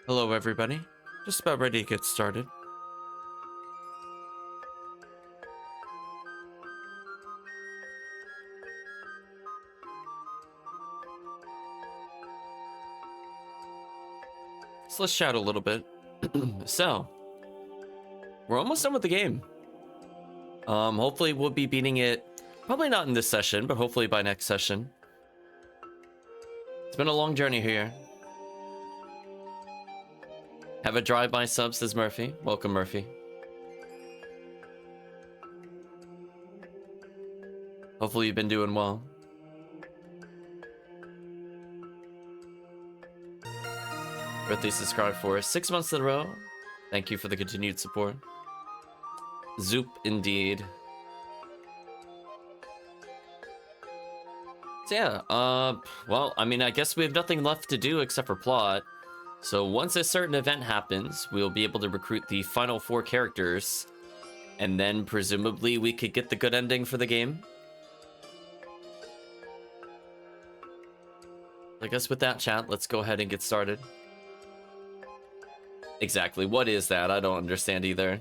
Hello, everybody. Just about ready to get started. So let's chat a little bit. So, we're almost done with the game. Hopefully we'll be beating it, probably not in this session, but hopefully by next session. It's been a long journey here. Have a drive-by sub, says Murphy. Welcome, Murphy. Hopefully you've been doing well. Birthday subscribed for 6 months in a row. Thank you for the continued support. Zoop indeed. So yeah, well, I mean, I guess we have nothing left to do except for plot. So once a certain event happens, we'll be able to recruit the final 4 characters, and then presumably we could get the good ending for the game. I guess with that, chat, let's go ahead and get started. Exactly, what is that? I don't understand either.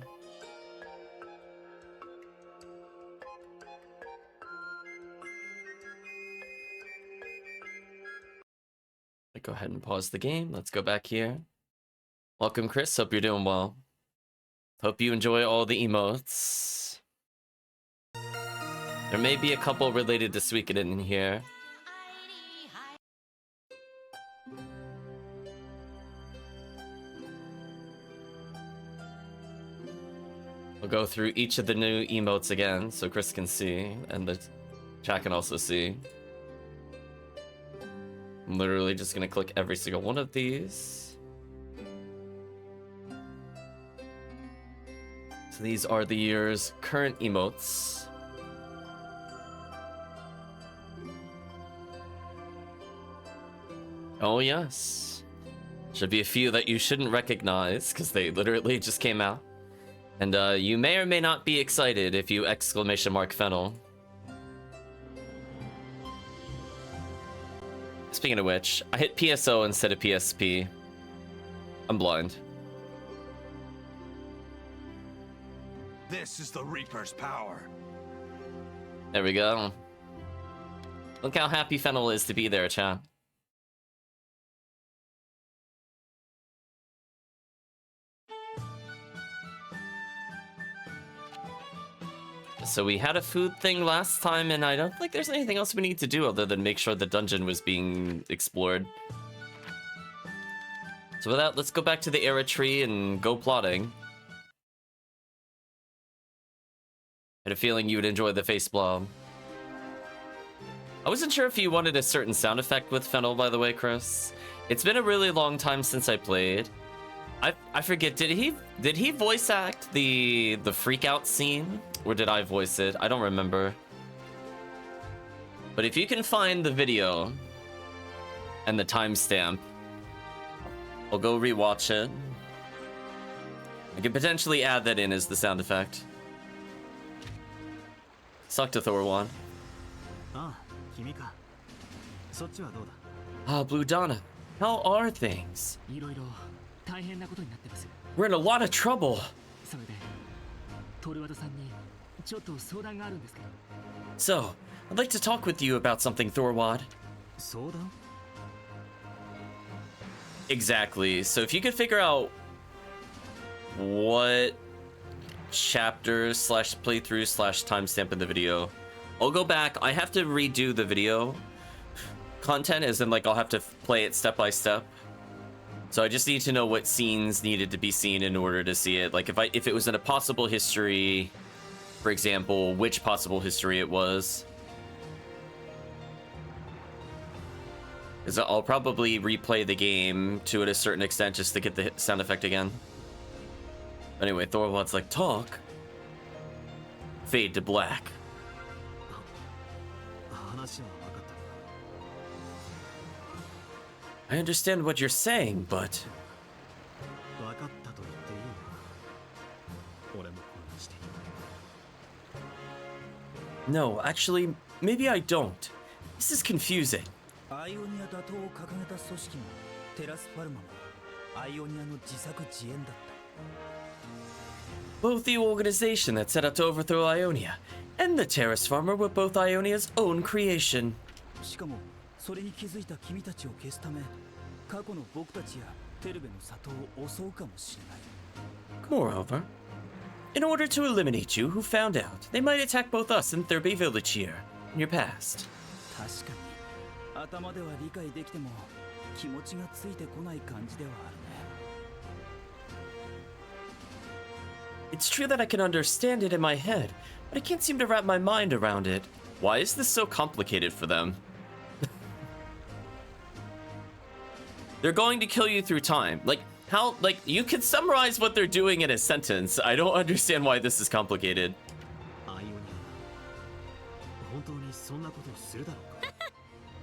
Go ahead and pause the game. Let's go back here. Welcome, Chris. Hope you're doing well. Hope you enjoy all the emotes. There may be a couple related to Suikoden in here. We'll go through each of the new emotes again so Chris can see and the chat can also see. I'm literally just gonna click every single one of these. So these are the year's current emotes. Oh yes. Should be a few that you shouldn't recognize because they literally just came out. And you may or may not be excited if you exclamation mark Fennel. Speaking of which, I hit PSO instead of PSP. I'm blind. This is the Reaper's power. There we go. Look how happy Fennel is to be there, chat. So we had a food thing last time, and I don't think there's anything else we need to do other than make sure the dungeon was being explored. So with that, let's go back to the era tree and go plotting. I had a feeling you would enjoy the face blob. I wasn't sure if you wanted a certain sound effect with Fennel, by the way, Chris. It's been a really long time since I played. I forget, did he voice act the freak out scene? Or did I voice it? I don't remember. But if you can find the video and the timestamp, I'll go rewatch it. I could potentially add that in as the sound effect. Suck to Thorwan. Blue Donna. How are things? We're in a lot of trouble. So, I'd like to talk with you about something, Thorwad. Exactly. So if you could figure out what chapter / playthrough / timestamp in the video, I'll go back. I have to redo the video content, as in like I'll have to play it step by step. So I just need to know what scenes needed to be seen in order to see it. Like if it was in a possible history, for example, which possible history it was. Because I'll probably replay the game to a certain extent just to get the sound effect again. Anyway, Thorwad's like, talk. Fade to black. I understand what you're saying, but... No, actually, maybe I don't. This is confusing. アイオニアの自作自演だった。 Both the organization that set out to overthrow Ionia and the terrace farmer were both Ionia's own creation. しかもそれに気づいた君たちを消すため、過去の僕たちやテルベの里を襲うかもしれない。 Moreover, in order to eliminate you who found out, they might attack both us and Thurby Village here in your past. 確かに頭では理解できても気持ちがついてこない感じではあるね。 It's true that I can understand it in my head, but I can't seem to wrap my mind around it. Why is this so complicated for them? They're going to kill you through time. Like, how, like, you could summarize what they're doing in a sentence. I don't understand why this is complicated.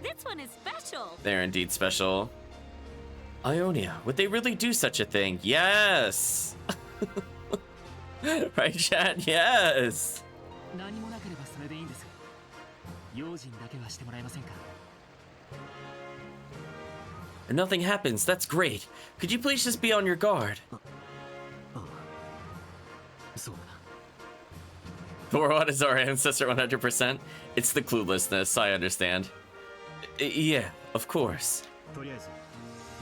This one is special. They're indeed special. Ionia, would they really do such a thing? Yes! Right, chat? Yes! 何もなければそれでいいんです。用心だけはしてもらえませんか。 If nothing happens, that's great. Could you please just be on your guard? そうだな。 Thorwad is our ancestor 100%. It's the cluelessness, I understand. Yeah, of course. とりあえず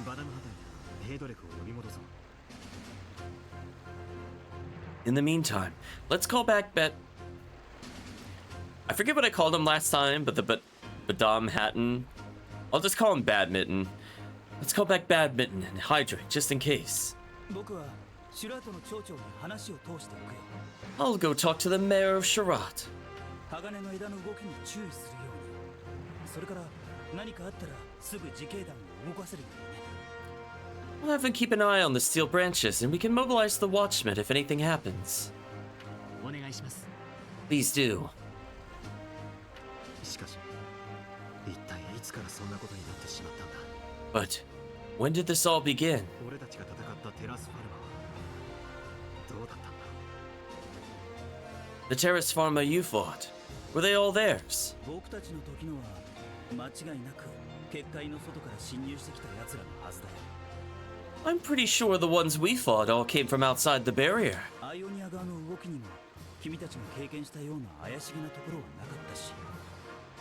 バダムハタにヘイドレクを呼び戻そう。 In the meantime, let's call back I forget what I called him last time, but Badam Hatton. I'll just call him Badminton. Let's call back Badminton and Hydrate, just in case. 僕はシュラートの町長に話を通しておくよ。 I'll go talk to the mayor of Sharat. 鋼の枝の動きに注意するように。それから何かあったらすぐ自警団を動かせるようにね。 We'll have him keep an eye on the steel branches, and we can mobilize the watchmen if anything happens. お願いします。 Please do. しかし、一体いつからそんなことになってしまったんだ。 But when did this all begin? 俺たちが戦ったテラスファルマはどうだったんだ。 The terrace farmer you fought, were they all theirs? 僕たちの時のは間違いなく結界の外から侵入してきた奴らのはずだよ。 I'm pretty sure the ones we fought all came from outside the barrier. アイオニア側の動きにも君たちが経験したような怪しげなところはなかったし。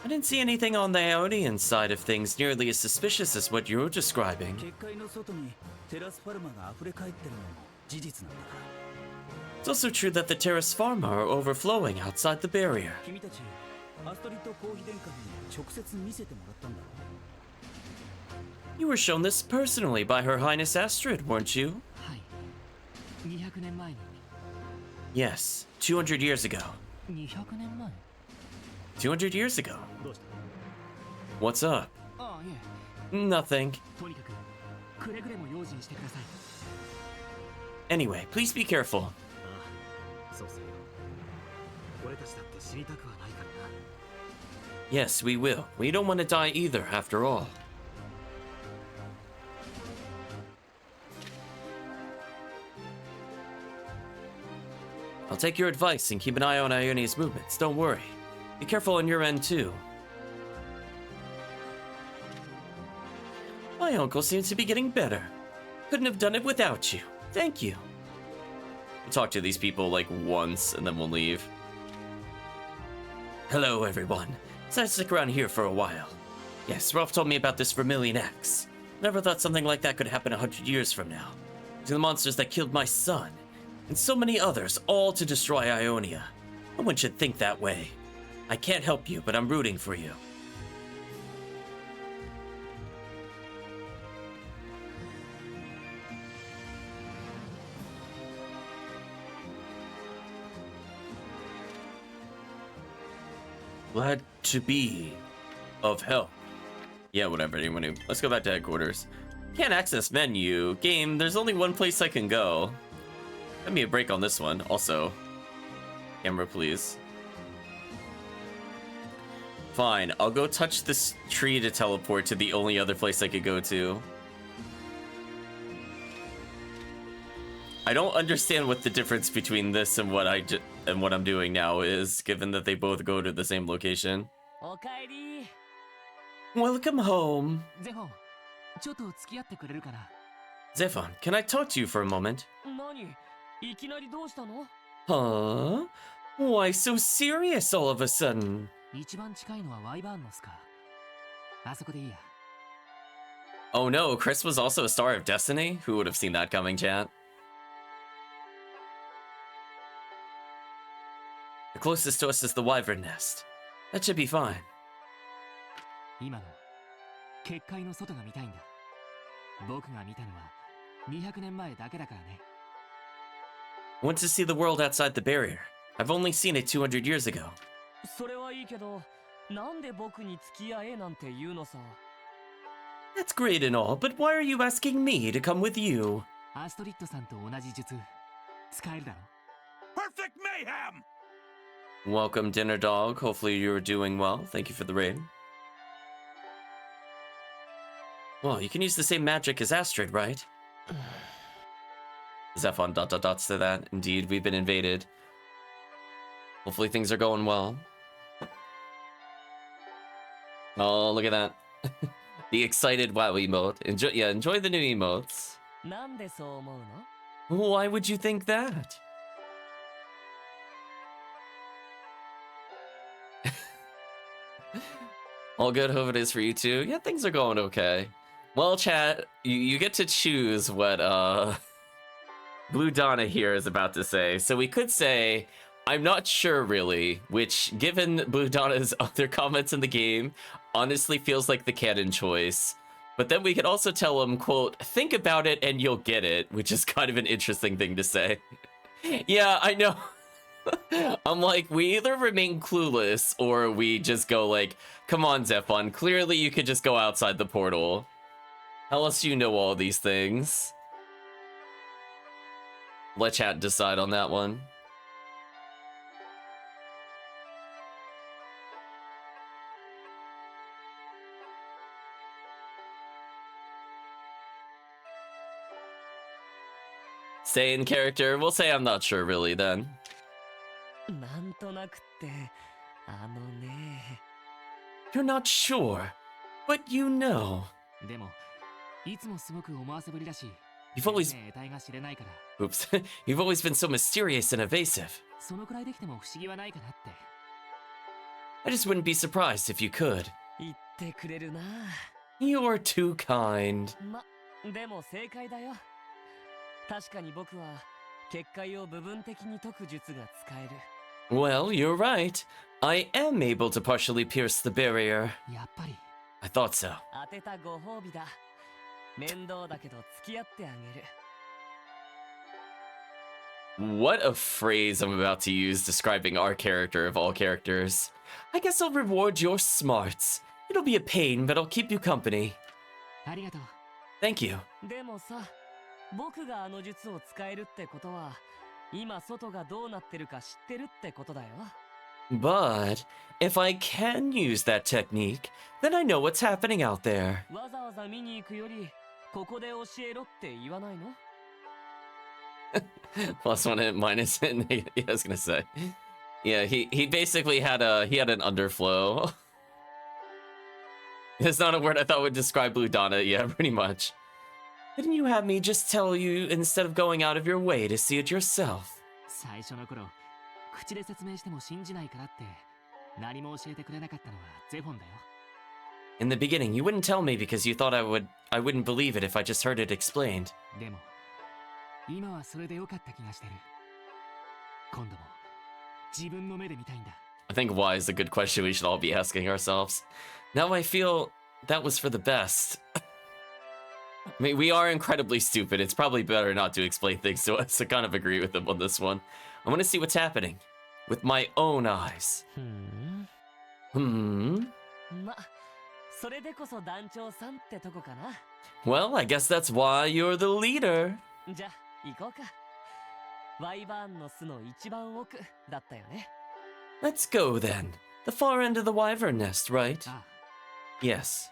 I didn't see anything on the Ionian side of things nearly as suspicious as what you're describing. 結界の外にテラスファルマが溢れ返ってるのも事実なんだから。 It's also true that the terrace farmer are overflowing outside the barrier. 君たちアストリッド公妃殿下に直接見せてもらったんだろう。 You were shown this personally by Her Highness Astrid, weren't you? はい。200年前に。 Yes, 200 years ago. 200年前。 200 years ago. どうした。 What's up? ああ、いえ。 Nothing. とにかくくれぐれも用心してください。 Anyway, please be careful. ああ、そうするよ。俺たちだって死にたくはないからな。 Yes, we will. We don't want to die either, after all. I'll take your advice and keep an eye on Ionia's movements. Don't worry. Be careful on your end, too. My uncle seems to be getting better. Couldn't have done it without you. Thank you. We'll talk to these people like once and then we'll leave. Hello, everyone. Decided to stick around here for a while. Yes, Rolf told me about this Vermilion Axe. Never thought something like that could happen 100 years from now. To the monsters that killed my son, and so many others, all to destroy Ionia. No one should think that way. I can't help you, but I'm rooting for you. Glad to be of help. Yeah, whatever, anyone. Let's go back to headquarters. Can't access menu. Game, there's only one place I can go. Give me a break on this one. Also, camera, please. Fine, I'll go touch this tree to teleport to the only other place I could go to. I don't understand what the difference between this and what I'm doing now is, given that they both go to the same location. おかえり。 Welcome home. ゼホン、ちょっと付き合ってくれるかな。Zephon, can I talk to you for a moment? 何いきなりどうしたの Huh? Why so serious all of a sudden? 一番近いのはワイバーンの巣か。あそこでいいや。Oh no, Chris was also a star of Destiny? Who would have seen that coming, chat? The closest to us is the Wyvern Nest. That should be fine. 今の結界の外が見たいんだ。僕が見たのは200年前だけだからね。I want to see the world outside the barrier. I've only seen it 200 years ago. それはいいけど、なんで僕に付き合えなんて言うのさ。That's great and all, but why are you asking me to come with you? アストリッドさんと同じ術使えるだろ。 Perfect mayhem! Welcome, Dinner Dog. Hopefully you're doing well. Thank you for the raid. Well, you can use the same magic as Astrid, right? Zephon ... to that. Indeed, we've been invaded. Hopefully things are going well. Oh, look at that. The excited WoW emote. Enjoy the new emotes. なんでそう思うの Why would you think that? All good, hope it is for you too. Yeah, things are going okay. Well, chat, you get to choose what Blue Donna here is about to say. So we could say, I'm not sure really, which, given Blue Donna's other comments in the game, honestly feels like the canon choice. But then we could also tell him, quote, think about it and you'll get it, which is kind of an interesting thing to say. Yeah, I know. I'm like, we either remain clueless or we just go like, come on, Zephon, clearly you could just go outside the portal. How else do you know all these things? Let chat decide on that one. Stay in character. We'll say I'm not sure really then. なんとなくってね。 You're not sure, but you know. でもいつもすごく思わせぶりだし。 You've always... 得体が知れないから。 Oops. You've always been so mysterious and evasive. そのくらいできても不思議はないかなって。 I just wouldn't be surprised if you could. 言ってくれるな。 You're too kind. でも正解だよ。確かに僕は結界を部分的に解く術が使える。 Well, you're right. I am able to partially pierce the barrier. やっぱり。 I thought so. 当てたご褒美だ。面倒だけど付き合ってあげる。 What a phrase I'm about to use describing our character of all characters. I guess I'll reward your smarts. It'll be a pain, but I'll keep you company. ありがとう。 Thank you. でもさ、僕があの術を使えるってことは、今外がどうなってるか知ってるってことだよ。 But if I can use that technique, then I know what's happening out there. わざわざ見に行くより、ここで教えろって言わないの Plus one hit, minus hit. Yeah, I was gonna say. Yeah, he basically had an underflow. It's not a word I thought would describe Blue Donna. Yeah, pretty much. Didn't you have me just tell you instead of going out of your way to see it yourself? 最初の頃、口で説明しても信じないからって、何も教えてくれなかったのはゼフォンだよ。 In the beginning, you wouldn't tell me because you thought I wouldn't believe it if I just heard it explained. でも、今はそれで良かった気がしてる。今度も自分の目で見たいんだ。 I think why is a good question we should all be asking ourselves. Now I feel that was for the best. I mean, we are incredibly stupid. It's probably better not to explain things to us. I kind of agree with him on this one. I want to see what's happening with my own eyes. ま、それでこそ団長さんってとこかな。 Well, I guess that's why you're the leader. じゃ、行こうか。ワイバーンの巣の一番奥だったよね。 Let's go then. The far end of the wyvern nest, right? ああ Yes.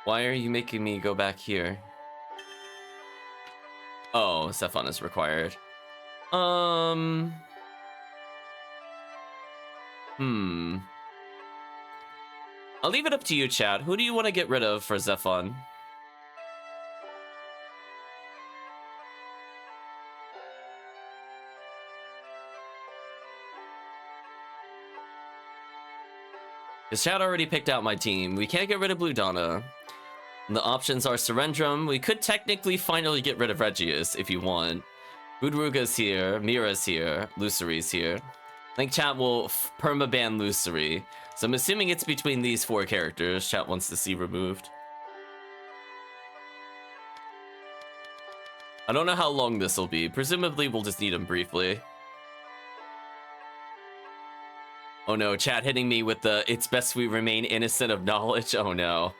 Why are you making me go back here? Oh, Zephon is required. I'll leave it up to you, chat. Who do you want to get rid of for Zephon? Because chat already picked out my team. We can't get rid of Blue Donna. The options are Surrendrum. We could technically finally get rid of Regius if you want. Budruga's here, Mira's here, Luceri's here. I think chat will permaban Luceri. So I'm assuming it's between these 4 characters chat wants to see removed. I don't know how long this will be. Presumably we'll just need them briefly. Oh no, chat hitting me with the "it's best we remain innocent of knowledge." Oh no.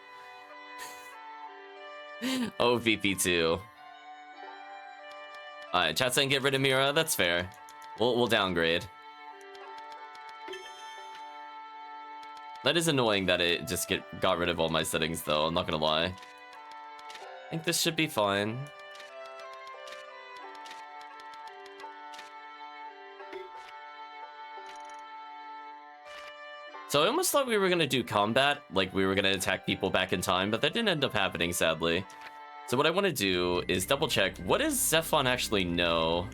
Oh, VP2. Alright, chat saying get rid of Mira. That's fair. We'll downgrade. That is annoying that it just got rid of all my settings though, I'm not gonna lie. I think this should be fine. So I almost thought we were gonna do combat, like we were gonna attack people back in time, but that didn't end up happening, sadly. So what I want to do is double check, what does Zephon actually know?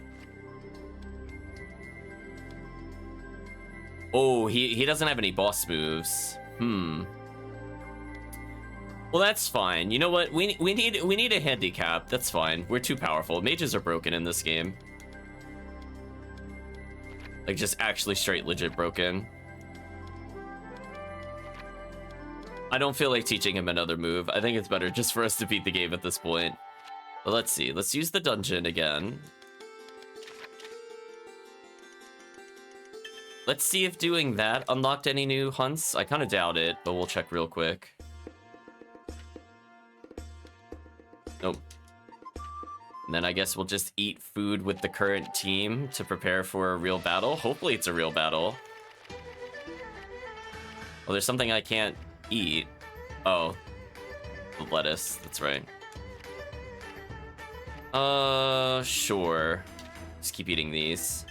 Oh, he doesn't have any boss moves. Well, that's fine. You know what? We need a handicap. That's fine. We're too powerful. Mages are broken in this game. Like just actually straight legit broken. I don't feel like teaching him another move. I think it's better just for us to beat the game at this point. But let's see. Let's use the dungeon again. Let's see if doing that unlocked any new hunts. I kind of doubt it, but we'll check real quick. Nope. And then I guess we'll just eat food with the current team to prepare for a real battle. Hopefully it's a real battle. Oh, there's something I can't eat. Oh, the lettuce. That's right. Sure. Just keep eating these.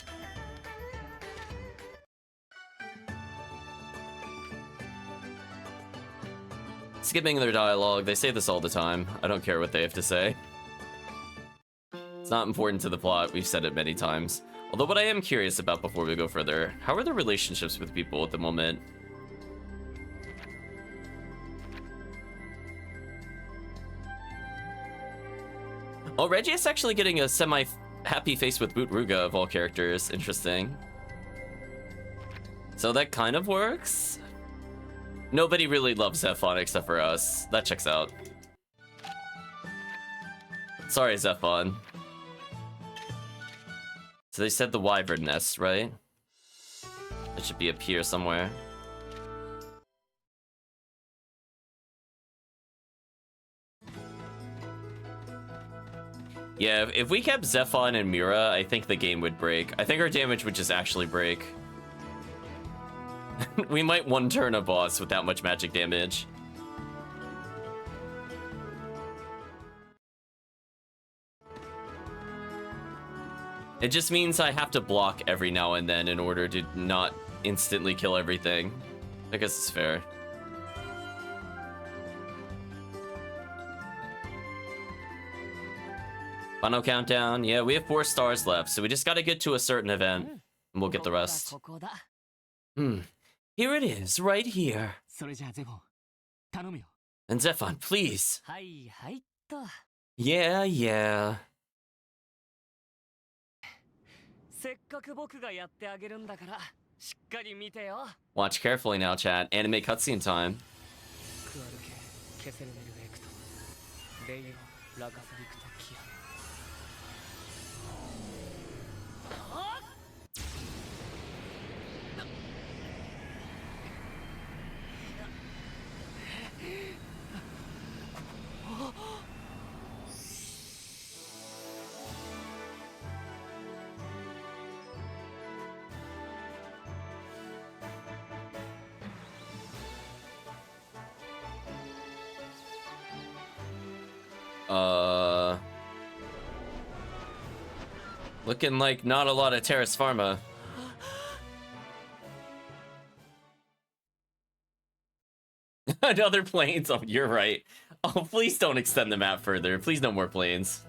Skipping their dialogue. They say this all the time. I don't care what they have to say. It's not important to the plot. We've said it many times. Although what I am curious about before we go further, how are the relationships with people at the moment? Oh, Regius actually getting a semi-happy face with Bootruga of all characters. Interesting. So that kind of works. Nobody really loves Zephon except for us. That checks out. Sorry, Zephon. So they said the wyvern nest, right? It should be up here somewhere. Yeah, if we kept Zephon and Mira, I think the game would break. I think our damage would just actually break. We might one-turn a boss with that much magic damage. It just means I have to block every now and then in order to not instantly kill everything. I guess it's fair. Final countdown. Yeah, we have 4 stars left, so we just gotta get to a certain event, and we'll get the rest. Here it is, right here. それじゃあゼフォン頼むよ And Zephon, please. はいはいっと Yeah, yeah. せっかく僕がやってあげるんだからしっかり見てよ Watch carefully now, chat. Anime cutscene time. クアルケケセルメルエクトレイオラカスリクトキア Looking like not a lot of Terrace Pharma. Other planes. Oh, you're right. Oh, please don't extend the map further. Please no more planes.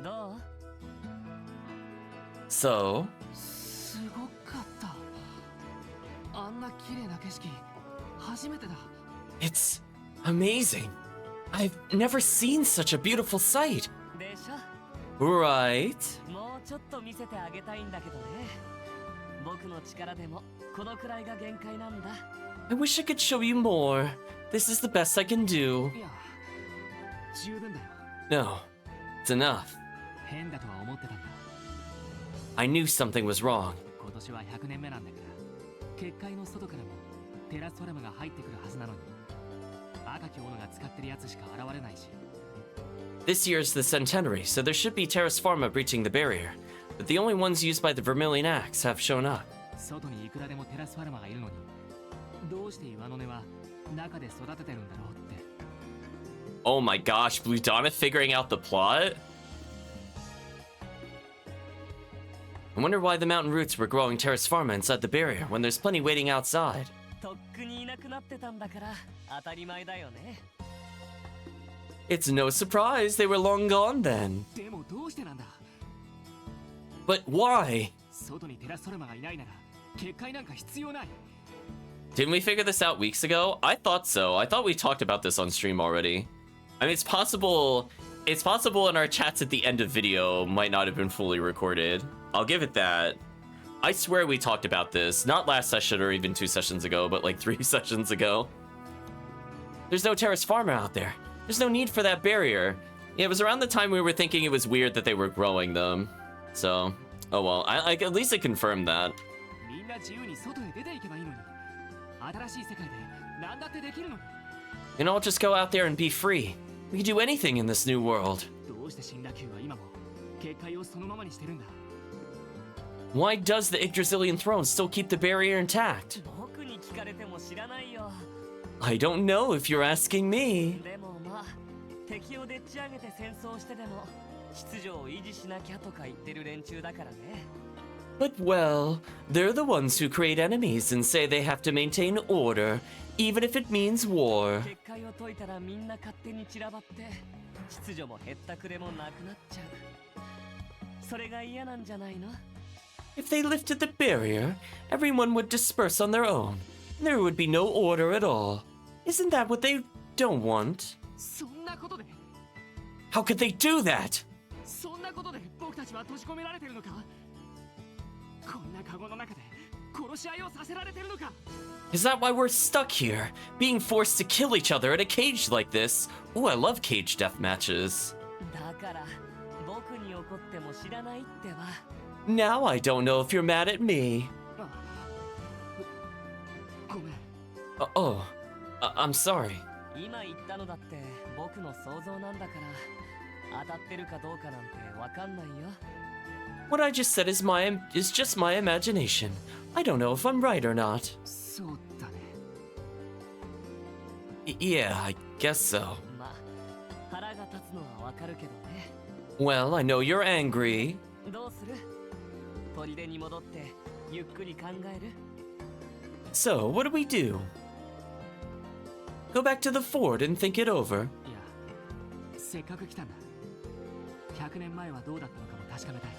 どう So, すごかった。あんな綺麗な景色、初めてだ。 it's amazing. I've never seen such a beautiful sight. でしょ Right? もうちょっと見せてあげたいんだけどね。僕の力でもこのくらいが限界なんだ。 I wish I could show you more. This is the best I can do. いや、十分だよ。 No, it's enough. 変だとは思ってたんだ。 I knew something was wrong. 今年は100年目なんだから、結界の外からもテラスフォルムが入ってくるはずなのに、赤き斧が使ってるやつしか現れないし。 This year's the centenary, so there should be Terrace Pharma breaching the barrier. But the only ones used by the Vermilion Axe have shown up. 外にいくらでもテラスファルマがいるのに、どうして岩の根は中で育ててるんだろうって。 Oh my gosh, Blue Donna figuring out the plot? I wonder why the mountain roots were growing Terrace Pharma inside the barrier when there's plenty waiting outside. とっくにいなくなってたんだから当たり前だよね。 It's no surprise they were long gone then. でもどうしてなんだ。 But why? 外にテラスファルマがいないなら結界なんか必要ない。 Didn't we figure this out weeks ago? I thought so. I thought we talked about this on stream already. I mean, it's possible in our chats at the end of video might not have been fully recorded. I'll give it that. I swear we talked about this, not last session or even 2 sessions ago, but like 3 sessions ago. There's no Terrace Farmer out there. There's no need for that barrier. Yeah, it was around the time we were thinking it was weird that they were growing them. So, oh well, I at least I confirmed that. みんな自由に外へ出ていけばいいのに。新しい世界で何だってできるのに。 And I'll just go out there and be free. We can do anything in this new world. どうして新羅宮は今も結界をそのままにしてるんだ。 Why does the Yggdrasilian throne still keep the barrier intact? 僕に聞かれても知らないよ。 I don't know if you're asking me. でもまあ、敵をでっち上げて戦争してでも秩序を維持しなきゃとか言ってる連中だからね。 But well, they're the ones who create enemies and say they have to maintain order, even if it means war. 結界を解いたらみんな勝手に散らばって秩序もへったくれもなくなっちゃう。それが嫌なんじゃないの？ If they lifted the barrier, everyone would disperse on their own. There would be no order at all. Isn't that what they don't want? そんなことで How could they do that? そんなことで僕たちは閉じ込められてるのか。こんなカゴの中で殺し合いをさせられてるのか。 Is that why we're stuck here, being forced to kill each other in a cage like this? Ooh, I love cage death matches. だから僕に怒っても知らないってば。 Now I don't know if you're mad at me. ごめん。 Oh, I'm sorry. 今言ったのだって僕の想像なんだから当たってるかどうかなんてわかんないよ。 What I just said is just my imagination. I don't know if I'm right or not. そうだね。Yeah, I guess so. まあ腹が立つのはわかるけどね。 Well, I know you're angry. どうする？砦に戻ってゆっくり考える？ So, what do we do? Go back to the fort and think it over? いや、せっかく来たんだ。100年前はどうだったのかも確かめたい。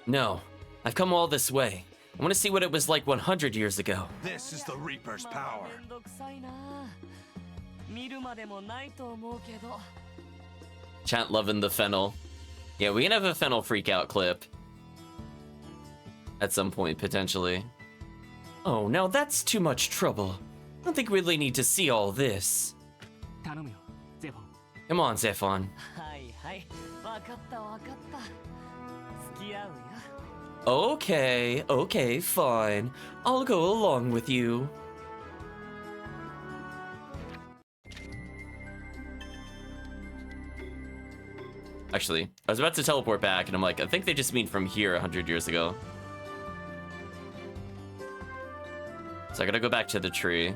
No, I've come all this way. I want to see what it was like 100 years ago. This is the Reaper's まあ power. めんどくさいな。見るまでもないと思うけど。 Chat loving the fennel. Yeah, we can have a fennel freak out clip. At some point, potentially. Oh, now that's too much trouble. I don't think we really need to see all this. 頼むよ、ゼフォン。 Come on, Zephon. はいはい、わかったわかった。付き合うよ。 Okay, okay, fine. I'll go along with you. Actually, I was about to teleport back, and I'm like, I think they just mean from here 100 years ago. So I gotta go back to the tree.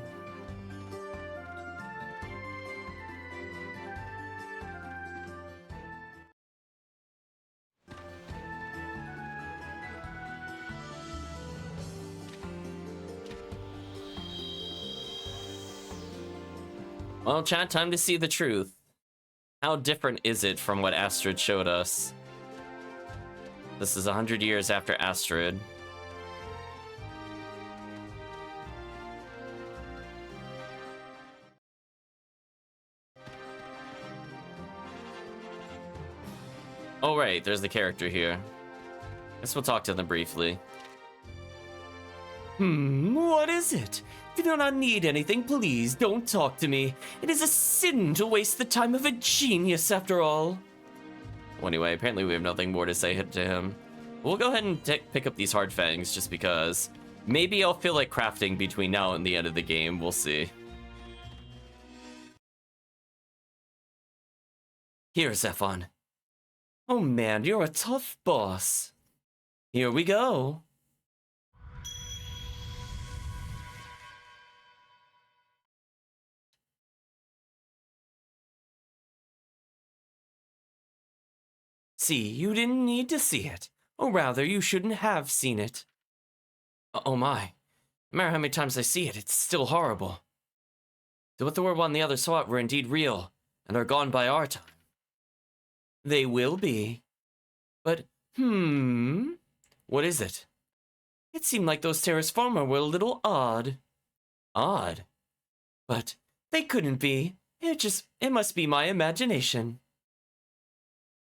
Well, chat, time to see the truth. How different is it from what Astrid showed us? This is 100 years after Astrid. Oh, right, there's the character here. Guess we'll talk to them briefly. What is it? If you do not need anything, please don't talk to me. It is a sin to waste the time of a genius, after all. Well, anyway, apparently we have nothing more to say to him. We'll go ahead and pick up these hard fangs just because. Maybe I'll feel like crafting between now and the end of the game. We'll see. Here, Zephon. Oh man, you're a tough boss. Here we go. See, you didn't need to see it. Or rather, you shouldn't have seen it. Oh my. No matter how many times I see it, it's still horrible. The WwotC and the other SWAT were indeed real, and are gone by our time. They will be. But, what is it? It seemed like those Terrace Farmer were a little odd. Odd? But they couldn't be. It must be my imagination.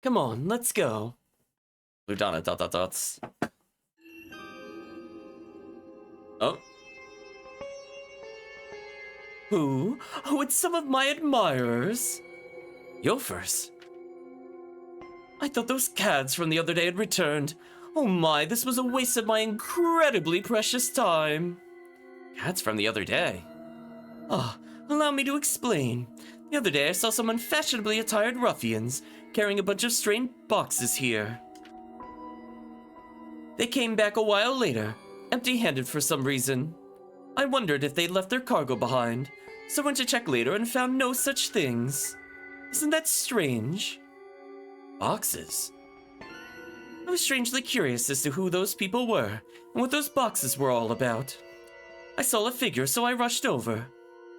Come on, let's go. Ludana, ... Oh. Who? Oh, it's some of my admirers. Yofers. I thought those cads from the other day had returned. Oh my, this was a waste of my incredibly precious time. Cads from the other day? Ah, allow me to explain. The other day I saw some unfashionably attired ruffians carrying a bunch of strange boxes here. They came back a while later, empty-handed for some reason. I wondered if they'd left their cargo behind, so went to check later and found no such things. Isn't that strange? Boxes? I was strangely curious as to who those people were and what those boxes were all about. I saw a figure, so I rushed over.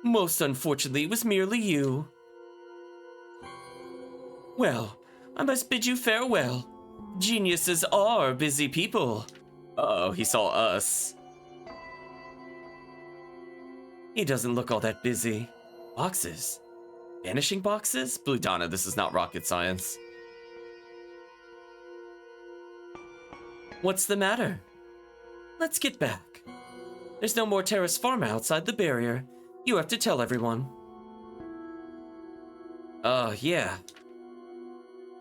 Most unfortunately, it was merely you. Well, I must bid you farewell. Geniuses are busy people. Uh-oh, he saw us. He doesn't look all that busy. Boxes? Vanishing boxes? Blue Donna, this is not rocket science. What's the matter? Let's get back. There's no more Terrace Farm outside the barrier. You have to tell everyone. Yeah.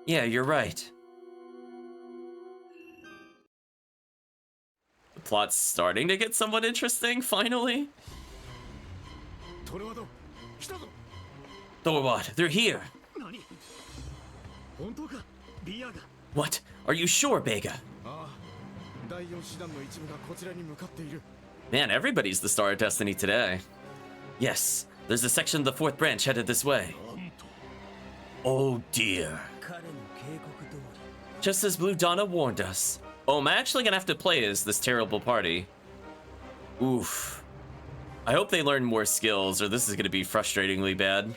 Yeah, you're right. The plot's starting to get somewhat interesting, finally. Thorwad, they're here. What? Are you sure, Bega? Man, everybody's the Star of Destiny today. Yes, there's a section of the 4th branch headed this way. Oh dear. Just as Blue Donna warned us. Oh, am I actually gonna have to play as this terrible party? Oof. I hope they learn more skills, or this is gonna be frustratingly bad.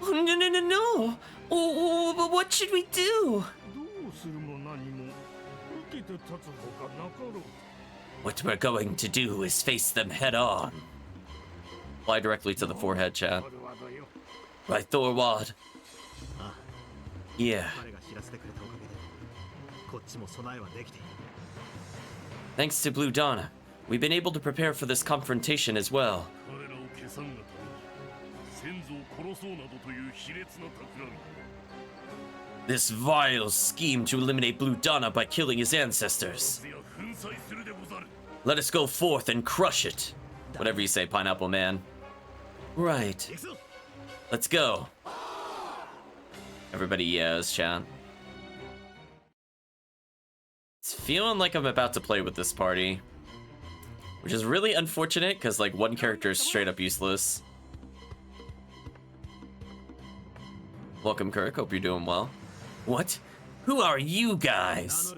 Oh, no. Oh, but what should we do? What we're going to do is face them head on. Fly directly to the forehead, chat. Right, Thorwad? Yeah. Thanks to Blue Donna, we've been able to prepare for this confrontation as well. This vile scheme to eliminate Blue Donna by killing his ancestors. Let us go forth and crush it. Whatever you say, Pineapple Man. Right. Let's go. Everybody yes, chat. It's feeling like I'm about to play with this party. Which is really unfortunate, because like one character is straight up useless. Welcome, Kirk. Hope you're doing well. What? Who are you guys?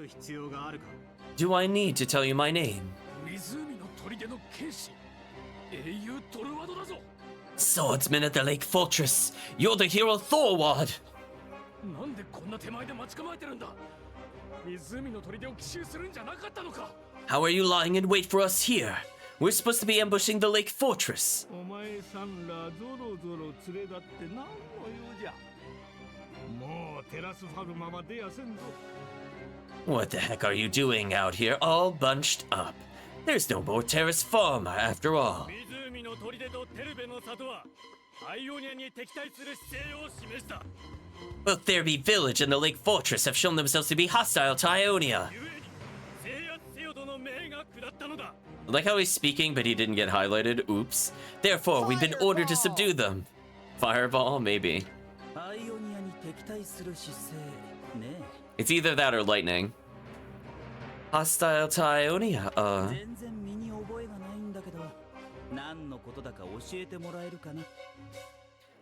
Do I need to tell you my name? Swordsman at the Lake Fortress, you're the hero Thorwald! なんでこんな手前で待ち構えてるんだ。湖の砦を奇襲するんじゃなかったのか。 How are you lying in wait for us here? We're supposed to be ambushing the Lake Fortress. お前さんらゾロゾロ連れだって何の用じゃ。もうテラスファルマは出やせんぞ。 What the heck are you doing out here all bunched up? There's no more Terrace Farmer after all. 湖の砦とテルベの里はアイオニアに敵対する姿勢を示した。 Both Therby Village and the Lake Fortress have shown themselves to be hostile to Ionia. 故に制圧せよとの命が下ったのだ。 Like how he's speaking, but he didn't get highlighted. Oops. Therefore, we've been ordered to subdue them. Fireball, maybe. アイオニアに敵対する姿勢ね。 It's either that or lightning. Hostile to Ionia, 全然身に覚えがないんだけど、何のことだか教えてもらえるかな。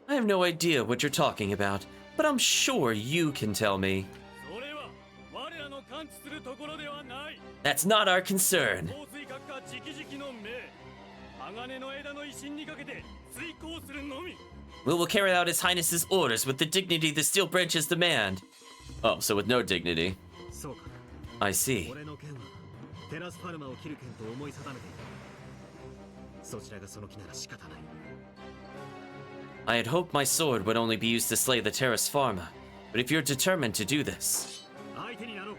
I have no idea what you're talking about, but I'm sure you can tell me. それは我らの感知するところではない。 That's not our concern. 洪水閣下直々の命。鋼の枝の威信にかけて遂行するのみ。 We will carry out His Highness's orders with the dignity the steel branches demand. Oh, so with no dignity. そうか。 I see. 俺の剣はテラスファルマを切る剣と思い定めている。そちらがその気なら仕方ない。 I had hoped my sword would only be used to slay the Terrace Farmer, but if you're determined to do this, 相手になろう。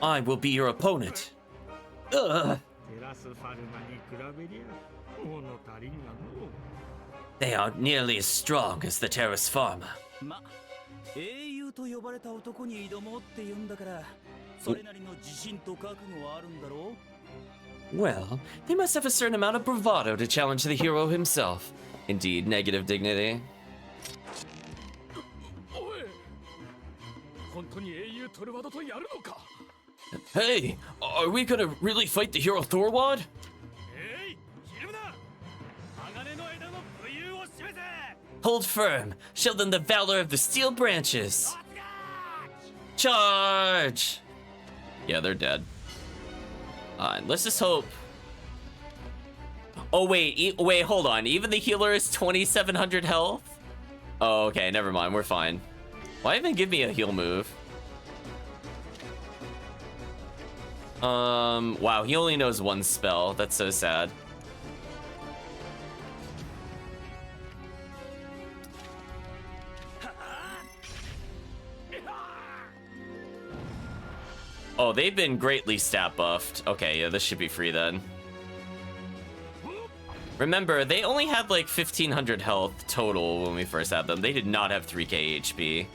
I will be your opponent. Ugh. テラスファルマに比べりゃ物足りんがの。 They aren't nearly as strong as the Terrace Farmer. ま、英雄と呼ばれた男に挑もうって言うんだから、それなりの自信と覚悟はあるんだろう。 Well, they must have a certain amount of bravado to challenge the hero himself. Indeed, negative dignity. おい、本当に英雄トルワドとやるのか。 Hey, are we gonna really fight the hero Thorwald? えい、ひるむな。鋼の枝の武勇を示せ。 Hold firm. Show them the valor of the steel branches. Charge! Yeah, they're dead. Let's just hope. Oh, wait, wait, hold on. Even the healer is 2,700 health? Oh, okay, never mind. We're fine. Why even give me a heal move? Wow, he only knows one spell. That's so sad. Oh, they've been greatly stat buffed. Okay, yeah, this should be free then. Remember, they only had like 1,500 health total when we first had them. They did not have 3k HP.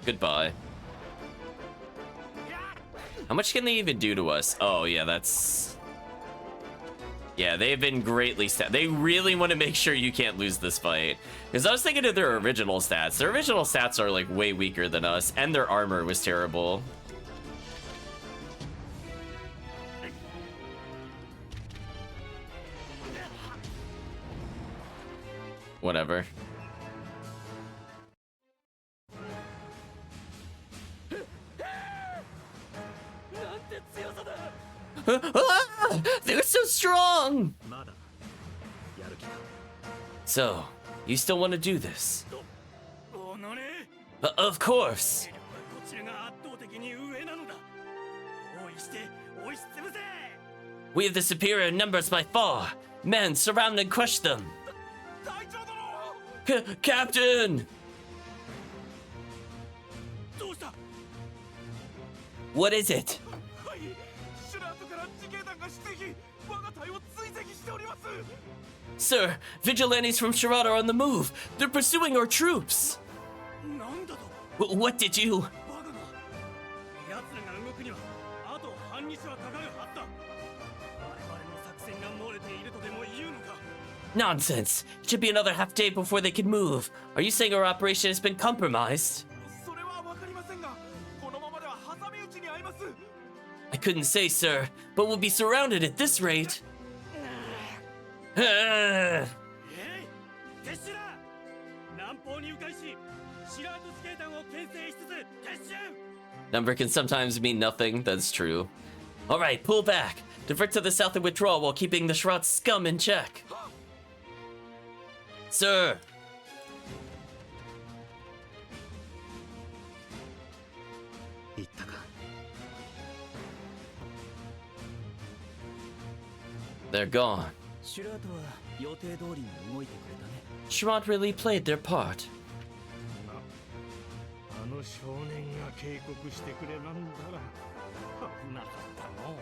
Goodbye. How much can they even do to us? Oh, yeah, that's... Yeah, they've been greatly stat. They really want to make sure you can't lose this fight. Because I was thinking of their original stats. Their original stats are like way weaker than us, and their armor was terrible. Whatever. They're so strong! まだやる気か。 So, you still want to do this? おのれ。 Of course! こちらが圧倒的に上なのだ。包囲して押しつぶせ。 We have the superior numbers by far. Men, surround and crush them. 隊長殿。 Captain! どうした。 What is it? はい。シュラートから自警団が出撃。我が隊を追跡しております。 Sir, vigilantes from Sherrod are on the move. They're pursuing our troops. なんだと。 What did you... 我がが。奴らが動くにはあと半日はかかるはずだ。我々の作戦が漏れているとでも言うのか。 Nonsense. It should be another half day before they can move. Are you saying our operation has been compromised? それはわかりませんが、このままでは挟み撃ちに遭います。 I couldn't say, sir, but we'll be surrounded at this rate. えい、撤収だ。白跡地形団を牽制しつつ撤収。 Number can sometimes mean nothing, that's true. Alright, pull back. Divert to the south and withdraw while keeping the Shroud scum in check. Sir! 言ったか。 They're gone. シュラートは予定通りに動いてくれたね。 Shroud really played their part. あの少年が警告してくれなんだら危なかったの。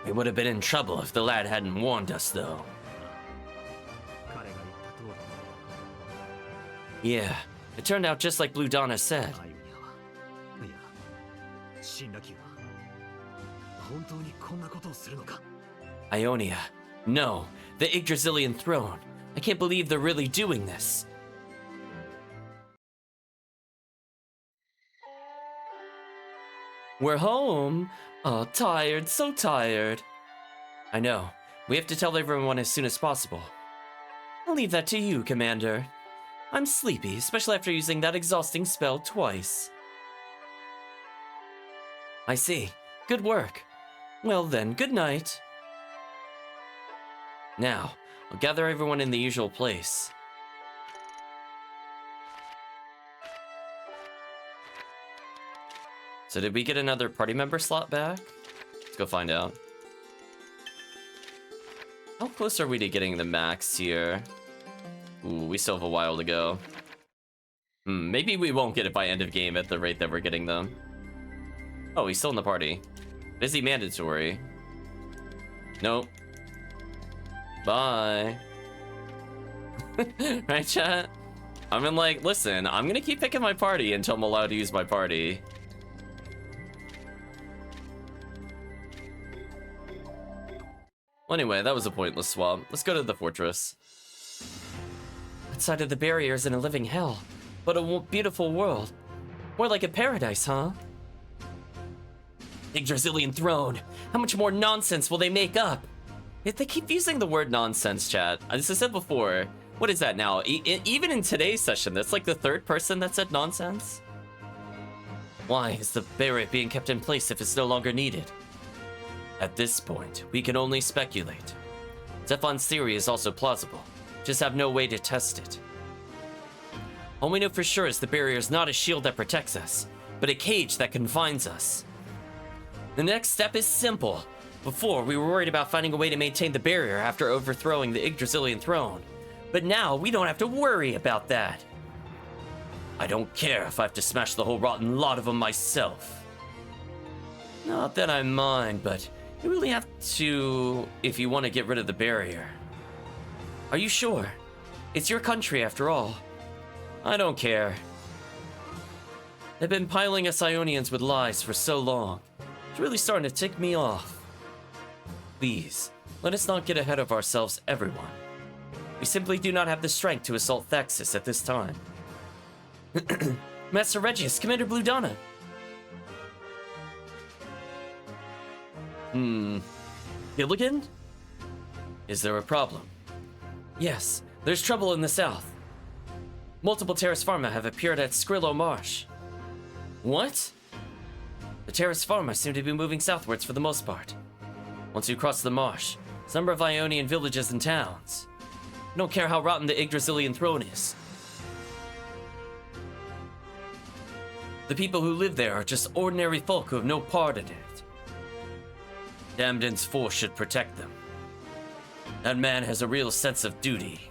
We would have been in trouble if the lad hadn't warned us, though. 彼が言った通 Yeah, it turned out just like Blue Donna said. り、アイオニアは、いや、シンラキューは本当にこんなことをするのか。 Ionia. No, the Yggdrasilian throne. I can't believe they're really doing this. We're home. Oh, tired, so tired. I know. We have to tell everyone as soon as possible. I'll leave that to you, Commander. I'm sleepy, especially after using that exhausting spell twice. I see. Good work. Well then, good night. Now, I'll gather everyone in the usual place. So did we get another party member slot back? Let's go find out. How close are we to getting the max here? Ooh, we still have a while to go. Maybe we won't get it by end of game at the rate that we're getting them. Oh, he's still in the party. Is he mandatory? Nope. Bye. Right, chat? I mean, like, listen, I'm gonna keep picking my party until I'm allowed to use my party. Well, anyway, that was a pointless swap. Let's go to the fortress. That side of the barrier is in a living hell, but a beautiful world. More like a paradise, huh? Yggdrasilian throne. How much more nonsense will they make up? They keep using the word nonsense, chat. As I said before, what is that now? Even in today's session, that's like the third person that said nonsense. Why is the barrier being kept in place if it's no longer needed? At this point, we can only speculate. Zephon's theory is also plausible, just have no way to test it. All we know for sure is the barrier is not a shield that protects us, but a cage that confines us. The next step is simple. Before, we were worried about finding a way to maintain the barrier after overthrowing the Yggdrasilian throne. But now, we don't have to worry about that. I don't care if I have to smash the whole rotten lot of them myself. Not that I mind, but you really have to if you want to get rid of the barrier. Are you sure? It's your country after all. I don't care. They've been piling us Ionians with lies for so long. It's really starting to tick me off. Please, let us not get ahead of ourselves, everyone. We simply do not have the strength to assault Thexus at this time. Master Regius, Commander Blue Donna. Gilligan? Is there a problem? Yes, there's trouble in the south. Multiple Terrace Pharma have appeared at Skrillo Marsh. What? The Terrace Pharma seem to be moving southwards for the most part. Once you cross the marsh, there's a number of Ionian villages and towns. I don't care how rotten the Yggdrasilian throne is. The people who live there are just ordinary folk who have no part in it. Damden's force should protect them. That man has a real sense of duty.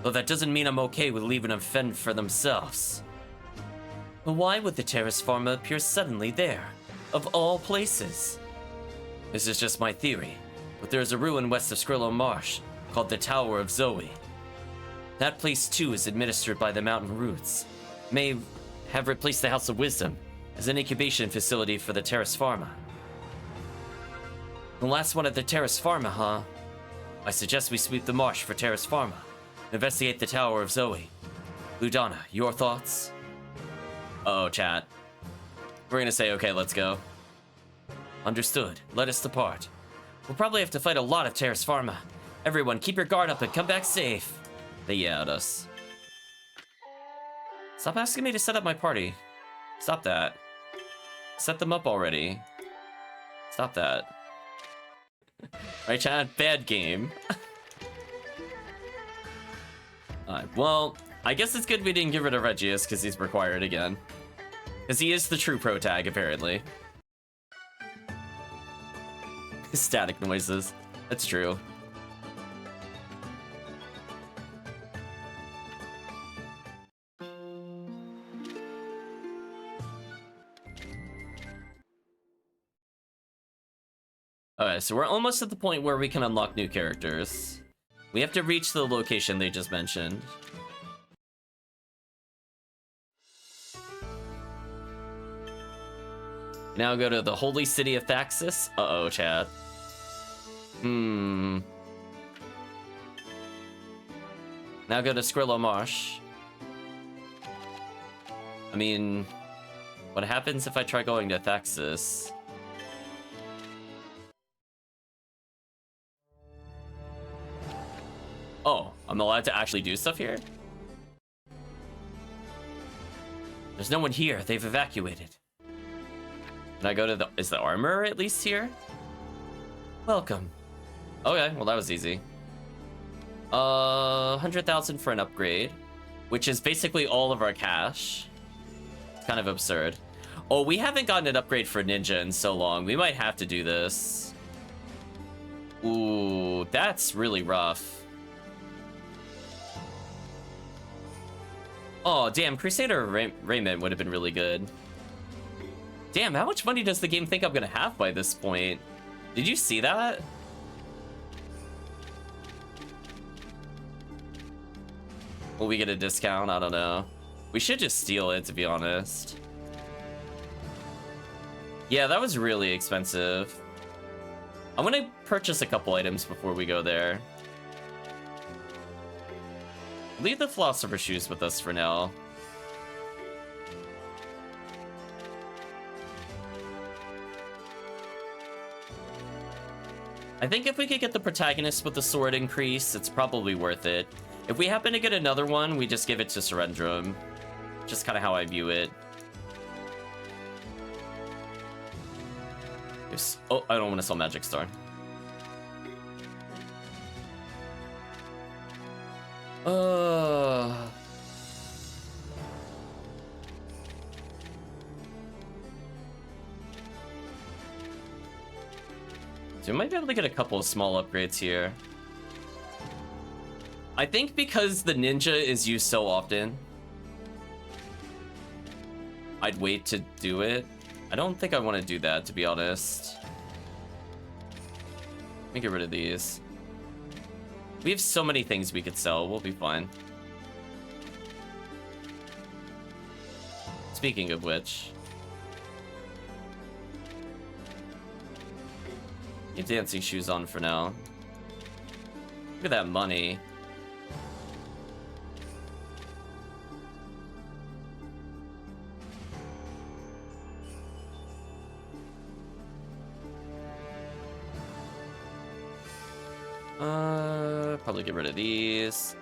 Though that doesn't mean I'm okay with leaving them fend for themselves. But why would the Terrace Pharma appear suddenly there, of all places? This is just my theory, but there's a ruin west of Skrillo Marsh called the Tower of Zoe. That place too is administered by the Mountain Roots. May have replaced the House of Wisdom as an incubation facility for the Terrace Pharma. The last one at the Terrace Pharma, huh? I suggest we sweep the marsh for Terrace Pharma. Investigate the Tower of Zoe. Ludana, your thoughts? Uh-oh, chat. We're gonna say, okay, let's go. Understood. Let us depart. We'll probably have to fight a lot of Terrace Pharma. Everyone, keep your guard up and come back safe. They yelled at us. Stop asking me to set up my party. Stop that. Set them up already. Stop that. Right, Chad? Bad game. Alright, well, I guess it's good we didn't get rid of Regius because he's required again. Because he is the true pro tag, apparently. Static noises. That's true. Alright, so we're almost at the point where we can unlock new characters. We have to reach the location they just mentioned. Now go to the holy city of Thaxis. Uh-oh, Chad. Now go to Skrillo Marsh. I mean, what happens if I try going to Thaxis? Oh, I'm allowed to actually do stuff here? There's no one here. They've evacuated. Can I go to the... Is the armor at least here? Welcome. Okay, well that was easy. 100,000 for an upgrade, which is basically all of our cash. It's kind of absurd. Oh, we haven't gotten an upgrade for Ninja in so long. We might have to do this. Ooh, that's really rough. Oh, damn, Crusader Raiment would have been really good. Damn, how much money does the game think I'm gonna have by this point? Did you see that? Will we get a discount? I don't know. We should just steal it, to be honest. Yeah, that was really expensive. I'm gonna purchase a couple items before we go there. Leave the Philosopher Shoes with us for now. I think if we could get the protagonist with the sword increase, it's probably worth it. If we happen to get another one, we just give it to Surrendrum. Just kind of how I view it. Oh, I don't want to sell Magic Star. So we might be able to get a couple of small upgrades here. I think because the ninja is used so often, I'd wait to do it. I don't think I want to do that, to be honest. Let me get rid of these. We have so many things we could sell. We'll be fine. Speaking of which, get dancing shoes on for now. Look at that money. Probably get rid of these.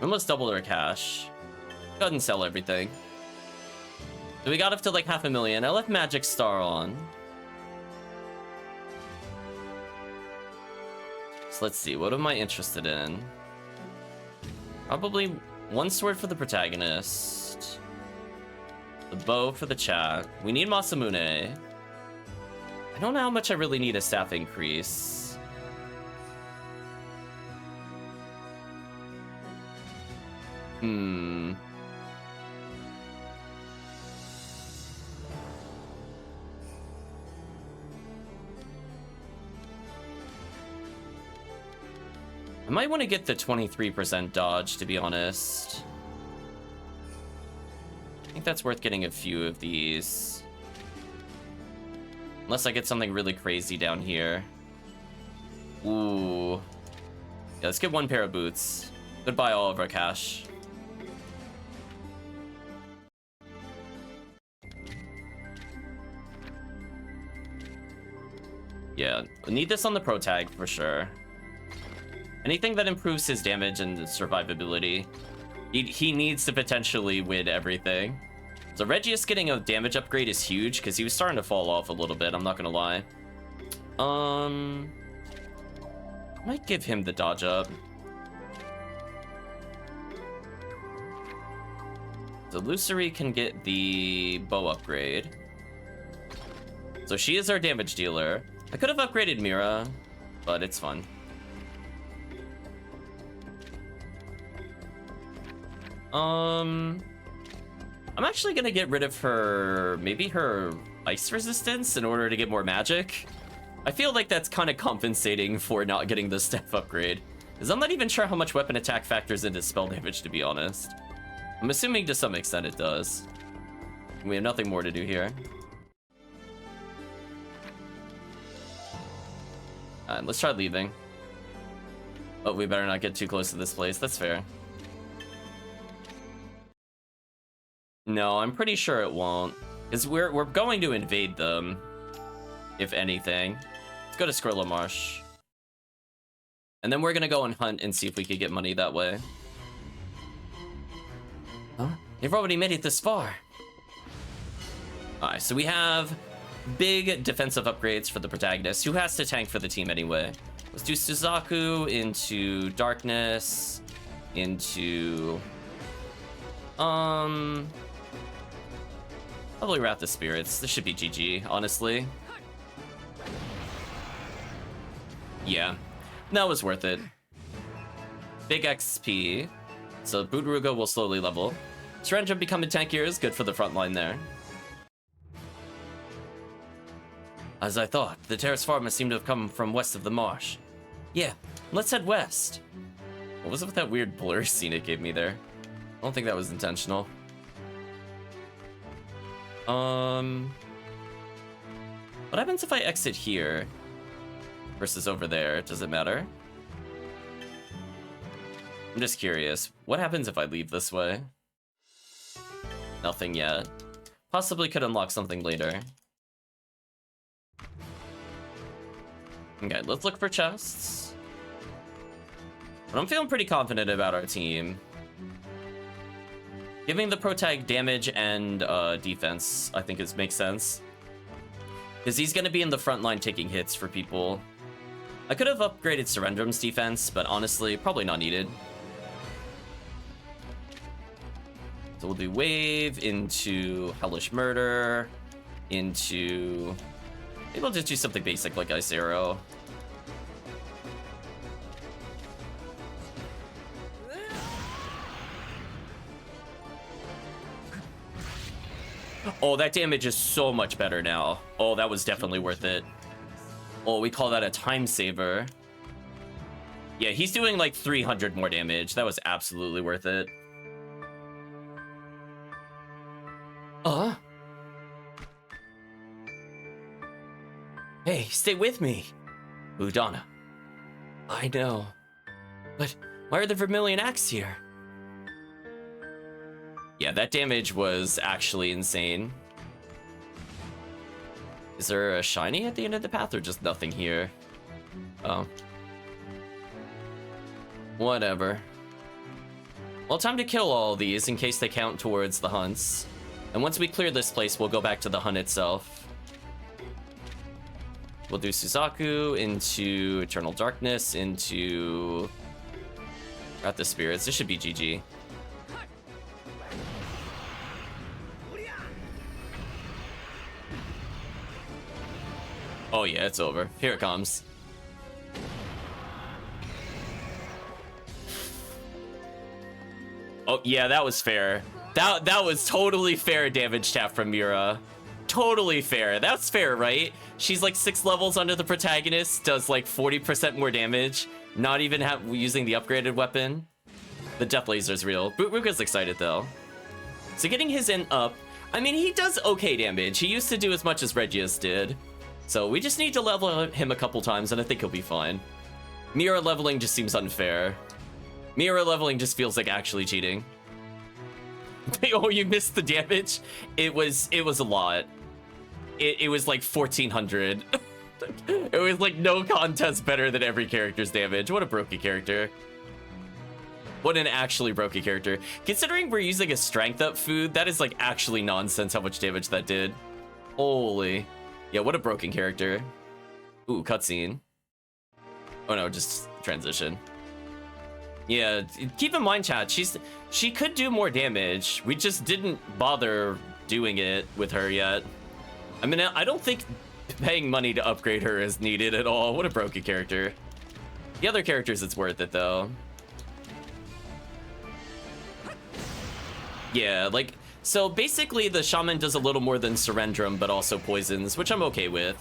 Almost doubled our cash. Go ahead and sell everything. So we got up to like 500,000. I left Magic Star on. So let's see, what am I interested in? Probably one sword for the protagonist. The bow for the chat. We need Masamune. I don't know how much I really need a staff increase. I might want to get the 23% dodge, to be honest. I think that's worth getting a few of these. Unless I get something really crazy down here. Ooh. Yeah, let's get one pair of boots. Goodbye all of our cash. Yeah, need this on the pro tag for sure. Anything that improves his damage and survivability. He needs to potentially win everything. So Regius getting a damage upgrade is huge because he was starting to fall off a little bit, I'm not gonna lie. Might give him the dodge up. So Lucery can get the bow upgrade. So she is our damage dealer. I could have upgraded Mira, but it's fun. I'm actually gonna get rid of her, maybe her ice resistance in order to get more magic. I feel like that's kind of compensating for not getting the staff upgrade, because I'm not even sure how much weapon attack factors into spell damage, to be honest. I'm assuming to some extent it does. We have nothing more to do here. Let's try leaving. Oh, we better not get too close to this place. That's fair. No, I'm pretty sure it won't. Because we're going to invade them, if anything. Let's go to Skrilla Marsh. And then we're gonna go and hunt and see if we could get money that way. Huh? They've already made it this far. Alright, so we have big defensive upgrades for the protagonist, who has to tank for the team anyway. Let's do Suzaku into Darkness, into... probably Wrath of Spirits. This should be GG, honestly. Yeah, that was worth it. Big XP. So Budruga will slowly level. Serendra becoming tankier is good for the front line there. As I thought, the Terrace Farmers seem to have come from west of the marsh. Yeah, let's head west. What was it with that weird blur scene it gave me there? I don't think that was intentional. What happens if I exit here versus over there? Does it matter? I'm just curious. What happens if I leave this way? Nothing yet. Possibly could unlock something later. Okay, let's look for chests. But I'm feeling pretty confident about our team. Giving the protag damage and defense, I think makes sense. Because he's going to be in the front line taking hits for people. I could have upgraded Serendrum's defense, but honestly, probably not needed. So we'll do Wave into Hellish Murder, into... Maybe we'll just do something basic like Ice Arrow. Oh, that damage is so much better now. Oh, that was definitely worth it. Oh, we call that a time saver. Yeah, he's doing like 300 more damage. That was absolutely worth it. Hey, stay with me. Udana. I know. But why are the Vermilion Axe here? Yeah, that damage was actually insane. Is there a shiny at the end of the path or just nothing here? Oh. Whatever. Well, time to kill all these in case they count towards the hunts. And once we clear this place, we'll go back to the hunt itself. We'll do Suzaku into Eternal Darkness, into Wrath of Spirits. This should be GG. Oh yeah, it's over. Here it comes. Oh yeah, that was fair. That was totally fair damage tap from Mira. Totally fair. That's fair, right? She's like 6 levels under the protagonist, does like 40% more damage, not even using the upgraded weapon. The Death Laser's real. Ruka's excited though. So getting his in up, I mean, he does okay damage. He used to do as much as Regius did. So we just need to level him a couple times and I think he'll be fine. Mira leveling just seems unfair. Mira leveling just feels like actually cheating. Oh, you missed the damage? It was a lot. It was like 1400. It was like no contest better than every character's damage. What a broken character. What an actually broken character. Considering we're using a strength up food, that is like actually nonsense how much damage that did. Holy. Yeah, what a broken character. Ooh, cutscene. Oh no, just transition. Yeah, keep in mind, chat, she could do more damage. We just didn't bother doing it with her yet. I mean, I don't think paying money to upgrade her is needed at all. What a broken character. The other characters, it's worth it though. Yeah, like, so basically the shaman does a little more than Surrendrum, but also poisons, which I'm okay with.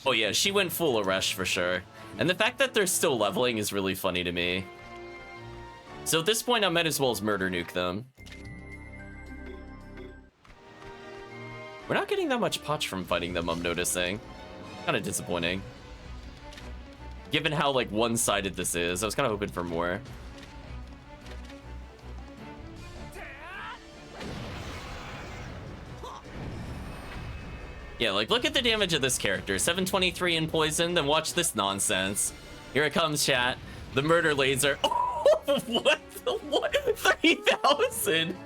Oh yeah, she went full Aresh for sure. And the fact that they're still leveling is really funny to me. So at this point, I might as well as murder nuke them. We're not getting that much potch from fighting them, I'm noticing. Kind of disappointing. Given how, like, one-sided this is, I was kind of hoping for more. Yeah, like, look at the damage of this character. 723 in poison, then watch this nonsense. Here it comes, chat. The murder laser. Oh, what? What? 3,000?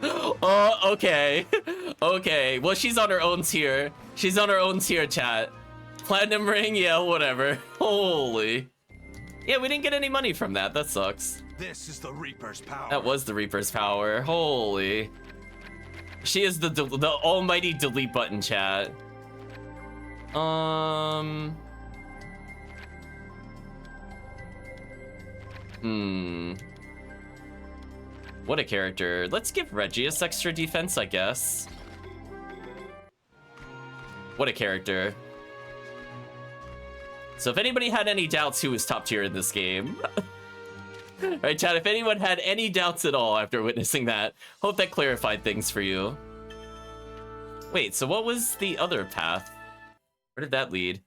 Oh, okay. Okay, well, she's on her own tier. She's on her own tier, chat. Platinum ring, yeah, whatever. Holy. Yeah, we didn't get any money from that. That sucks. This is the Reaper's power. That was the Reaper's power. Holy. She is the almighty delete button, chat. What a character. Let's give Regius extra defense, I guess. What a character. So if anybody had any doubts who was top tier in this game... Alright, chat, if anyone had any doubts at all after witnessing that, hope that clarified things for you. Wait, so what was the other path? Where did that lead?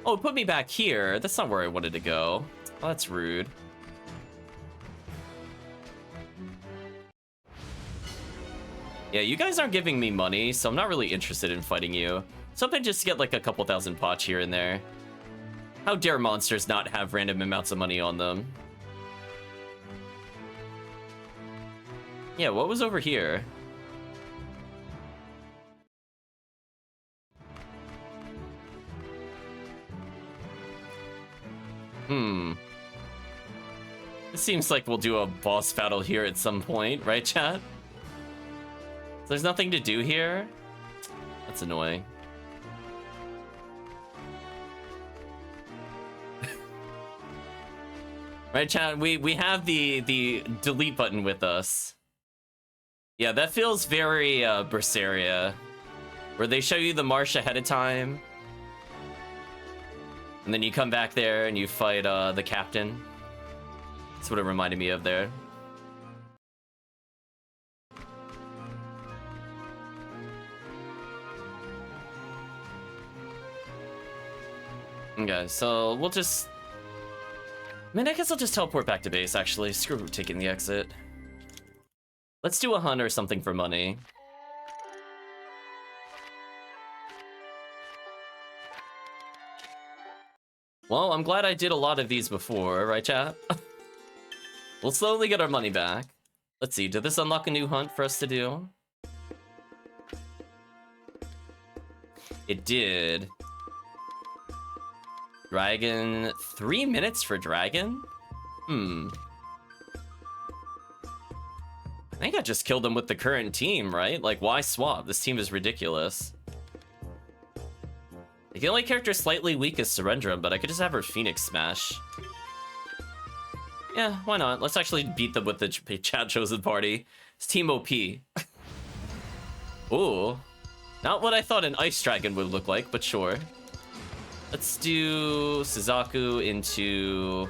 Oh, it put me back here. That's not where I wanted to go. Oh, that's rude. Yeah, you guys aren't giving me money, so I'm not really interested in fighting you. Something just to get like a couple thousand potch here and there. How dare monsters not have random amounts of money on them? Yeah, what was over here? It seems like we'll do a boss battle here at some point, right, chat? So there's nothing to do here? That's annoying. Right, chat, we have the delete button with us. Yeah, that feels very Berseria, where they show you the marsh ahead of time, and then you come back there and you fight the captain. That's what it reminded me of there. Okay, so we'll just... I mean, I guess I'll just teleport back to base, actually. Screw taking the exit. Let's do a hunt or something for money. Well, I'm glad I did a lot of these before, right, chat? We'll slowly get our money back. Let's see, did this unlock a new hunt for us to do? It did. Dragon, 3 minutes for dragon? I think I just killed him with the current team, right? Like, why swap? This team is ridiculous. The only character slightly weak is Surrendrum, but I could just have her Phoenix smash. Yeah, why not? Let's actually beat them with the chat chosen party. It's Team OP. Ooh. Not what I thought an Ice Dragon would look like, but sure. Let's do Suzaku into...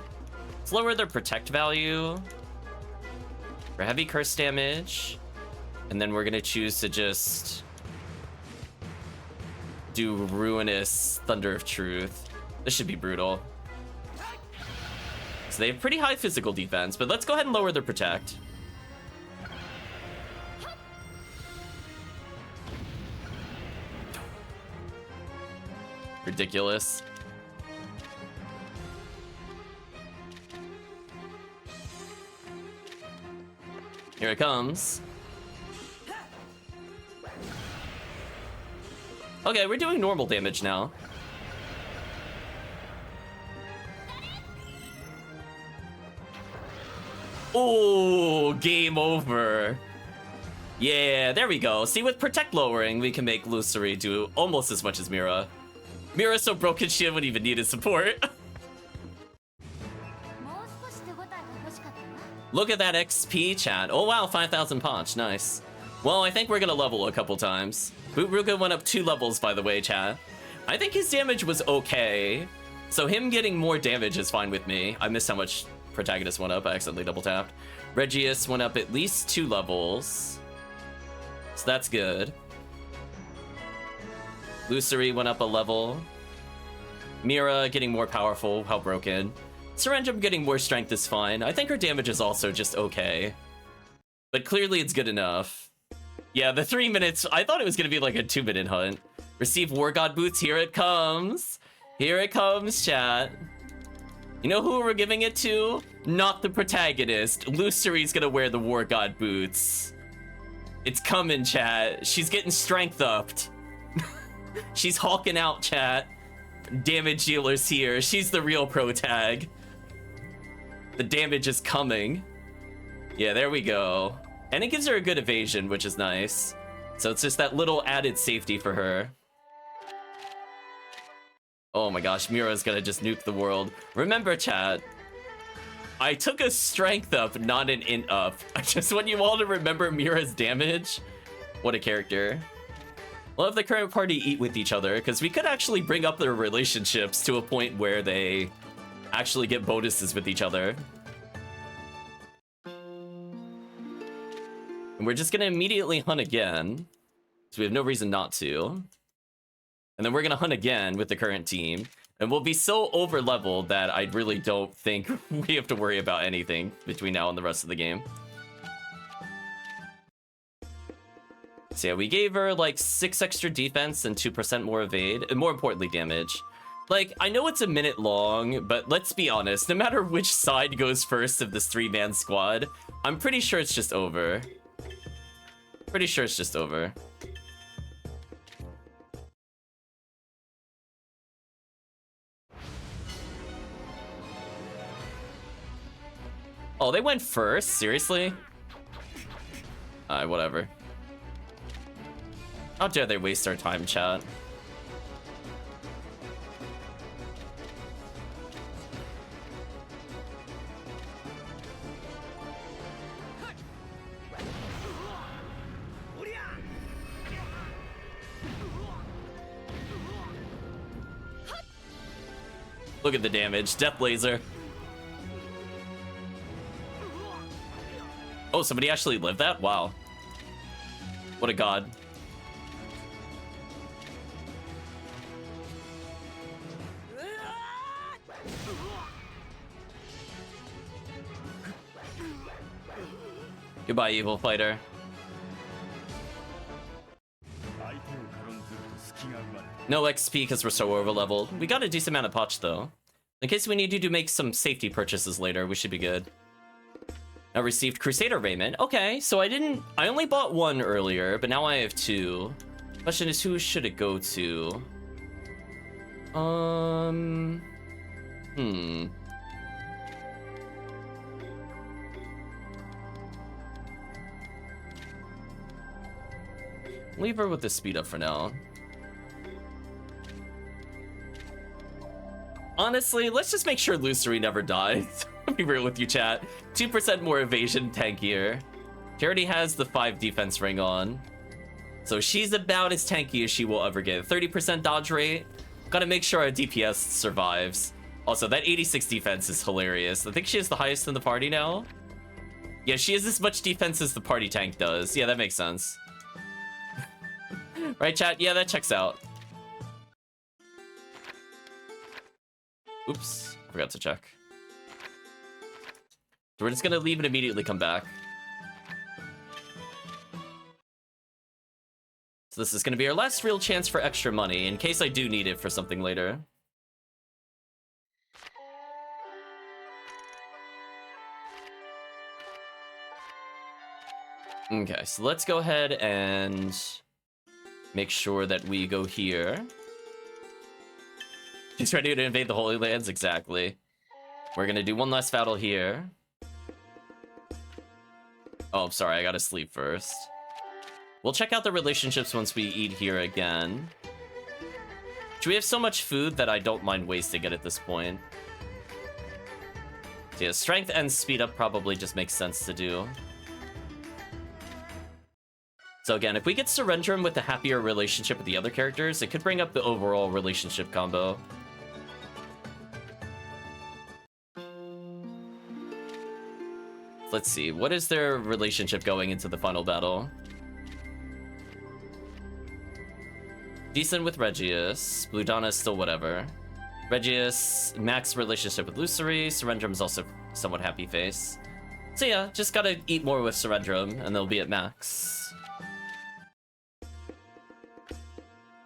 Let's lower their protect value for heavy curse damage. And then we're gonna choose to just do Ruinous Thunder of Truth. This should be brutal. So they have pretty high physical defense, but let's go ahead and lower their protect. We're ridiculous. Here it comes. Okay, we're doing normal damage now. Oh, game over. Yeah, there we go. See, with Protect lowering, we can make Luceri do almost as much as Mira. Mira's so broken she wouldn't even need his support. Look at that XP, chat. Oh wow, 5,000 punch, nice. Well, I think we're gonna level a couple times. Bootruga went up 2 levels, by the way, chat. I think his damage was okay. So him getting more damage is fine with me. I missed how much Protagonist went up, I accidentally double tapped. Regius went up at least 2 levels. So that's good. Luceri went up a level. Mira getting more powerful, how broken. Syringem getting more strength is fine. I think her damage is also just okay. But clearly it's good enough. Yeah, the 3 minutes, I thought it was gonna be like a 2-minute hunt. Receive War God Boots, here it comes. Here it comes, chat. You know who we're giving it to? Not the protagonist. Luceri's gonna wear the War God Boots. It's coming, chat. She's getting strength upped. She's hulking out, chat. Damage dealer's here. She's the real pro tag. The damage is coming. Yeah, there we go. And it gives her a good evasion, which is nice. So it's just that little added safety for her. Oh my gosh, Mira's gonna just nuke the world. Remember, chat, I took a strength up, not an int up. I just want you all to remember Mira's damage. What a character. We'll have the current party eat with each other, because we could actually bring up their relationships to a point where they actually get bonuses with each other. And we're just gonna immediately hunt again, so we have no reason not to. And then we're gonna hunt again with the current team. And we'll be so over-leveled that I really don't think we have to worry about anything between now and the rest of the game. So yeah, we gave her like 6 extra defense and 2% more evade, and more importantly, damage. Like, I know it's a minute long, but let's be honest, no matter which side goes first of this 3-man squad, I'm pretty sure it's just over. Pretty sure it's just over. Oh, they went first? Seriously? Alright, whatever. How dare they waste our time, chat? Look at the damage. Death laser. Oh, somebody actually lived that? Wow. What a god. Goodbye, evil fighter. No XP because we're so over leveled. We got a decent amount of potch though. In case we need to make some safety purchases later, we should be good. I received Crusader Raiment. Okay, so I only bought 1 earlier, but now I have 2. Question is, who should it go to? Leave her with the speed up for now. Honestly, let's just make sure Luceri never dies. I'll be real with you, chat. 2% more evasion, tankier. She already has the 5 defense ring on. So she's about as tanky as she will ever get. 30% dodge rate. Gotta make sure our DPS survives. Also, that 86 defense is hilarious. I think she has the highest in the party now. Yeah, she has as much defense as the party tank does. Yeah, that makes sense. Right, chat? Yeah, that checks out. Oops, forgot to check. So we're just gonna leave and immediately come back. So this is going to be our last real chance for extra money, in case I do need it for something later. Okay, so let's go ahead and make sure that we go here. He's ready to invade the Holy Lands? Exactly. We're gonna do one last battle here. Oh, sorry, I gotta sleep first. We'll check out the relationships once we eat here again. We have so much food that I don't mind wasting it at this point. So yeah, strength and speed up probably just makes sense to do. So again, if we get Surrendrum with a happier relationship with the other characters, it could bring up the overall relationship combo. Let's see, what is their relationship going into the final battle? Decent with Regius. Blue Donna is still whatever. Regius, max relationship with Lucery. Surrendrum's also somewhat happy face. So yeah, just gotta eat more with Surrendrum, and they'll be at max.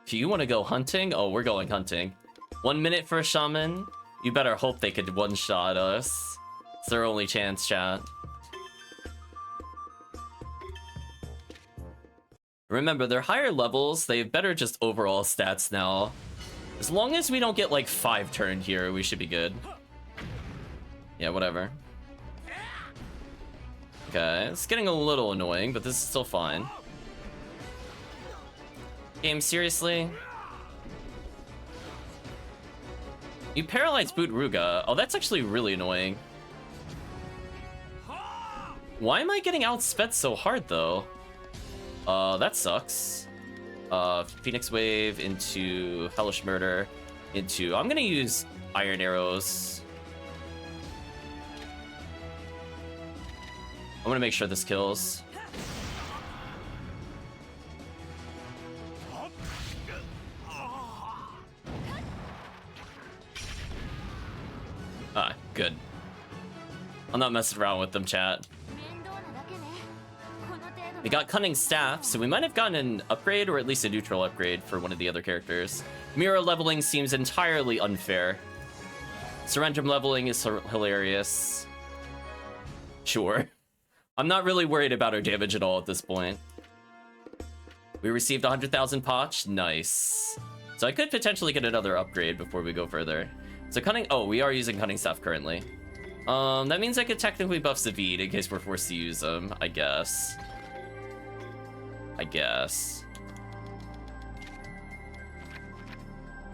Do you want to go hunting? Oh, we're going hunting. 1 minute for a shaman? You better hope they could one-shot us. It's their only chance, chat. Remember, they're higher levels. They have better just overall stats now. As long as we don't get like 5 turn here, we should be good. Yeah, whatever. Okay, it's getting a little annoying, but this is still fine. Game, seriously? You paralyzed Boot Ruga. Oh, that's actually really annoying. Why am I getting outsped so hard, though? That sucks. Phoenix Wave into Hellish Murder into... I'm gonna use Iron Arrows. I'm gonna make sure this kills. Ah, good. I'm not messing around with them, chat. We got Cunning Staff, so we might have gotten an upgrade, or at least a neutral upgrade for one of the other characters. Mirror leveling seems entirely unfair. Surrendrum leveling is hilarious. Sure. I'm not really worried about our damage at all at this point. We received 100,000 Potch. Nice. So I could potentially get another upgrade before we go further. So Cunning... Oh, we are using Cunning Staff currently. That means I could technically buff Zavid in case we're forced to use them, I guess.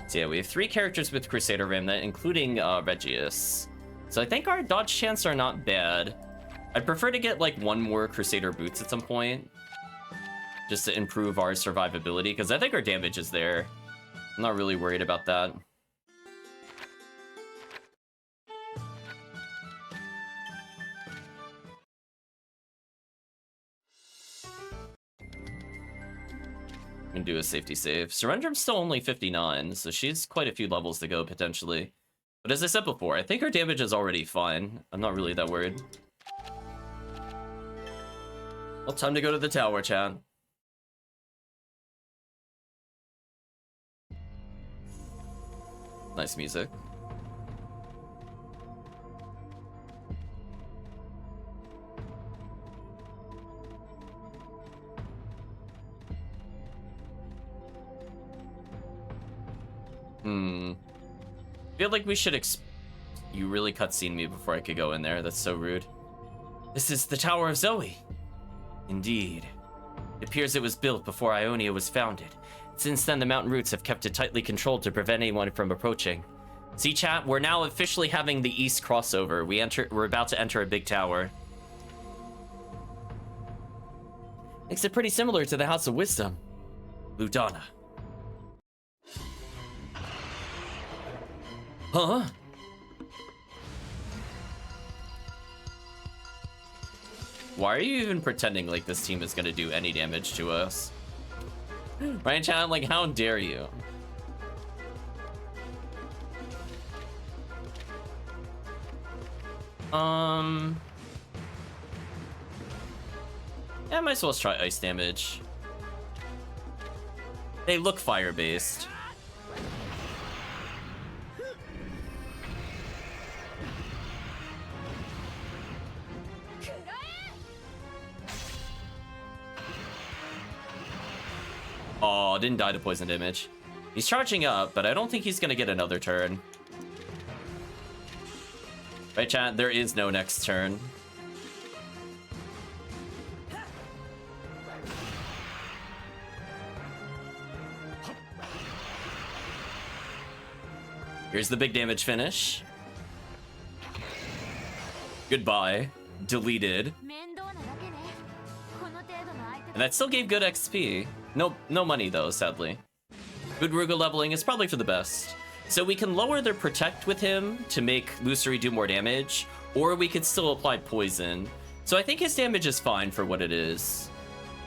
So yeah, we have 3 characters with Crusader Remnant, including Regius. So I think our dodge chance are not bad. I'd prefer to get like 1 more Crusader Boots at some point, just to improve our survivability, because I think our damage is there. I'm not really worried about that. And do a safety save. Surrendrum's still only 59, so she's quite a few levels to go potentially. But as I said before, I think her damage is already fine. I'm not really that worried. Well, time to go to the tower, chat. Nice music. Feel like we should You really cutscene me before I could go in there. That's so rude. This is the Tower of Zoe. Indeed. It appears it was built before Ionia was founded. Since then, the mountain roots have kept it tightly controlled to prevent anyone from approaching. See, chat, we're now officially having the East crossover. We're about to enter a big tower. Makes it pretty similar to the House of Wisdom. Ludana. Huh? Why are you even pretending like this team is gonna do any damage to us? Right, chat? Like, how dare you? Yeah, I might as well try ice damage. They look fire-based. Oh, didn't die to poison damage. He's charging up, but I don't think he's gonna get another turn. Right, chat? There is no next turn. Here's the big damage finish. Goodbye. Deleted. And that still gave good XP. No money though, sadly. Good Ruga leveling is probably for the best. So we can lower their protect with him to make Lucery do more damage, or we could still apply poison. So I think his damage is fine for what it is.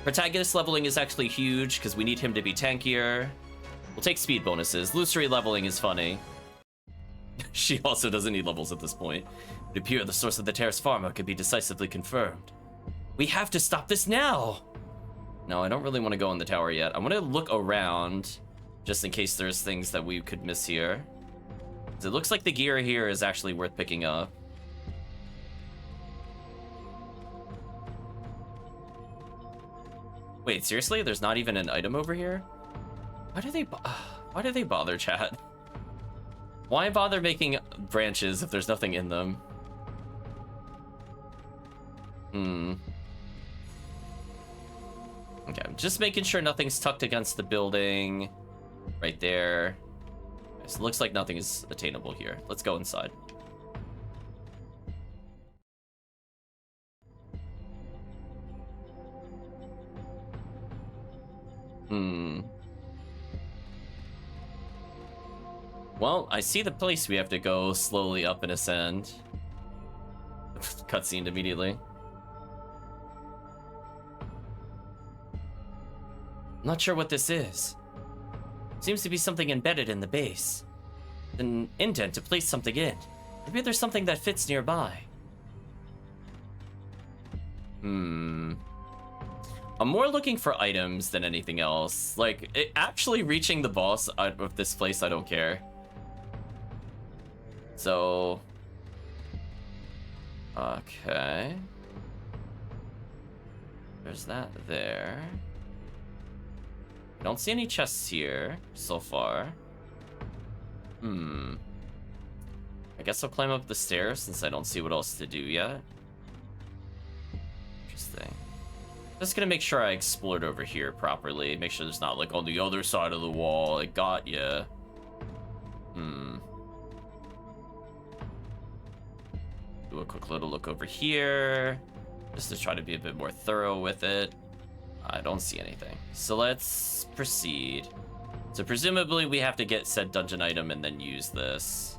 Protagonist leveling is actually huge because we need him to be tankier. We'll take speed bonuses. Lucery leveling is funny. She also doesn't need levels at this point. It appears the source of the Terrace Pharma can be decisively confirmed. We have to stop this now! No, I don't really want to go in the tower yet. I want to look around, just in case there's things that we could miss here. It looks like the gear here is actually worth picking up. Wait, seriously? There's not even an item over here? Why do they bother, chat? Why bother making branches if there's nothing in them? Okay, I'm just making sure nothing's tucked against the building. Right there. So it looks like nothing is attainable here. Let's go inside. Well, I see the place we have to go slowly up and ascend. Cutscene immediately. Not sure what this is. Seems to be something embedded in the base. An indent to place something in. Maybe there's something that fits nearby. I'm more looking for items than anything else. Like, actually reaching the boss out of this place, I don't care. So... okay. There's that there. I don't see any chests here so far. I guess I'll climb up the stairs since I don't see what else to do yet. Interesting. Just gonna make sure I explored over here properly. Make sure there's not like on the other side of the wall. It got ya. Do a quick little look over here. Just to try to be a bit more thorough with it. I don't see anything. So let's proceed. So presumably we have to get said dungeon item and then use this.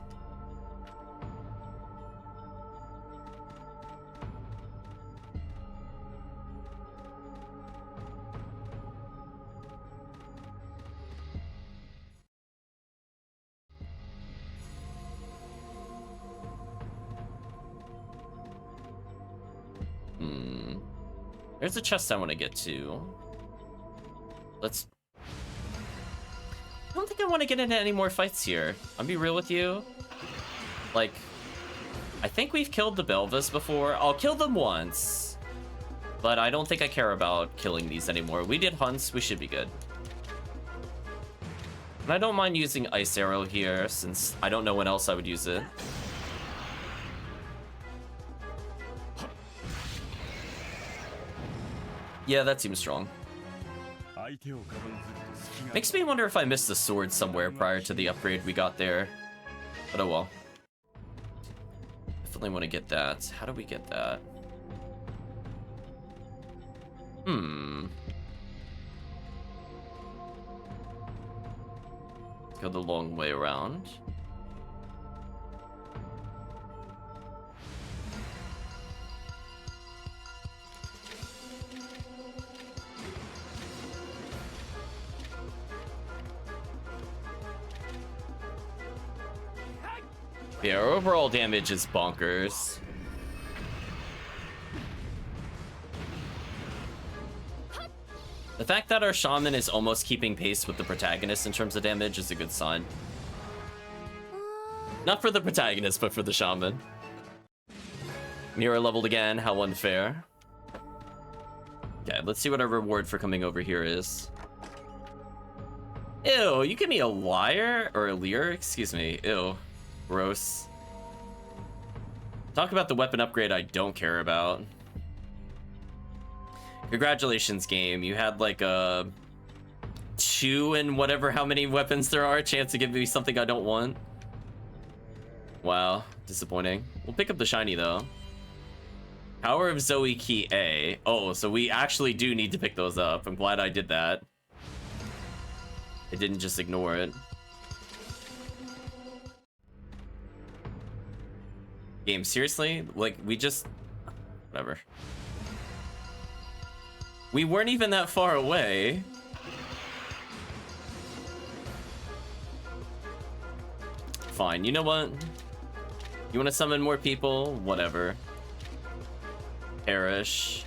There's a chest I want to get to. Let's... I don't think I want to get into any more fights here. I'll be real with you. Like, I think we've killed the Belvas before. I'll kill them once. But I don't think I care about killing these anymore. We did hunts. We should be good. And I don't mind using Ice Arrow here, since I don't know when else I would use it. Yeah, that seems strong. Makes me wonder if I missed the sword somewhere prior to the upgrade we got there. But oh well. Definitely want to get that. How do we get that? Let's go the long way around. Yeah, our overall damage is bonkers. The fact that our shaman is almost keeping pace with the protagonist in terms of damage is a good sign. Not for the protagonist, but for the shaman. Mira leveled again, how unfair. Okay, let's see what our reward for coming over here is. Ew, you give me a lyre? Or a leer? Excuse me. Ew. Gross. Talk about the weapon upgrade I don't care about. Congratulations, game. You had like a 2 and whatever how many weapons there are chance to give me something I don't want. Wow, disappointing. We'll pick up the shiny though. Power of Zoe key A. Oh, so we actually do need to pick those up. I'm glad I did that. I didn't just ignore it. Game, seriously? Like, we just... Whatever. We weren't even that far away. Fine, you know what? You want to summon more people? Whatever. Perish.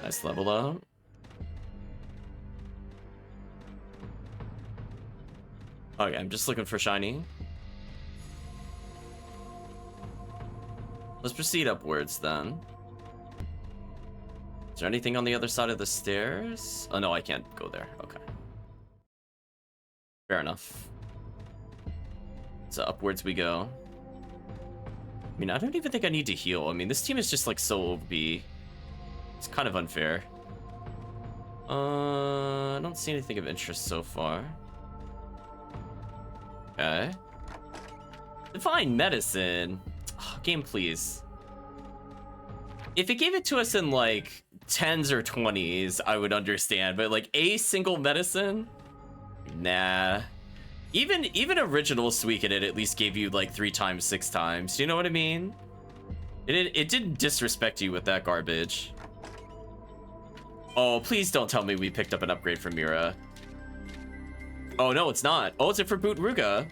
Nice level up. Okay, I'm just looking for shiny. Let's proceed upwards then. Is there anything on the other side of the stairs? Oh no, I can't go there. Okay. Fair enough. So upwards we go. I mean, I don't even think I need to heal. I mean, this team is just like so OP. It's kind of unfair. I don't see anything of interest so far. Okay. Divine medicine. Oh, game, please. If it gave it to us in like 10s or 20s, I would understand. But like a single medicine, nah. Even original Suikoden at least gave you like 3 times, 6 times. Do you know what I mean? It didn't disrespect you with that garbage. Oh, please don't tell me we picked up an upgrade for Mira. Oh, no, it's not. Oh, is it for Bootruga?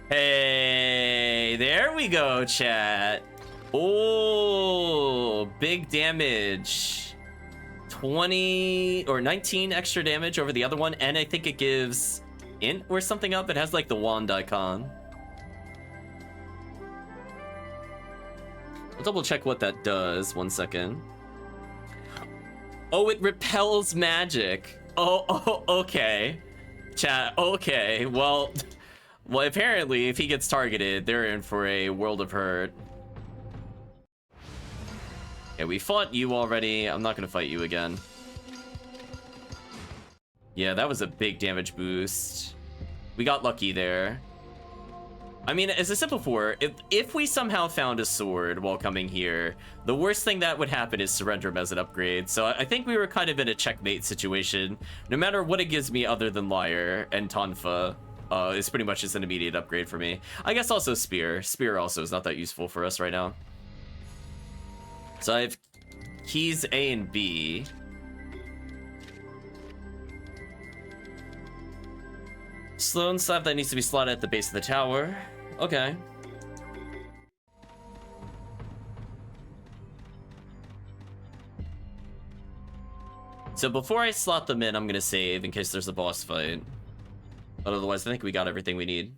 Hey, there we go, chat. Oh, big damage. 20 or 19 extra damage over the other one. And I think it gives int or something up. It has like the wand icon. I'll double check what that does. 1 second. Oh, it repels magic. Oh, okay. Chat, okay. Well, apparently, if he gets targeted, they're in for a world of hurt. Yeah, we fought you already. I'm not gonna fight you again. Yeah, that was a big damage boost. We got lucky there. I mean, as I said before, if we somehow found a sword while coming here, the worst thing that would happen is surrender them as an upgrade. So I think we were kind of in a checkmate situation. No matter what it gives me other than Lyre and Tonfa, is pretty much just an immediate upgrade for me. I guess also Spear. Spear also is not that useful for us right now. So I have keys A and B. Sloan slab that needs to be slotted at the base of the tower. Okay. So before I slot them in, I'm gonna save in case there's a boss fight. But otherwise, I think we got everything we need.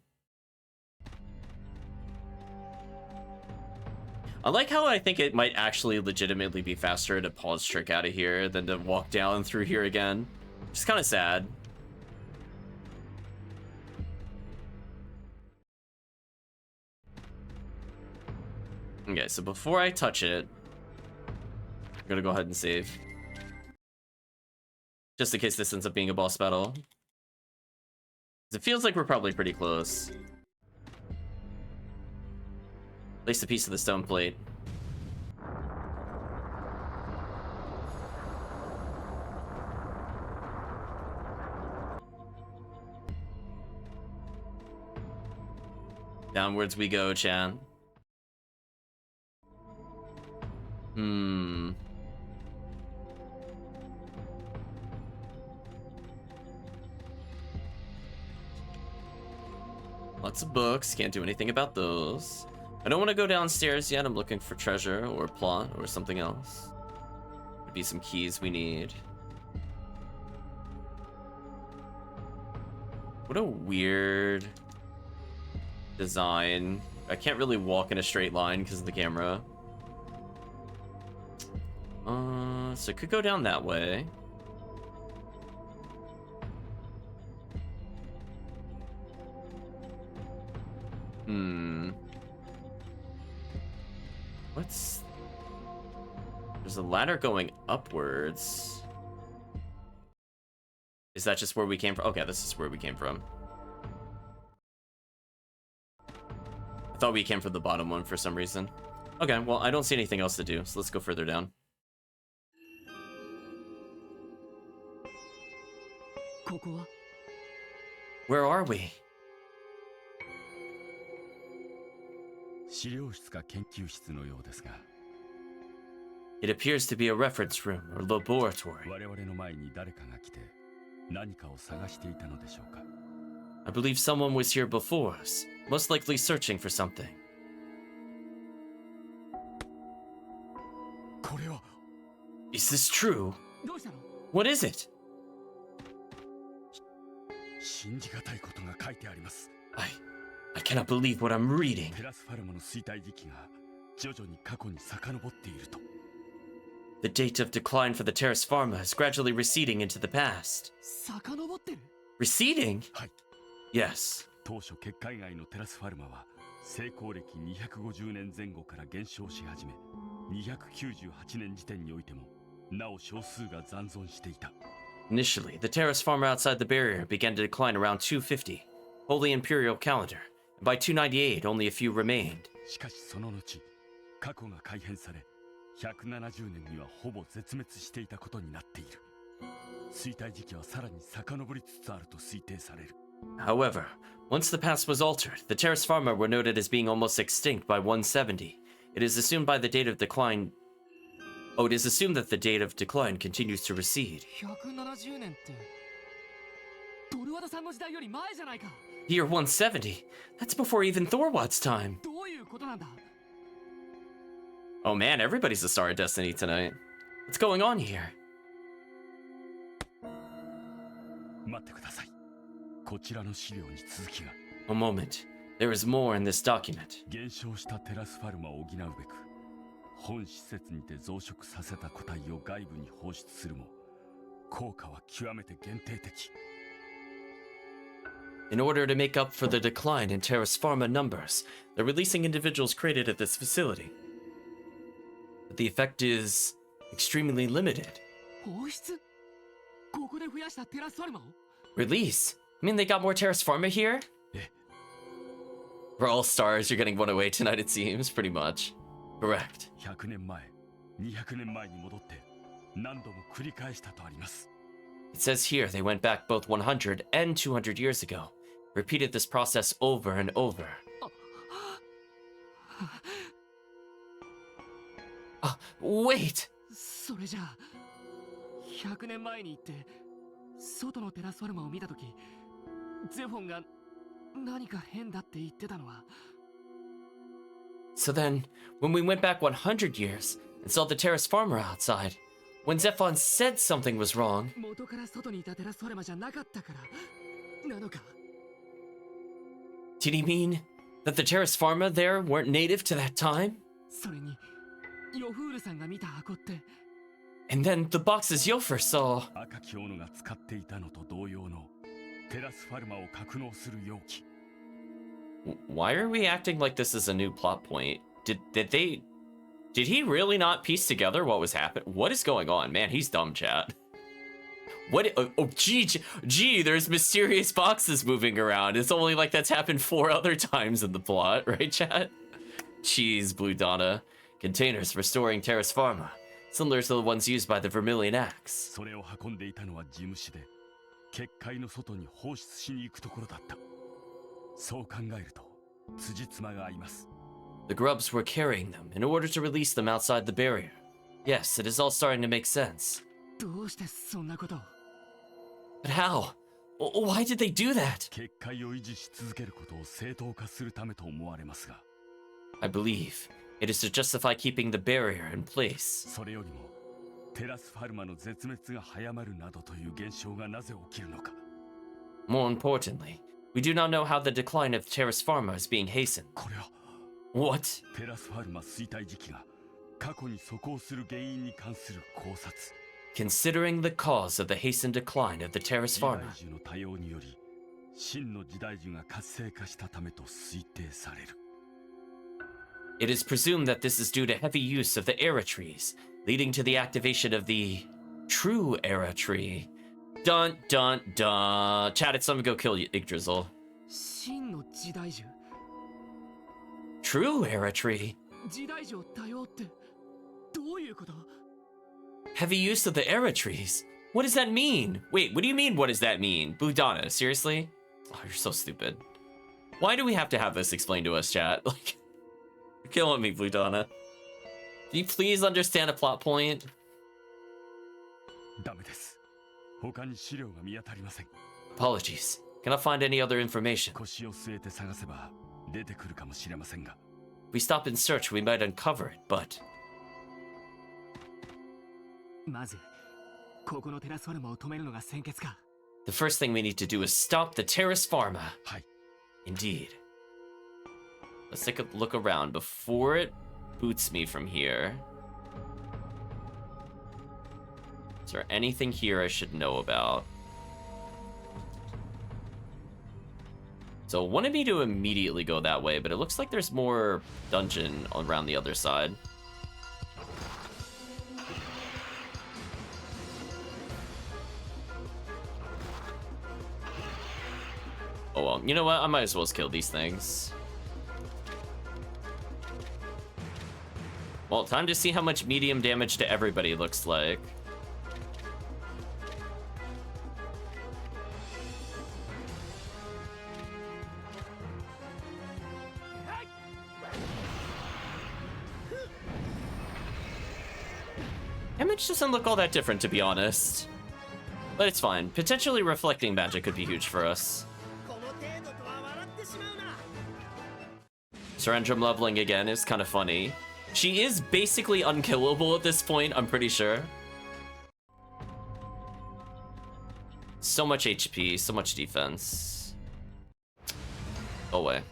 I like how I think it might actually legitimately be faster to pause trick out of here than to walk down through here again. It's kind of sad. Okay, so before I touch it, I'm gonna go ahead and save. Just in case this ends up being a boss battle. It feels like we're probably pretty close. Place a piece of the stone plate. Downwards we go, chan. Hmm. Lots of books, can't do anything about those. I don't want to go downstairs yet, I'm looking for treasure or plot or something else. Could be some keys we need. What a weird design. I can't really walk in a straight line because of the camera. So it could go down that way. There's a ladder going upwards. Is that just where we came from? Okay, this is where we came from. I thought we came from the bottom one for some reason. Okay, well, I don't see anything else to do, so let's go further down. Where are we? 資料室か研究室のようですが It appears to be a reference room or laboratory. 我々の前に誰かが来て何かを探していたのでしょうか I believe someone was here before us, most likely searching for something. これは Is this true? What is it? 信じがたいことが書いてあります I cannot believe what I'm reading. テラスファルマの衰退時期が徐々に過去に遡っていると The date of decline for the Terrace Pharma is gradually receding into the past. Receding? はい Yes. 当初結界外のテラスファルマは成功歴250年前後から減少し始め298年時点においてもなお少数が残存していた Initially, the Terrace Pharma outside the barrier began to decline around 250, Holy Imperial calendar, and by 298 only a few remained. しかしその後過去が改変され170年にはほぼ絶滅していたことになっている衰退時期はさらに遡りつつあると推定される However, once the past was altered, the Terrace Pharma were noted as being almost extinct by 170. It is assumed by the date of decline. Oh, it is assumed that the date of decline continues to recede. 170年ってドルワダさんの時代より前じゃないか Year 170? That's before even Thorwatt's time. どういうことなんだ Oh man, everybody's the star of destiny tonight. What's going on here? 待ってくださいこちらの資料に続きが A moment. There is more in this document. 減少したテラスファルマを補うべく本施設にて増殖させた個体を外部に放出するも効果は極めて限定的 In order to make up for the decline in Terrace Pharma numbers, they're releasing individuals created at this facility. But the effect is extremely limited. 放出ここで増やしたテラスファルマを Release? I mean, they got more Terrace Pharma here? We're all stars, you're getting one away tonight, it seems, pretty much. Correct. 100年前200年前に戻って何度も繰り返したとあります It says here they went back both 100 and 200 years ago. Repeated this process over and over. Wait! それじゃあ100年前に行って外のテラスファルマを見たときゼフォンが何か変だって言ってたのは So then, when we went back 100 years and saw the Terrace Farmer outside, when Zephon said something was wrong, 元から外にいたテラスファルマじゃなかったからなのか did he mean that the Terrace Pharma there weren't native to that time? それにヨフールさんが見た箱って And then the boxes Yofer saw. 赤き斧が使っていたのと同様のテラスファルマを格納する容器 Why are we acting like this is a new plot point? Did he really not piece together what was happening? What is going on? Man, he's dumb, chat. What? Gee, there's mysterious boxes moving around. It's only like that's happened 4 other times in the plot, right, chat? Jeez, Blue Donna. Containers for storing Terrace Pharma, similar to the ones used by the Vermilion Axe. それを運んでいたのは事務士で結界の外に放出しに行くところだったそう考えると辻褄が合います The grubs were carrying them in order to release them outside the barrier. Yes, it is all starting to make sense. どうしてそんなことを But how? Why did they do that? 結界を維持し続けることを正当化するためと思われますが、 I believe it is to justify keeping the barrier in place. それよりもテラスファルマの絶滅が早まるなどという現象がなぜ起きるのか。 More importantly, we do not know how the decline of Terrace Pharma is being hastened. これは What? テラスファルマ衰退時期が過去に素行する原因に関する考察。 Considering the cause of the hastened decline of the Terrace 時代 Pharma, 樹の多様により真の時代樹が活性化したためと推定される。 it is presumed that this is due to heavy use of the era trees, leading to the activation of the true era tree. Dun dun dun. Chat, it's time to go kill Yggdrasil. 真の時代樹 True era tree? 時代樹を多用ってどういうこと Heavy use of the era trees? What does that mean? Wait, what do you mean, what does that mean? Budana, seriously? Oh, you're so stupid. Why do we have to have this explained to us, chat? Like, you're killing me, Budana. Can you please understand a plot point? ダメです。他に資料が見当たりません。 Apologies. Cannot find any other information. 腰を据えて探せば出てくるかもしれませんが。 If we stop and search, we might uncover it, but まずここのテラスファルマを止めるのが先決か the first thing we need to do is stop the Terrace Pharma. はい。 Indeed. Let's take a look around before it boots me from here. Is there anything here I should know about? So it wanted me to immediately go that way, but it looks like there's more dungeon around the other side. Oh well, you know what? I might as well just kill these things. Well, time to see how much medium damage to everybody looks like. Damage doesn't look all that different, to be honest. But it's fine. Potentially reflecting magic could be huge for us. この程度とは笑ってしまうな Surrendrum leveling again is kind of funny. She is basically unkillable at this point, I'm pretty sure. So much HP, so much defense. Go away.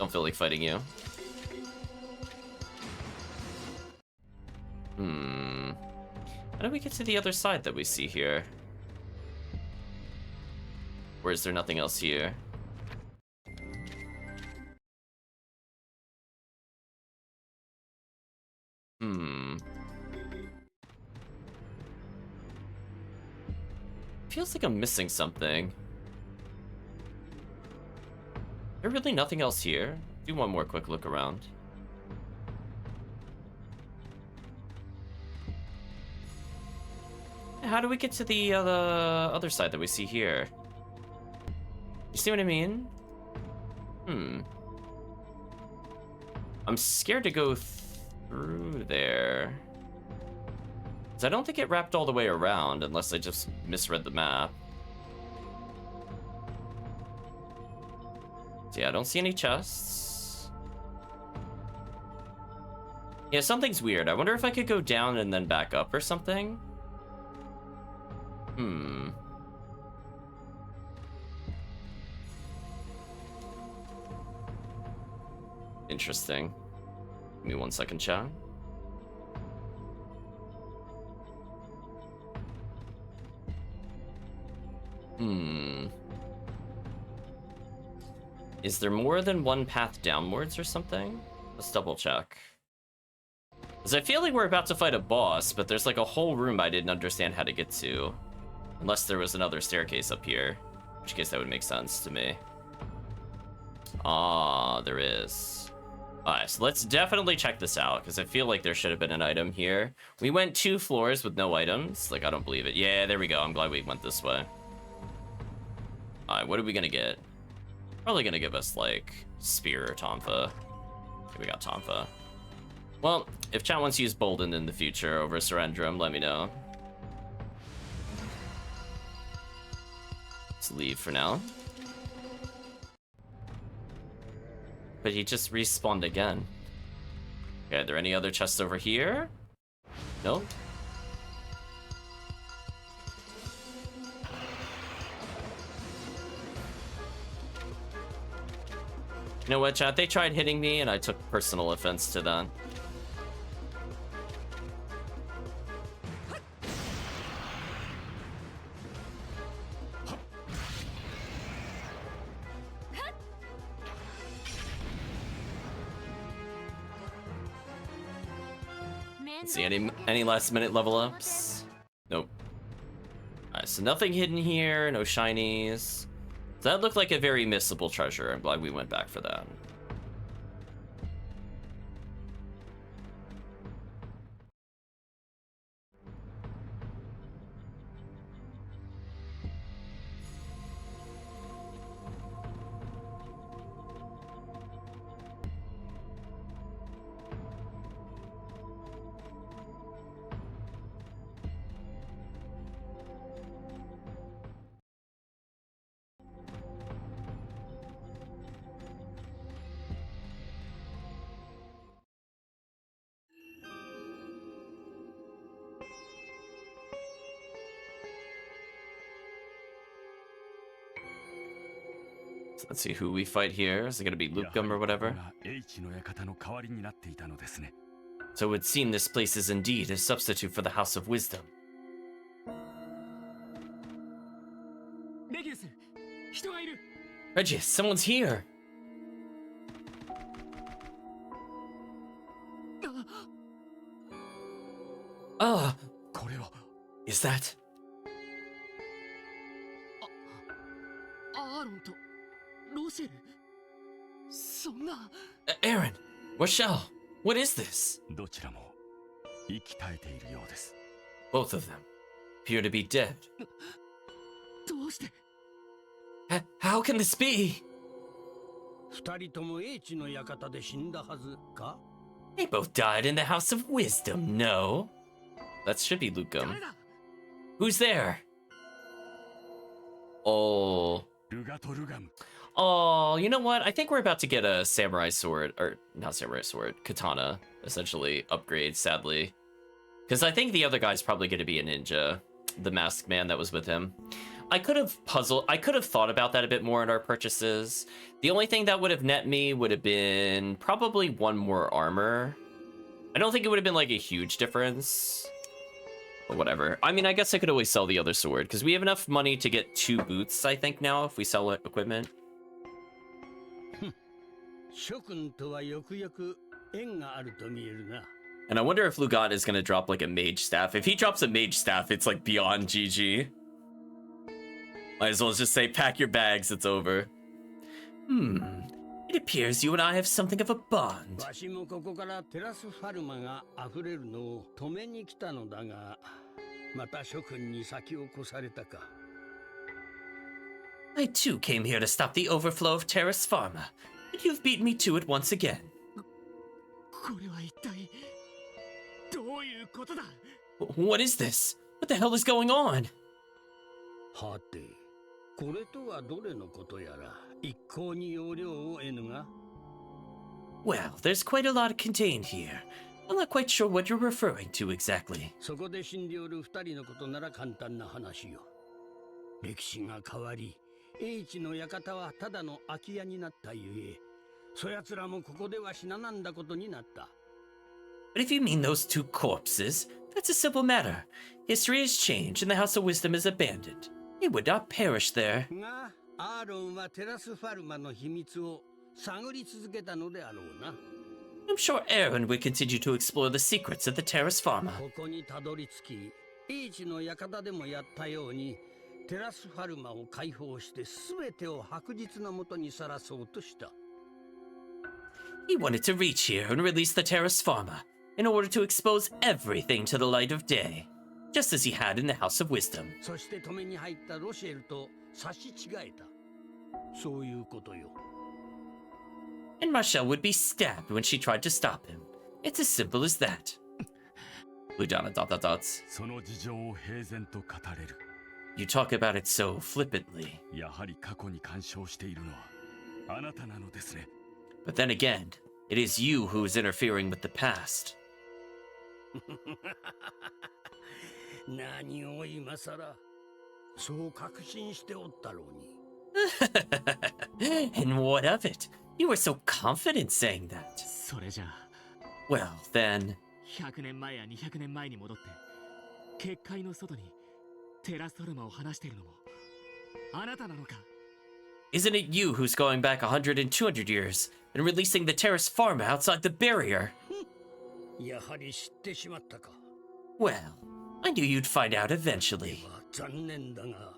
Don't feel like fighting you. How do we get to the other side that we see here? Or is there nothing else here? Feels like I'm missing something. Is there really nothing else here? Do one more quick look around. How do we get to the other side that we see here? You see what I mean? I'm scared to go through there. 'Cause I don't think it wrapped all the way around unless I just misread the map. So yeah, I don't see any chests. Yeah, something's weird. I wonder if I could go down and then back up or something. Interesting. Give me 1 second, chat. Is there more than one path downwards or something? Let's double check. Because I feel like we're about to fight a boss, but there's like a whole room I didn't understand how to get to. Unless there was another staircase up here. In which case that would make sense to me. Ah, there is. Alright, so let's definitely check this out, because I feel like there should have been an item here. We went 2 floors with no items. Like, I don't believe it. Yeah, there we go. I'm glad we went this way. Alright, what are we gonna get? Probably gonna give us, like, Spear or Tonfa. Okay, we got Tonfa. Well, if chat wants to use Bolden in the future over Surrendrum, let me know. Let's leave for now. But he just respawned again. Okay, are there any other chests over here? No? You know what, chat? They tried hitting me and I took personal offense to that. See any last minute level ups? Nope. Alright, so nothing hidden here, no shinies. So that looked like a very missable treasure. I'm glad we went back for that. So let's see who we fight here. Is it gonna be Lupgum or whatever? So it would seem this place is indeed a substitute for the House of Wisdom. Regius, someone's here! Ah! Is that... Aaron! Rochelle! What is this? Both of them appear to be dead. How can this be? They both died in the House of Wisdom, no? That should be Lupgum. Who's there? Oh. Oh, you know what? I think we're about to get a samurai sword, or not samurai sword, katana, essentially, upgrade, sadly. Because I think the other guy's probably going to be a ninja, the masked man that was with him. I could have thought about that a bit more in our purchases. The only thing that would have net me would have been probably one more armor. I don't think it would have been like a huge difference. But whatever. I mean, I guess I could always sell the other sword, because we have enough money to get 2 boots, I think, now, if we sell equipment. And I wonder if Lugat is going to drop, like, a mage staff. If he drops a mage staff, it's, like, beyond GG. Might as well just say, pack your bags, it's over. It appears you and I have something of a bond. I too came here to stop the overflow of Terrace Pharma, but you've beaten me to it once again. What is this? What the hell is going on? Well, there's quite a lot contained here. I'm not quite sure what you're referring to exactly. But if you mean those 2 corpses, that's a simple matter. History has changed and the House of Wisdom is abandoned. It would not perish there. I'm sure Aaron would continue to explore the secrets of the Terrace Pharma. He wanted to reach here and release the Terrace Pharma in order to expose everything to the light of day, just as he had in the House of Wisdom. And Rochelle would be stabbed when she tried to stop him. It's as simple as that. Lujana ... その事情を平然と語れる。 You talk about it so flippantly. やはり過去に干渉しているのはあなたなのですね。 But then again, it is you who is interfering with the past. 何を今さらそう確信しておったろうに。And what of it? You were so confident saying that. それじゃあ Well, then, 100年前や200年前に戻って結界の外にテラストルマを話しているのもあなたなのか？ isn't it you who's going back 100 and 200 years and releasing the terrace farmer outside the barrier? やはり知ってしまったか。 Well, I knew you'd find out eventually. 残念だが、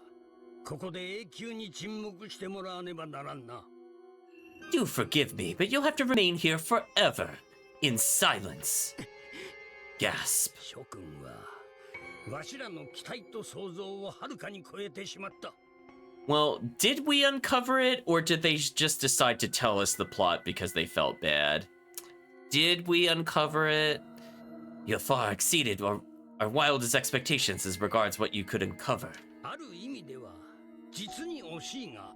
ここで永久に沈黙してもらわねばならんな。 Do forgive me, but you'll have to remain here forever, in silence. Gasp. 諸君はわしらの期待と想像をはるかに超えてしまった。 Well, did we uncover it, or did they just decide to tell us the plot because they felt bad? Did we uncover it? You far exceeded our wildest expectations as regards what you could uncover. ある意味では実に惜しいが、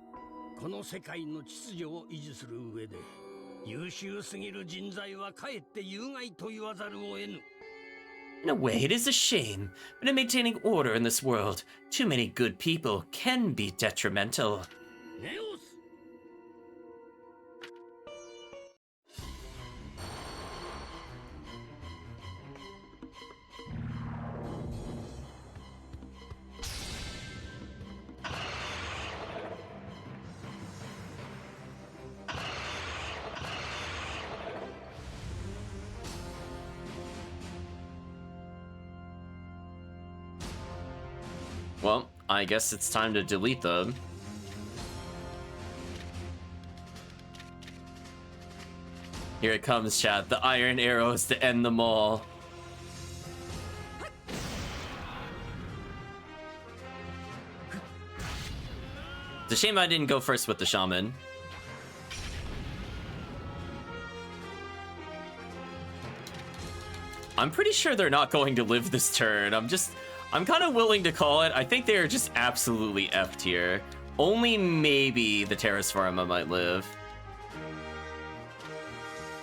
この世界の秩序を維持する上で優秀すぎる人材はかえって有害と言わざるを得ぬ。 In a way, it is a shame, but in maintaining order in this world, too many good people can be detrimental. ネオス。 Well, I guess it's time to delete them. Here it comes, chat. The iron arrows to end them all. It's a shame I didn't go first with the shaman. I'm pretty sure they're not going to live this turn. I'm kind of willing to call it. I think they are just absolutely effed here. Only maybe the Terrace Pharma might live.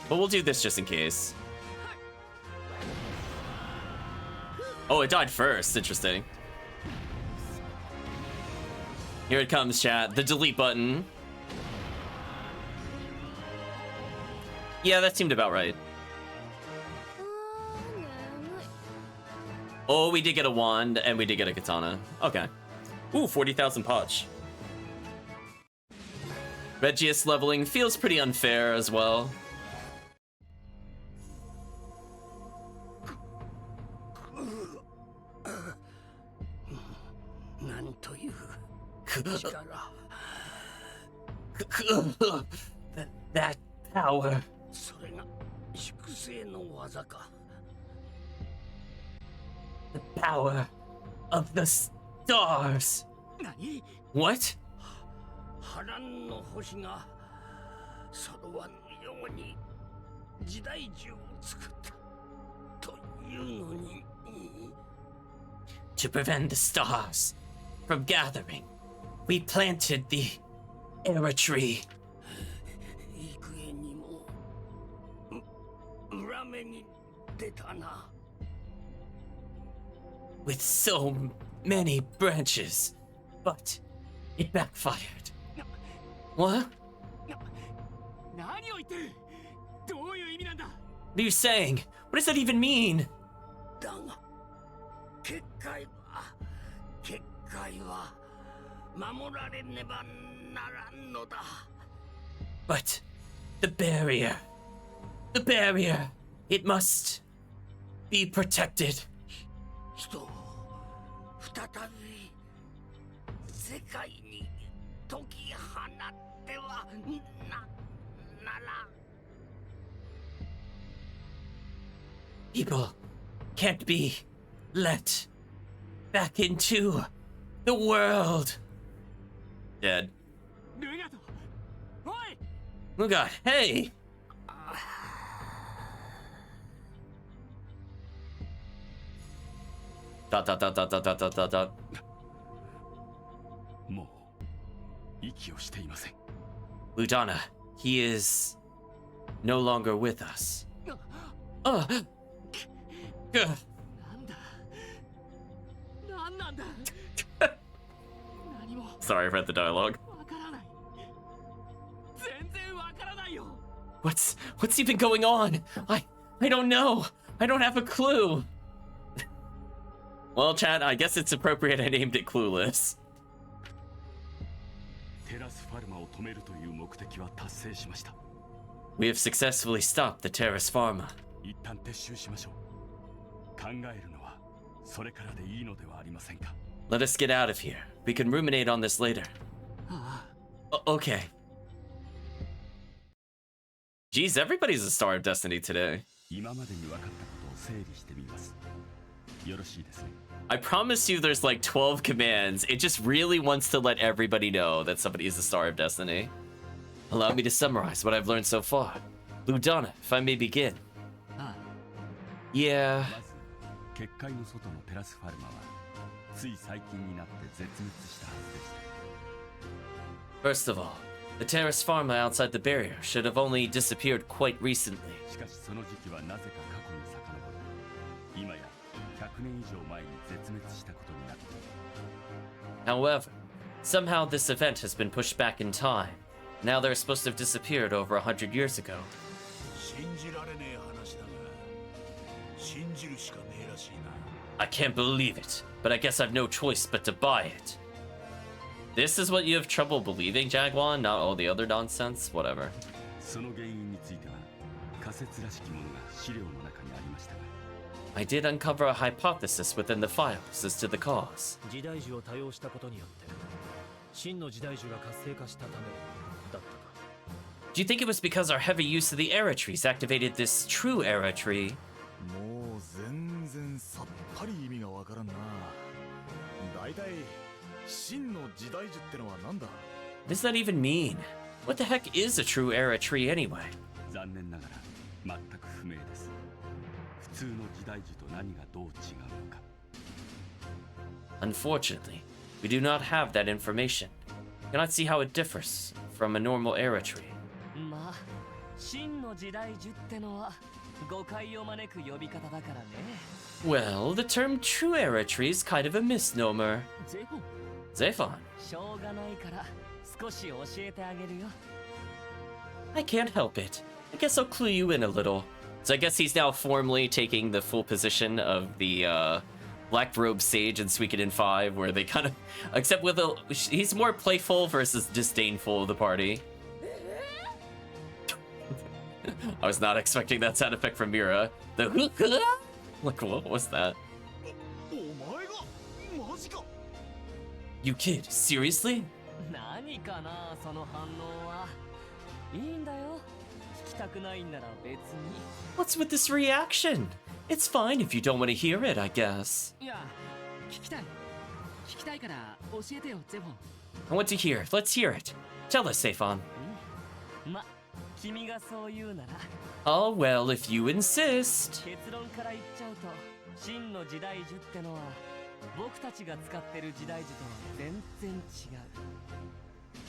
But we'll do this just in case. Oh, it died first. Interesting. Here it comes, chat. The delete button. Yeah, that seemed about right. Oh, we did get a wand, and we did get a katana. Okay. Ooh, 40,000 potch. Regius leveling feels pretty unfair as well. That power. それが粛清の技か。 The power of the stars. 何？ What? 波乱の星が揃わぬように時代中を作ったというのに。 To prevent the stars from gathering, we planted the Era Tree. 幾重にも裏目に出たな。 With so many branches, but it backfired. What? 何を言ってる？どういう意味なんだ？ What are you saying? What does that even mean? だが結界は守られねばならんのだ。 But the barrier, it must be protected. 人を再び世界に解き放ってはならん。 People can't be let back into the world. Dead. ルガト、おい！ Oh god, hey! Dot dot dot dot dot dot dot dot dot. もう息をしていません。 Ludana, he is no longer with us. Ugh. なんなんだ何も Sorry, I read the dialogue. わからない全然わからないよ What's even going on? I don't know. I don't have a clue. Well, chat, I guess it's appropriate I named it Clueless. テラスファルマを止めるという目的は達成しました。 We have successfully stopped the Terrace Pharma. 一旦撤収しましょう。考えるのはそれからでいいのではありませんか。 Let us get out of here. We can ruminate on this later. Okay. Geez, everybody's a star of destiny today. 今までに分かったことを整理してみます。よろしいですね。 I promise you there's like 12 commands. It just really wants to let everybody know that somebody is a star of destiny. Allow me to summarize what I've learned so far. Ludana, if I may begin. Yeah. まず結界の外のテラスファルマはつい最近になって絶滅したはずでした。 First of all, the Terrace Pharma outside the barrier should have only disappeared quite recently. しかしその時期はなぜか過去に遡り、今や100年以上前に絶滅したことになっている。 However, somehow this event has been pushed back in time. Now they're supposed to have disappeared over 100 years ago. 信じられねえ話だが信じるしかねえらしいな。 I can't believe it, but I guess I've no choice but to buy it. This is what you have trouble believing, Jaguan? Not all the other nonsense? Whatever. その原因については仮説らしきものが資料の中にありましたが、 I did uncover a hypothesis within the files as to the cause. 時代樹を多用したことによって真の時代樹が活性化したためだったか。 Do you think it was because our heavy use of the era trees activated this true era tree? もう全然さっぱり意味がわからんな。だいたい真の時代樹ってのはなんだ？ What does that even mean? What the heck is a true era tree anyway? 残念ながら全く不明です。普通の時代樹と何がどう違うのか。 Unfortunately, we do not have that information. Cannot see how it differs from a normal era tree. まあ真の時代樹ってのは誤解を招く呼び方だからね Well, the term true era tree is kind of a misnomer. ゼフォン Zephon, しょうがないから少し教えてあげるよ I can't help it. I guess I'll clue you in a little. So I guess he's now formally taking the full position of the Black Robe Sage in Suikoden 5, where they kind of, except with a, he's more playful versus disdainful of the party. I was not expecting that sound effect from Mira. The like, what was that? お前がマジか。 You kid, seriously? 何かなその反応はいいんだよ聞きたくないんなら別に What's with this reaction? It's fine if you don't want to hear it, I guess. いや聞きたいから教えてよゼフォン I want to hear. Let's hear it. Tell us, Seifon. ま君がそう言うなら Oh, well, if you insist. 結論から言っちゃうと真の時代樹ってのは僕たちが使ってる時代樹とは全然違う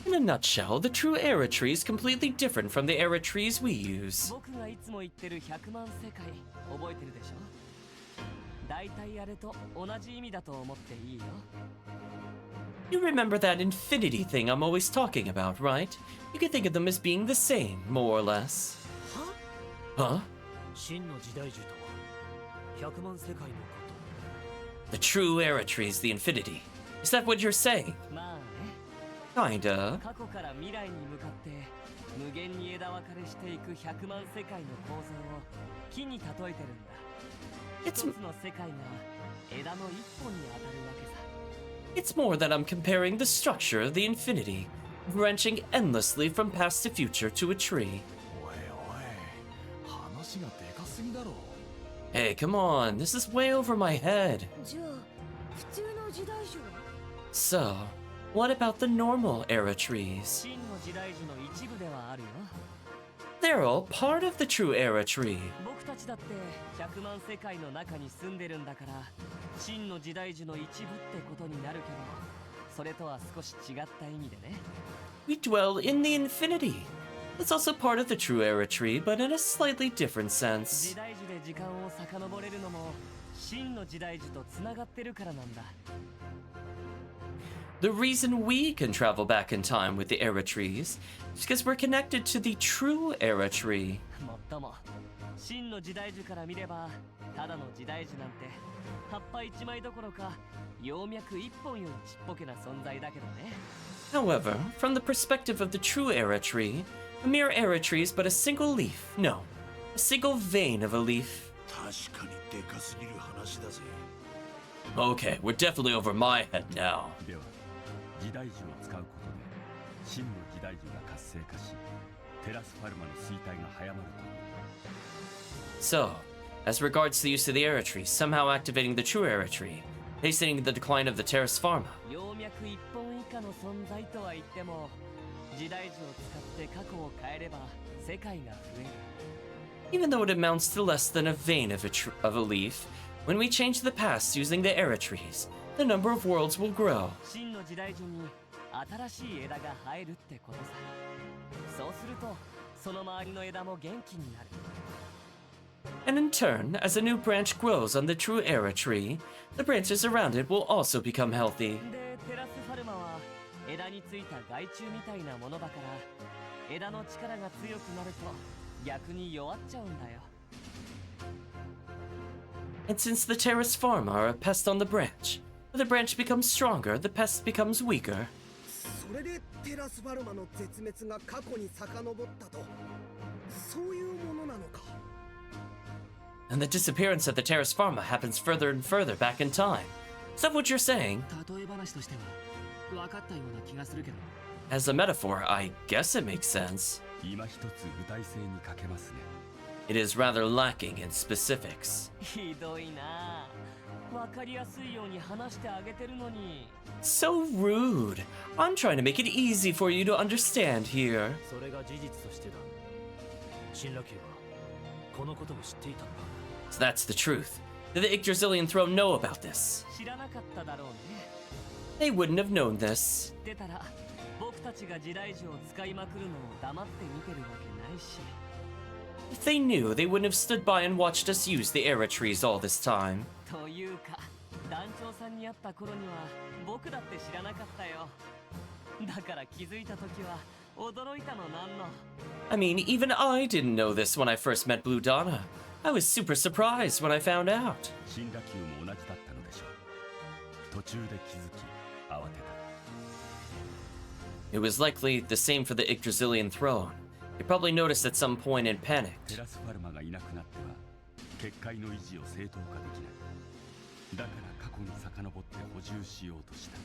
In a nutshell, the true era tree is completely different from the era trees we use. 僕がいつも言ってる100万世界覚えてるでしょ大体あれと同じ意味だと思っていいよ You remember that infinity thing I'm always talking about, right? You can think of them as being the same, more or less. Huh? 真の時代樹とは100万世界のこ The true era tree is the infinity. Is that what you're saying? まあね Kinda. 過去から未来に向かって無限に枝分かれしていく100万世界の構造を木に例えてるんだ一つの世界が枝の一本に当たるわけさ It's more that I'm comparing the structure of the infinity, branching endlessly from past to future to a tree. おいおい、話がでかすぎだろ。 Hey, come on, this is way over my head. じゃあ普通の時代樹は So, what about the normal era trees? 真の時代樹の一部ではあるよ They're all part of the true era tree. 僕たちだって100万世界の中に住んでるんだから、真の時代樹の一部ってことになるけど、それとは少し違った意味でね。We dwell in the infinity. It's also part of the true era tree, but in a slightly different 時 sense. 代樹で時間を遡れるのも真の時代樹とつながってるからなんだ。 The reason we can travel back in time with the era trees is because we're connected to the true era tree. もっとも真の時代樹から見れば、ただの時代樹なんて葉っぱ一枚どころか葉脈一本よりちっぽけな存在だけどね。 However, from the perspective of the true era tree, a mere era tree is but a single leaf. No, a single vein of a leaf. 確かにでかすぎる話だぜ。 Okay, we're definitely over my head now. では時代樹を使うことで真の時代樹が活性化し、テラスファルマの衰退が早まるという。 So, as regards the use of the era tree, somehow activating the true era tree, hastening the decline of the Terrace Pharma. 葉脈一本以下の存在とは言っても、時代樹を使って過去を変えれば世界が増える。 Even though it amounts to less than a vein of a leaf, when we change the past using the era trees, the number of worlds will grow. 真の時代樹に新しい枝が生えるってことさ。そうするとその周りの枝も元気になる。 And in turn, as a new branch grows on the true era tree, the branches around it will also become healthy. で、テラスファルマは枝についた害虫みたいなものだから、枝の力が強くなると逆に弱っちゃうんだよ。 And since the Terrace Pharma are a pest on the branch becomes stronger, the pest becomes weaker. それでテラスファルマの絶滅が過去に遡ったと、そういうものなのか。 And the disappearance of the Terrace Pharma happens further and further back in time. Is that what you're saying? 例え話としては分かったような気がするけど。 As a metaphor, I guess it makes sense. 今一つ具体性に欠けますね。 It is rather lacking in specifics. ひどいな。分かりやすいように話してあげてるのに。 So rude. I'm trying to make it easy for you to understand here. それが事実としてだ。新羅宮はこのことを知っていたのか。 So that's the truth. Did the Yggdrasilian throne know about this? 知らなかっただろうね。 They wouldn't have known this. 知ってたら僕たちが時代樹を使いまくるのを黙って見てるわけないし。 If they knew, they wouldn't have stood by and watched us use the era trees all this time. というか、団長さんに会った頃には僕だって知らなかったよ。だから気づいた時は驚いたのなんの。 I mean, even I didn't know this when I first met Blue Donna. I was super surprised when I found out. 新羅宮も同じだったのでしょう。途中で気づき慌てた。 It was likely the same for the Yggdrasilian throne. They probably noticed at some point and テ panicked. ラスファルマがいなくなっては結界の維持を正当化できない。だから過去に遡って補充しようとした。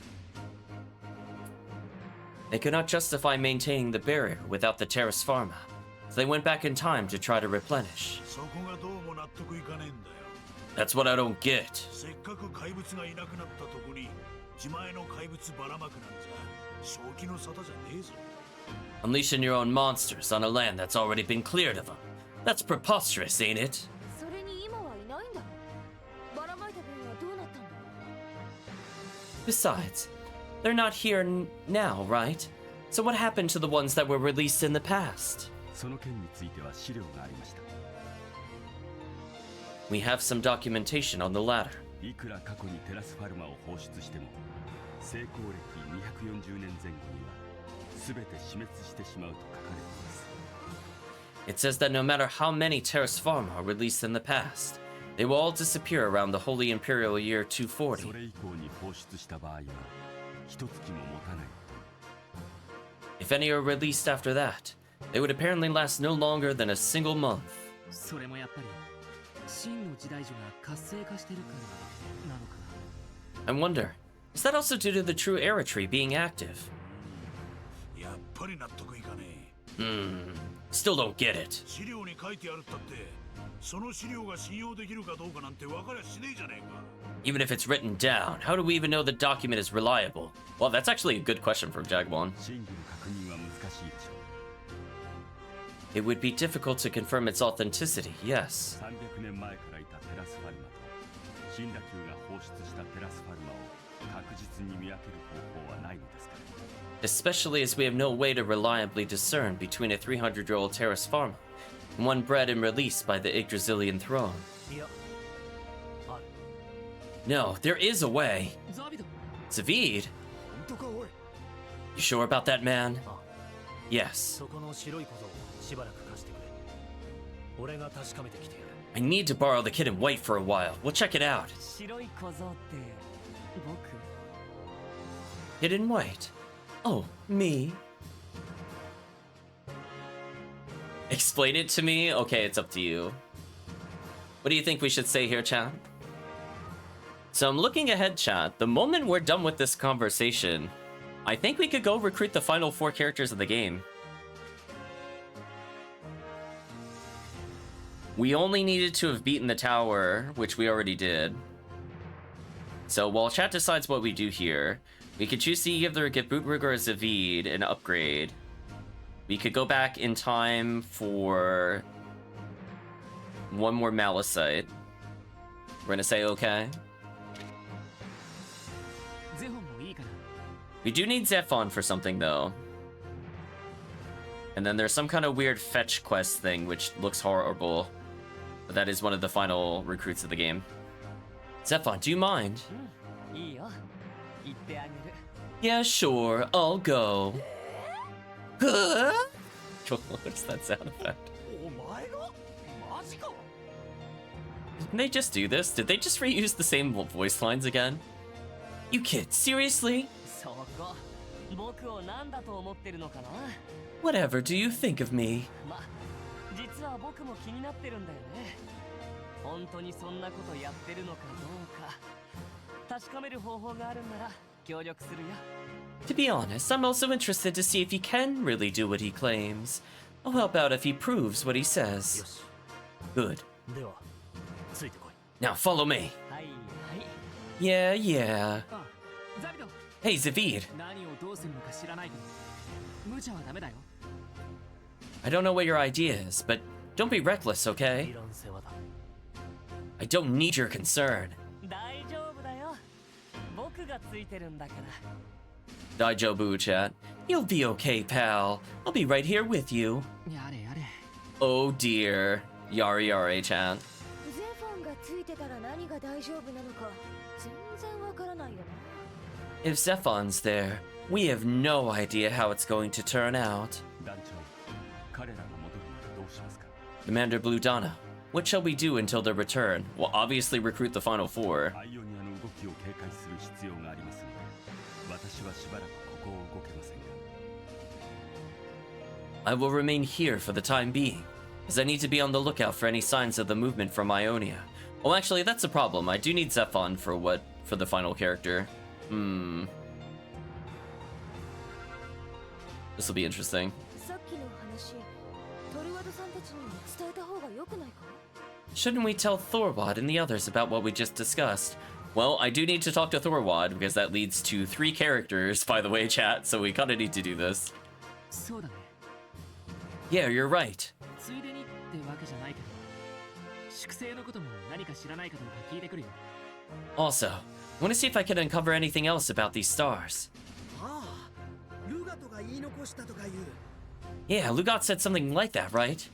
They could not justify maintaining the barrier without the Terrace Pharma, so they went back in time to try to replenish. そこがどうも納得いかねえんだよ。 That's what I don't get. せっかく怪物がいなくなったとこに自前の怪物ばらまくなんざ正気の沙汰じゃねえぞ。 Unleashing your own monsters on a land that's already been cleared of them. That's preposterous, ain't it? それに今はいないんだろ。ばらまいた分はどうなったんだ。 Besides, they're not here now, right? So what happened to the ones that were released in the past? その件については資料がありました。 We have some documentation on the latter. いくら過去にテラスファルマを放出しても成功歴240年前後には全て死滅してしまうと書かれています。 It says that no matter how many Terrace Pharma are released in the past, they will all disappear around the Holy Imperial Year 240. それ以降に放出した場合は一月も持たない。 If any are released after that, they would apparently last no longer than a single month. それもやっぱり真の時代樹が活性化してるからなのかな。 I wonder, is that also due to the true era tree being active? やっぱり納得いかねえ。 Still don't get it. 資料に書いてあるったってその資料が信用できるかどうかなんて分かりゃしねえじゃねえか。 Even if it's written down, how do we even know the document is reliable? Well, that's actually a good question from Jagwon. 真偽の確認は難しいでしょ It would be difficult to confirm its authenticity, yes. 300年前からいたテラスファルマと死んだ球が放出したテラスファルマを確実に見分ける方法はないのですか？ Especially as we have no way to reliably discern between a 300-year-old Terrace farm and one bred and released by the Yggdrasilian throne. No, there is a way. Zavid? You sure about that, man? Yes. I need to borrow the kid in white for a while. We'll check it out. Kid in white? Oh, me? Explain it to me? Okay, it's up to you. What do you think we should say here, chat? So I'm looking ahead, chat. The moment we're done with this conversation, I think we could go recruit the final 4 characters of the game. We only needed to have beaten the tower, which we already did. So while chat decides what we do here, we could choose to either get Bootrig or Zavid an upgrade. We could go back in time for one more Malicite. We're gonna say okay. We do need Zephon for something though. And then there's some kind of weird fetch quest thing which looks horrible. But that is one of the final recruits of the game. Zephon, do you mind? Yeah, sure, I'll go. What's that sound effect? Didn't they just do this? Did they just reuse the same voice lines again? You kid, seriously? Whatever do you think of me? To be honest, I'm also interested to see if he can really do what he claims. I'll help out if he proves what he says. Good. Now follow me. Yeah. Hey, Zavid. I don't know what your idea is, but don't be reckless, okay? I don't need your concern. Daijobu, chat. You'll be okay, pal. I'll be right here with you. Oh dear. Yare, chat. If Zephon's there, we have no idea how it's going to turn out. Commander Blue Donna, what shall we do until their return? Well, obviously recruit the final 4. I will remain here for the time being, as I need to be on the lookout for any signs of the movement from Ionia. Well, actually, that's a problem. I do need Zephon for the final character. This will be interesting. Shouldn't we tell Thorwad and the others about what we just discussed? Well, I do need to talk to Thorwad, because that leads to 3 characters, by the way, chat, so we kinda need to do this. Yeah, you're right. Also, I want to see if I can uncover anything else about these stars. Yeah, Lugot said something like that, right?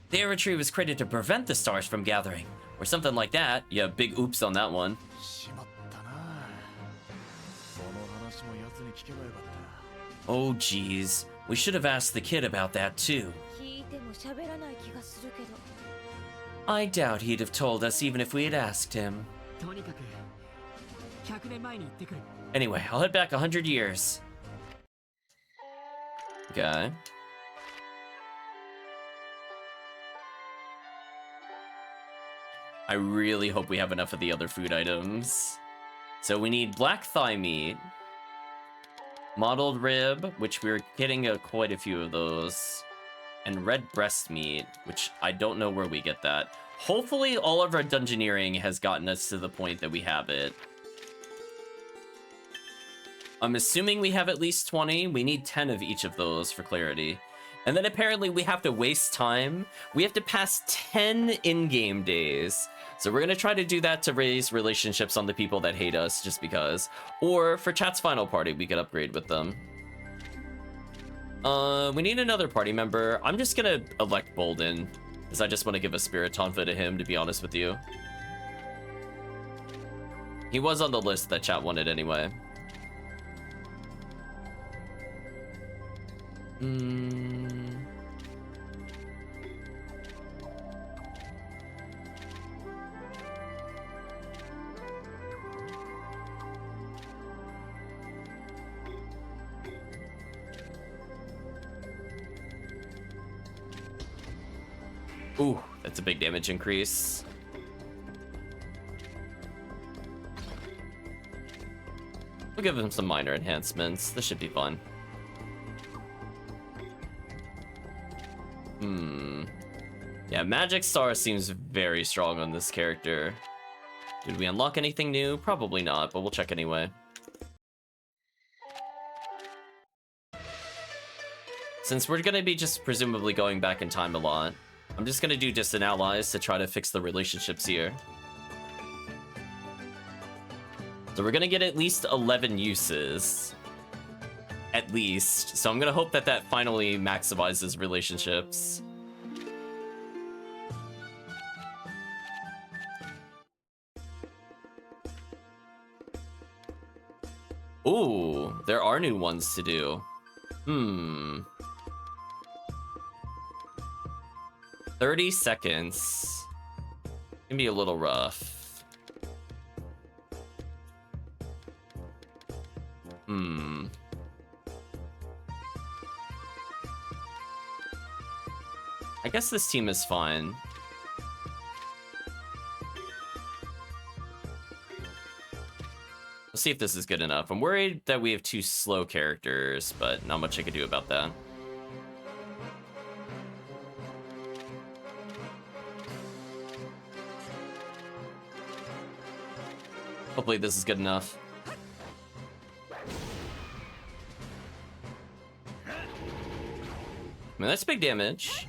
The Air Tree was created to prevent the stars from gathering, or something like that. Yeah, big oops on that one. Oh geez, we should have asked the kid about that too. I doubt he'd have told us even if we had asked him. Anyway, I'll head back 100 years. Okay. I really hope we have enough of the other food items. So we need black thigh meat, mottled rib, which we're getting quite a few of those, and red breast meat, which I don't know where we get that. Hopefully all of our dungeoneering has gotten us to the point that we have it. I'm assuming we have at least 20. We need 10 of each of those for clarity. And then apparently we have to waste time. We have to pass 10 in-game days. So we're gonna try to do that to raise relationships on the people that hate us just because. Or for chat's final party, we could upgrade with them. We need another party member. I'm just gonna elect Bolden, because I just want to give a Spirit Tonfa to him, to be honest with you. He was on the list that chat wanted anyway. Ooh, that's a big damage increase. We'll give him some minor enhancements. This should be fun. Yeah, Magic Star seems very strong on this character. Did we unlock anything new? Probably not, but we'll check anyway. Since we're gonna be just presumably going back in time a lot, I'm just gonna do distant allies to try to fix the relationships here. So we're gonna get at least 11 uses. At least. So I'm gonna hope that that finally maximizes relationships. Ooh, there are new ones to do. 30 seconds. Can be a little rough. I guess this team is fine. Let's see if this is good enough. I'm worried that we have 2 slow characters, but not much I can do about that. Hopefully this is good enough. I mean, that's big damage.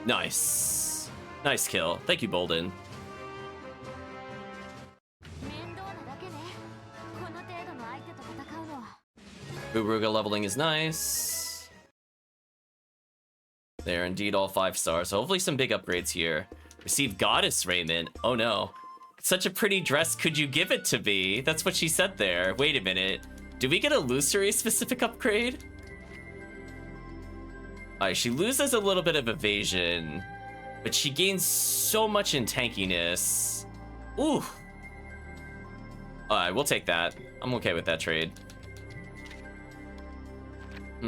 Nice. Nice kill. Thank you, Bolden. Uruga leveling is nice. They're indeed all 5 stars, so hopefully some big upgrades here. Receive Goddess Raiment. Oh no. Such a pretty dress, could you give it to me? That's what she said there. Wait a minute. Do we get a Lucery specific upgrade? Alright, she loses a little bit of evasion, but she gains so much in tankiness. Ooh. Alright, we'll take that. I'm okay with that trade. I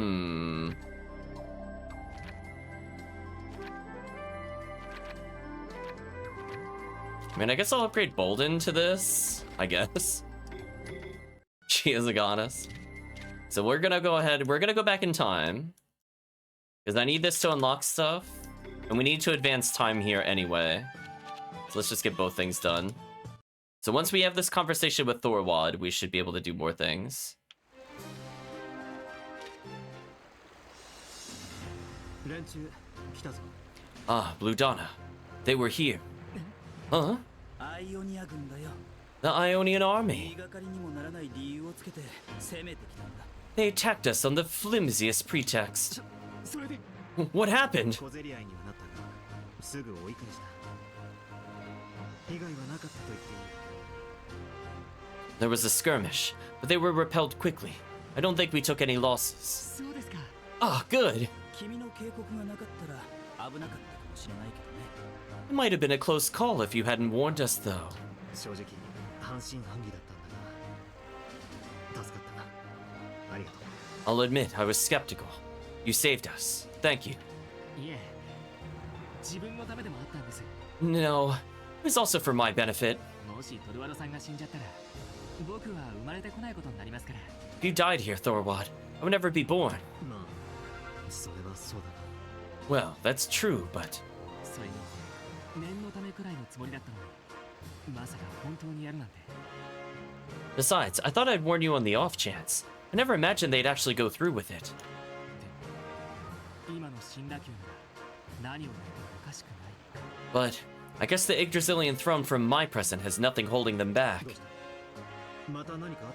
mean, I guess I'll upgrade Bolden to this, I guess. She is a goddess. So we're gonna go ahead, we're gonna go back in time. Because I need this to unlock stuff. And we need to advance time here anyway. So let's just get both things done. So once we have this conversation with Thorwald, we should be able to do more things. Ah, Blue Donna. They were here. Huh? The Ionian army. They attacked us on the flimsiest pretext. What happened? There was a skirmish, but they were repelled quickly. I don't think we took any losses. Ah, good. It might have been a close call if you hadn't warned us, though. I'll admit, I was skeptical. You saved us. Thank you. No, it was also for my benefit. If you died here, Thorwald, I would never be born. Well, that's true, but... Besides, I thought I'd warn you on the off chance. I never imagined they'd actually go through with it. 今の死んだ級なら何をやってもおかしくない。 But I guess the Yggdrasilian throne from my present has nothing holding them back. また何かあっ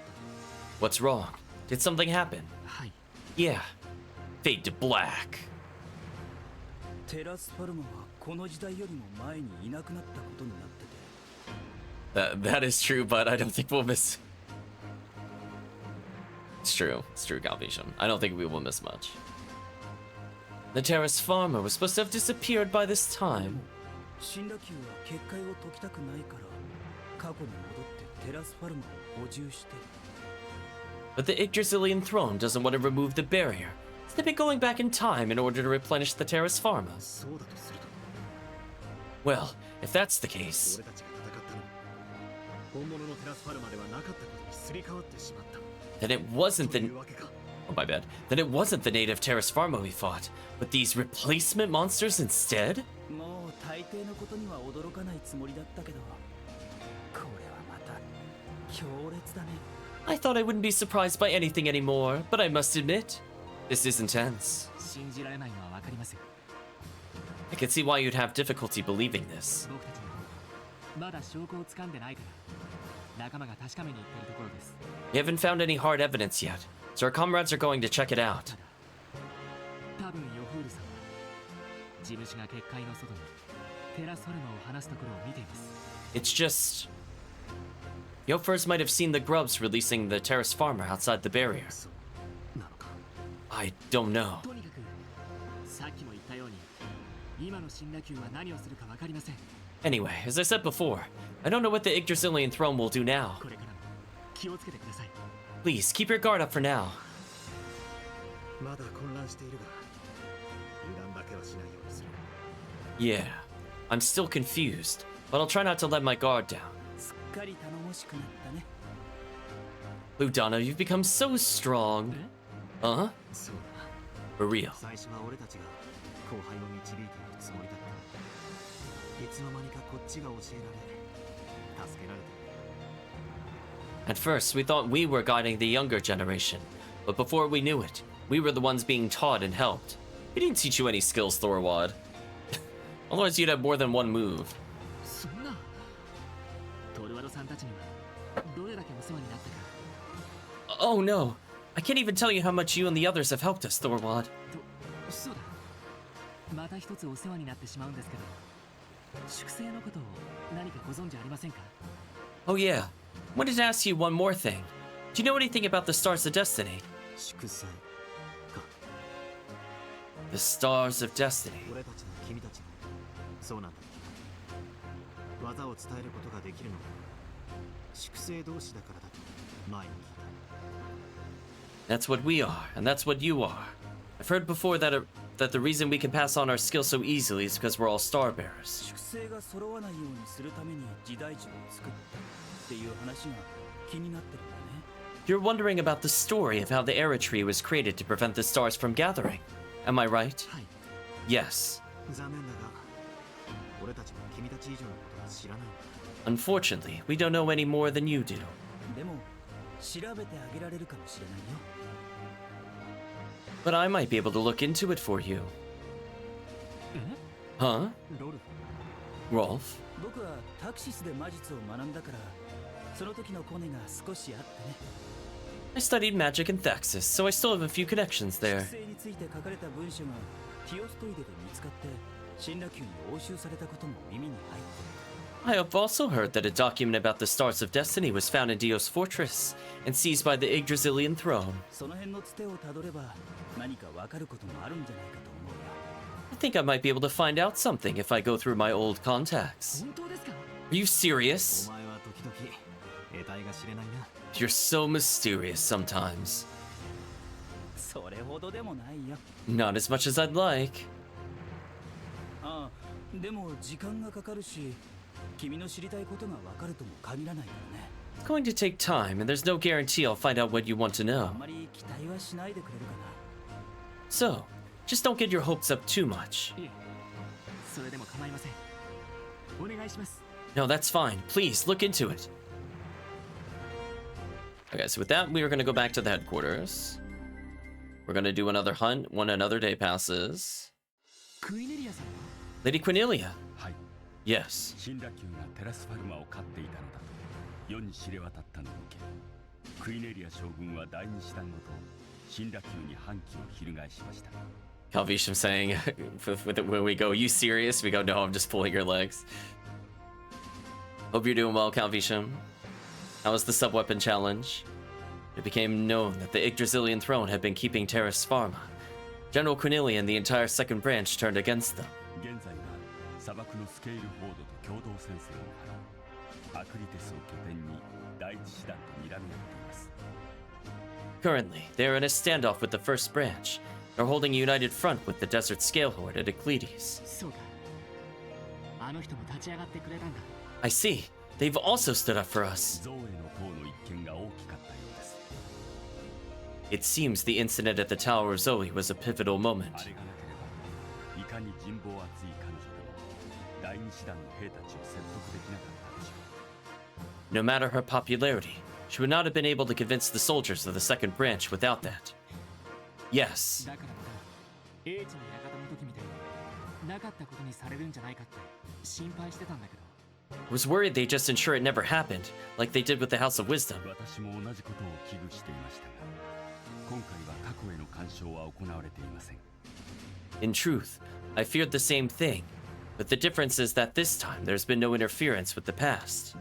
た？ What's wrong? Did something happen? はい。 Yeah. Fade to black. テラスファルマはこの時代よりも前にいなくなったことになってて。 That is true, but I don't think we'll miss. It's true. It's true, Galvation. I don't think we will miss much. The terrace farmer was supposed to have disappeared by this time. 死んだ級は結界を解きたくないから過去に戻ってテラスファルマを補充して。 But the Yggdrasilian throne doesn't want to remove the barrier. So they've been going back in time in order to replenish the terrace farmer. そうだとすると、 Well, if that's the case, 俺たちが戦ったのは本物のテラスファルマではなかったことにすり替わってしまった。 then it wasn't とい the... うわけか。 Oh, my bad. Then it wasn't the native terrace farmer we fought, but these replacement monsters instead? もう大抵のことには驚かないつもりだったけど、これはまた強烈だね。 I thought I wouldn't be surprised by anything anymore, but I must admit, this is intense. 信じられないのはわかりますよ。 I can see why you'd have difficulty believing this. 僕たちもまだ証拠をつかんでないから仲間が確かめに行っているところです。 We haven't found any hard evidence yet, so our comrades are going to check it out. 多分ヨフールさんは地主が結界の外にテラスファルマを離すところを見ています。 It's just... Yofers might have seen the grubs releasing the terrace farmer outside the barrier. そうなのか。 I don't know. とにかくさっきも言ったように今の死んだ級は何をするかわかりません。 Anyway, as I said before, I don't know what the Yggdrasilian throne will do now. これからも気をつけてください。 Please, keep your guard up for now. まだ混乱しているが、油断だけはしないようにする。 Yeah, I'm still confused, but I'll try not to let my guard down. すっかり頼もしくなったね。 Ludana, you've become so strong. Huh? そうだな。 For real. 最初は俺たちが後輩を導いているつもりだった。いつの間にかこっちが教えられ、助けられている。 At first, we thought we were guiding the younger generation, but before we knew it, we were the ones being taught and helped. We didn't teach you any skills, Thorwad. Otherwise, you'd have more than one move. そんなトルワドさんたちにはどれだけお世話になったか。 Oh no! I can't even tell you how much you and the others have helped us, Thorwad. そうだ。また一つお世話になってしまうんですけど、粛清のことを何かご存知ありませんか？ Oh yeah, wanted to ask you one more thing. Do you know anything about the Stars of Destiny? 粛清か。 The Stars of Destiny. 俺たちも君たちもそうなんだ。技を伝えることができるのは粛清同士だからだと前に聞いた。 That's what we are, and that's what you are. I've heard before that the reason we can pass on our skills so easily is because we're all star bearers. 粛清が揃わないようにするために時代樹を作ったっていう話が気になってるんだね。 You're wondering about the story of how the Era Tree was created to prevent the stars from gathering. Am I right? はい。 Yes. 残念だが、俺たちも君たち以上のことは知らないんだ。 Unfortunately, we don't know any more than you do. でも調べてあげられるかもしれないよ。 But I might be able to look into it for you. Huh? ロルフ。 Rolf? 僕はタクシスで魔術を学んだから、その時のコネが少しあってね。 I studied magic in Thexus, so I still have a few connections there. 粛清について書かれた文書がティオストイデで見つかって神羅宮に押収されたことも耳に入ってる。 I have also heard that a document about the Stars of Destiny was found in Dios Fortress and seized by the Yggdrasilian throne. その辺のつてをたどれば何かわかることもあるんじゃないかと思うよ。 I think I might be able to find out something if I go through my old contacts. 本当ですか？ Are you serious? お前は時々得体が知れないな。 You're so mysterious sometimes. それほどでもないよ。 Not as much as I'd like. ああ、でも時間がかかるし、君の知りたいことがわかるとも限らないよね。 It's going to take time, and there's no guarantee I'll find out what you want to あ know. んまり期待はしないでくれるかな。 So, just don't get your hopes up too much. いえ、それでも構いません。お願いします。 No, that's fine. Please, look into it. Okay, so with that, we are going to go back to the headquarters. We're going to do another hunt when another day passes. Lady Cornelia. Yes. 死んだ級がテラスファルマを飼っていたのだと世に知れ渡ったのを受け、クイネリア将軍は第二師団ごと死んだ級に反旗を翻しました。 Calvisham saying, when we go, you serious? We go, no, I'm just pulling your legs. Hope you're doing well, Calvisham. How was the sub-weapon challenge? It became known that the Yggdrasilian throne had been keeping Terrace Pharma. General Cornelia and the entire second branch turned against them. 現在は砂漠のスケールフォードと共同戦線を張り、アクリテスを拠点に第一師団と睨み合っています。 Currently, they are in a standoff with the first branch. They're holding a united front with the Desert Scale Horde at Euclides. I see. They've also stood up for us. It seems the incident at the Tower of Zoe was a pivotal moment. No matter her popularity, she would not have been able to convince the soldiers of the second branch without that. Yes. I was worried they'd just ensure it never happened, like they did with the House of Wisdom. In truth, I feared the same thing, but the difference is that this time there's been no interference with the past.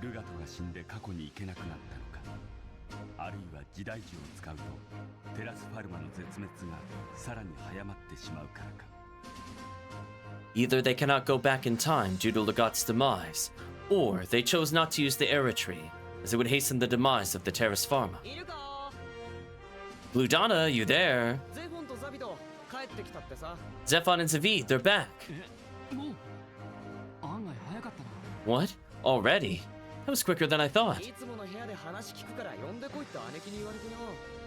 Either they cannot go back in time due to Legat's demise, or they chose not to use the Era Tree, as it would hasten the demise of the Terrace Pharma. Blue Donna, you there? Zephon and Zavid, they're back. What? Already? That was quicker than I thought.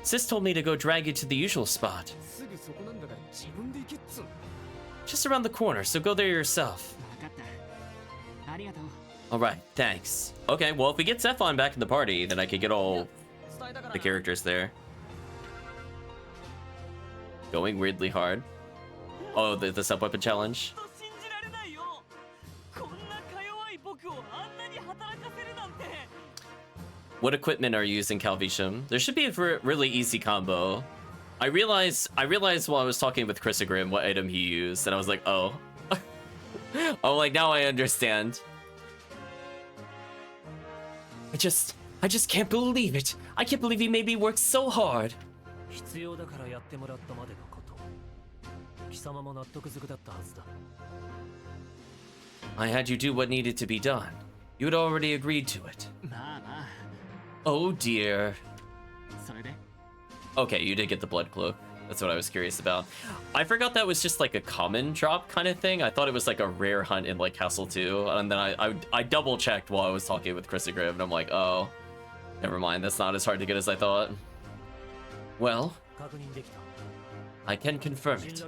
Sis told me to go drag you to the usual spot. Just around the corner, so go there yourself. Alright, thanks. Okay, well, if we get Zephon back in the party, then I could get all the characters there. Going weirdly hard. Oh, the sub-weapon challenge. What equipment are you using, Calvisham? There should be a really easy combo. I realized while I was talking with Chrysogrim what item he used, and I was like, oh. Oh, like, now I understand. I just can't believe it. I can't believe he made me work so hard. I had you do what needed to be done. You had already agreed to it. Oh dear. Okay, you did get the blood cloak. That's what I was curious about. I forgot that was just like a common drop kind of thing. I thought it was like a rare hunt in like Castle 2. And then I double checked while I was talking with Chrysogrim, and I'm like, oh, never mind. That's not as hard to get as I thought. Well, I can confirm it.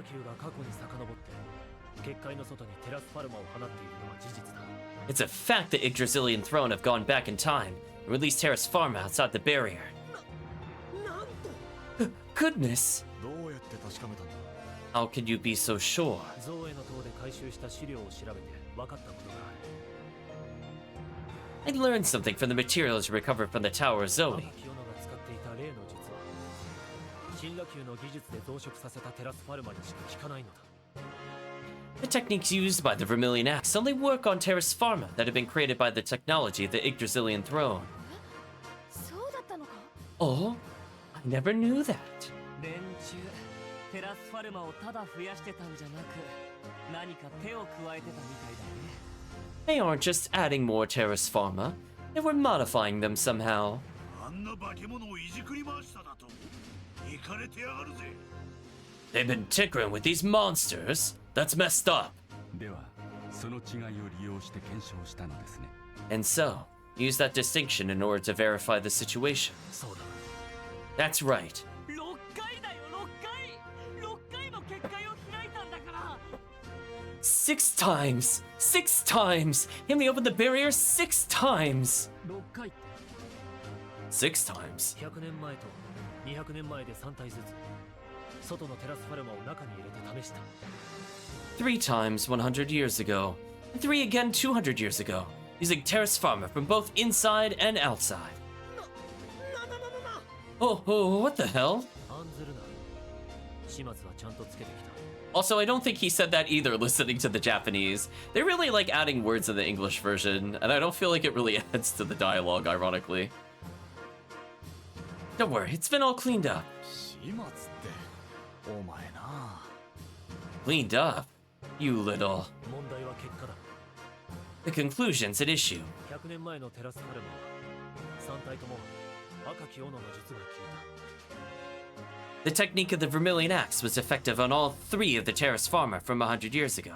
It's a fact that Yggdrasilian throne have gone back in time and released Terrace Pharma outside the barrier. Goodness! How can you be so sure? I learned something from the materials recovered from the Tower of Zoe. The techniques used by the Vermilion Axe only work on Terrace Pharma that have been created by the technology of the Yggdrasilian throne. Oh? I never knew that. They aren't just adding more Terrace Pharma, they were modifying them somehow. They've been tinkering with these monsters? That's messed up. And so, use that distinction in order to verify the situation. That's right. 6 times! 6 times! He only opened the barrier 6 times! 6 times. 100年前と200年前で3体ずつ外のテラスファルマを中に入れて試した。 3 times 100 years ago, and 3 again 200 years ago, using terrace farmer from both inside and outside. Oh, what the hell? 案ずるな。始末はちゃんとつけてきた。 Also, I don't think he said that either listening to the Japanese. They really like adding words in the English version, and I don't feel like it really adds to the dialogue, ironically. Don't worry, it's been all cleaned up. 始末ってお前な。 Cleaned up? You little... 問題は結果だ。 The conclusion's at issue. 100年前のテラスファルマは3体とも赤き斧の術が効いた。 The technique of the Vermilion Axe was effective on all 3 of the terrace farmer from 100 years ago.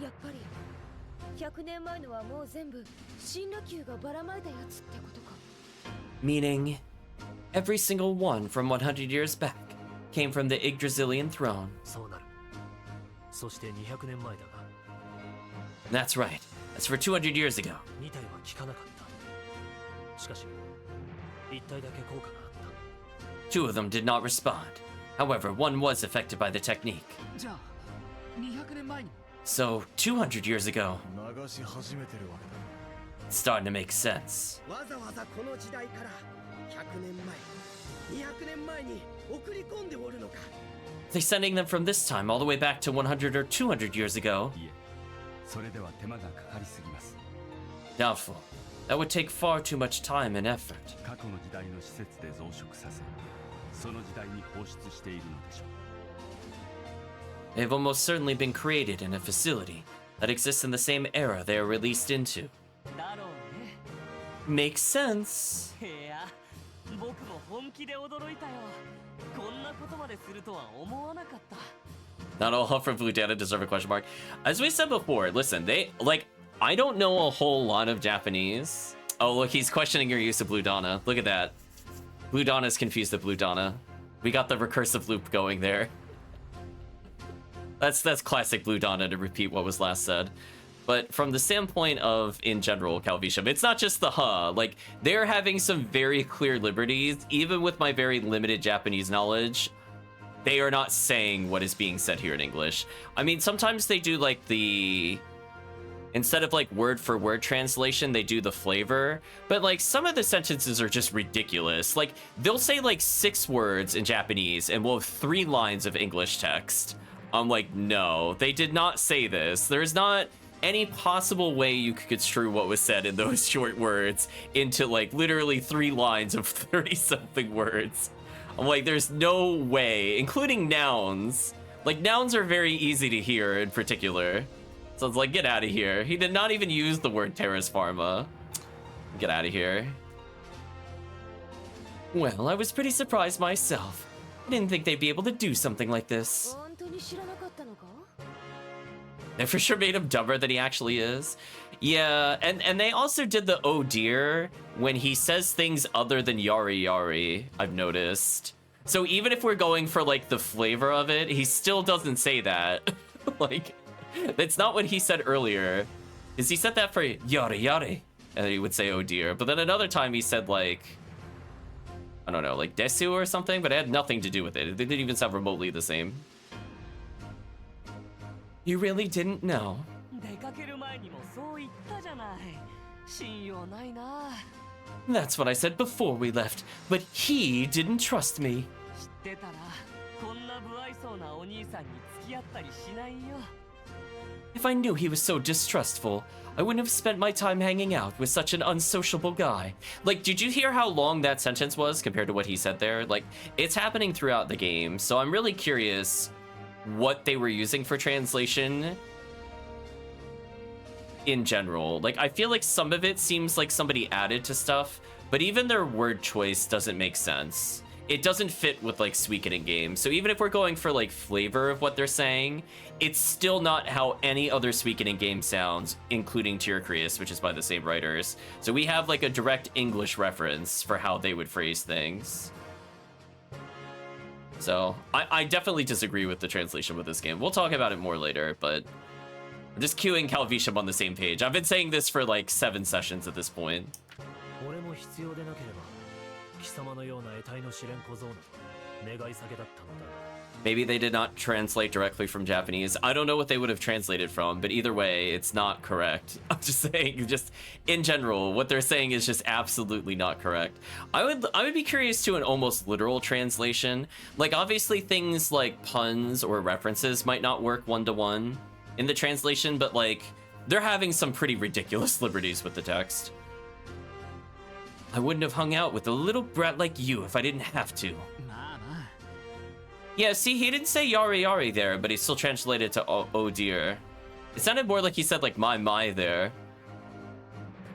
やっぱり100年前のはもう全部神羅宮がばらまいたやつってことか。 Meaning, every single one from 100 years back came from the Yggdrasilian throne. そうなる。そして200年前だが。 That's right. As for 200 years ago. 2体は効かなかった。しかし、1体だけ効果があった。 2 of them did not respond. However, one was affected by the technique. じゃあ200年前にも So, 200 years ago, 流し始めてるわけだ。 it's starting to make sense. わざわざこの時代から100年前200年前に送り込んでおるのか。 They're sending them from this time all the way back to 100 or 200 years ago? いえ、それでは手間がかかりすぎます。 Doubtful. That would take far too much time and effort. 過去の時代の施設で増殖させ、その時代に放出しているのでしょう。 They've almost certainly been created in a facility that exists in the same era they are released into. だろうね。 Makes sense. いや、僕も本気で驚いたよ。こんなことまでするとは思わなかった。 Not all Huff from Blue Data deserve a question mark. As we said before, listen, they, like, I don't know a whole lot of Japanese. Oh, look, he's questioning your use of Blue Donna. Look at that. Blue Donna's confused with Blue Donna. We got the recursive loop going there. That's classic Blue Donna to repeat what was last said. But from the standpoint of, in general, Calvisham, it's not just the huh. Like, they're having some very clear liberties. Even with my very limited Japanese knowledge, they are not saying what is being said here in English. I mean, sometimes they do, like, the... Instead of, like, word-for-word translation, they do the flavor. But, like, some of the sentences are just ridiculous. Like, they'll say, like, 6 words in Japanese, and we'll have 3 lines of English text. I'm like, no, they did not say this. There's not any possible way you could construe what was said in those short words into, like, literally 3 lines of 30-something words. I'm like, there's no way, including nouns. Like, nouns are very easy to hear in particular. So it's like, get out of here. He did not even use the word Terrace Pharma. Get out of here. Well, I was pretty surprised myself. I didn't think they'd be able to do something like this. 本当に知らなかったのか？ They for sure made him dumber than he actually is. Yeah, and they also did the oh dear when he says things other than yari yari, I've noticed. So even if we're going for, like, the flavor of it, he still doesn't say that. Like, that's not what he said earlier. Is he said that for yari yari? And then he would say oh dear. But then another time he said, like, I don't know, like desu or something, but it had nothing to do with it. They didn't even sound remotely the same. You really didn't know. 出かける前にもそう言ったじゃない。信用ないな。 That's what I said before we left, but he didn't trust me. 知ってたらこんな不愛想なお兄さんに付き合ったりしないよ。 If I knew he was so distrustful, I wouldn't have spent my time hanging out with such an unsociable guy. Like, did you hear how long that sentence was compared to what he said there? Like, it's happening throughout the game, so I'm really curious what they were using for translation in general. Like, I feel like some of it seems like somebody added to stuff, but even their word choice doesn't make sense. It doesn't fit with, like, Suikoden games. So even if we're going for, like, flavor of what they're saying, it's still not how any other Suikoden game sounds, including Tyrcreus, which is by the same writers. So we have, like, a direct English reference for how they would phrase things. So I definitely disagree with the translation with this game. We'll talk about it more later, but I'm just queuing Calvisham on the same page. I've been saying this for, like, 7 sessions at this point. 俺も必要でなければ貴様のような得体の知れん小僧など願い下げだったのだ。 Maybe they did not translate directly from Japanese. I don't know what they would have translated from, but either way, it's not correct. I'm just saying, just in general, what they're saying is just absolutely not correct. I would be curious to an almost literal translation. Like, obviously things like puns or references might not work one-to-one in the translation, but like, they're having some pretty ridiculous liberties with the text. I wouldn't have hung out with a little brat like you if I didn't have to. Yeah, see, he didn't say yari yari there, but he still translated to oh dear. It sounded more like he said like my there.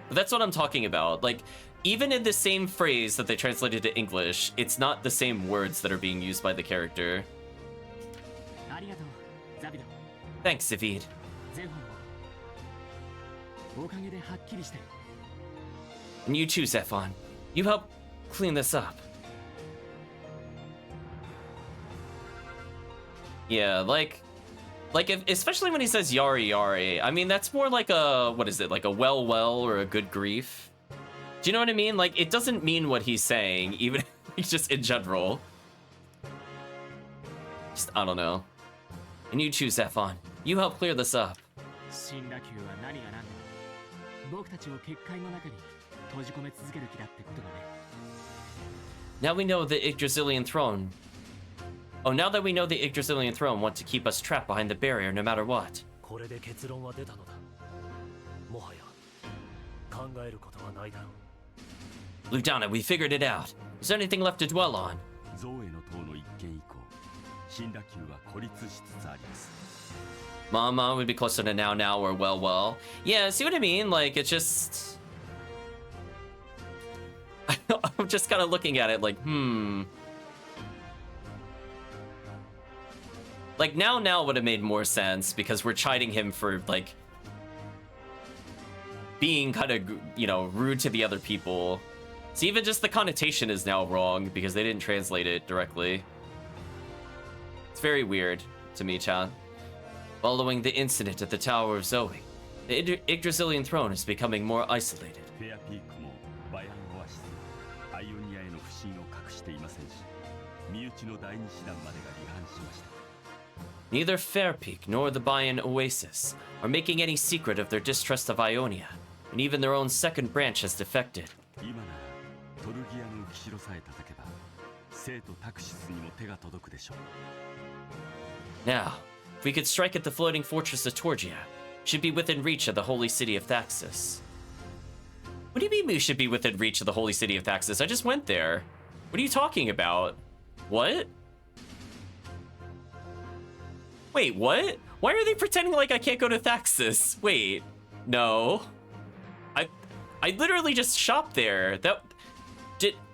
But that's what I'm talking about. Like, even in the same phrase that they translated to English, it's not the same words that are being used by the character. Thanks, Zavid. And you too, Zephon. You help clean this up. Yeah, like if, especially when he says yari yari, I mean, that's more like a, what is it, like a well or a good grief? Do you know what I mean? Like, it doesn't mean what he's saying, even just in general. Just, I don't know. And you choose Zephon. You help clear this up. Now we know the Yggdrasilian throne. Oh, now that we know the Yggdrasilian throne want to keep us trapped behind the barrier no matter what. Ludana, we figured it out. Is there anything left to dwell on? Mama would be closer to now or well. Yeah, see what I mean? Like, it's just... I'm just kind of looking at it like, Like, now would have made more sense because we're chiding him for, like, being kind of, you know, rude to the other people. So even just the connotation is now wrong because they didn't translate it directly. It's very weird to me, Chan. Following the incident at the Tower of Zoe, the Yggdrasilian throne is becoming more isolated. Neither Fairpeak nor the Bayan Oasis are making any secret of their distrust of Ionia, and even their own second branch has defected. Now, if we could strike at the floating fortress of Torgia, should be within reach of the holy city of Thaxis. What do you mean we should be within reach of the holy city of Thaxis? I just went there. What are you talking about? What? Wait, what? Why are they pretending like I can't go to Thaxis? Wait, no. I literally just shopped there.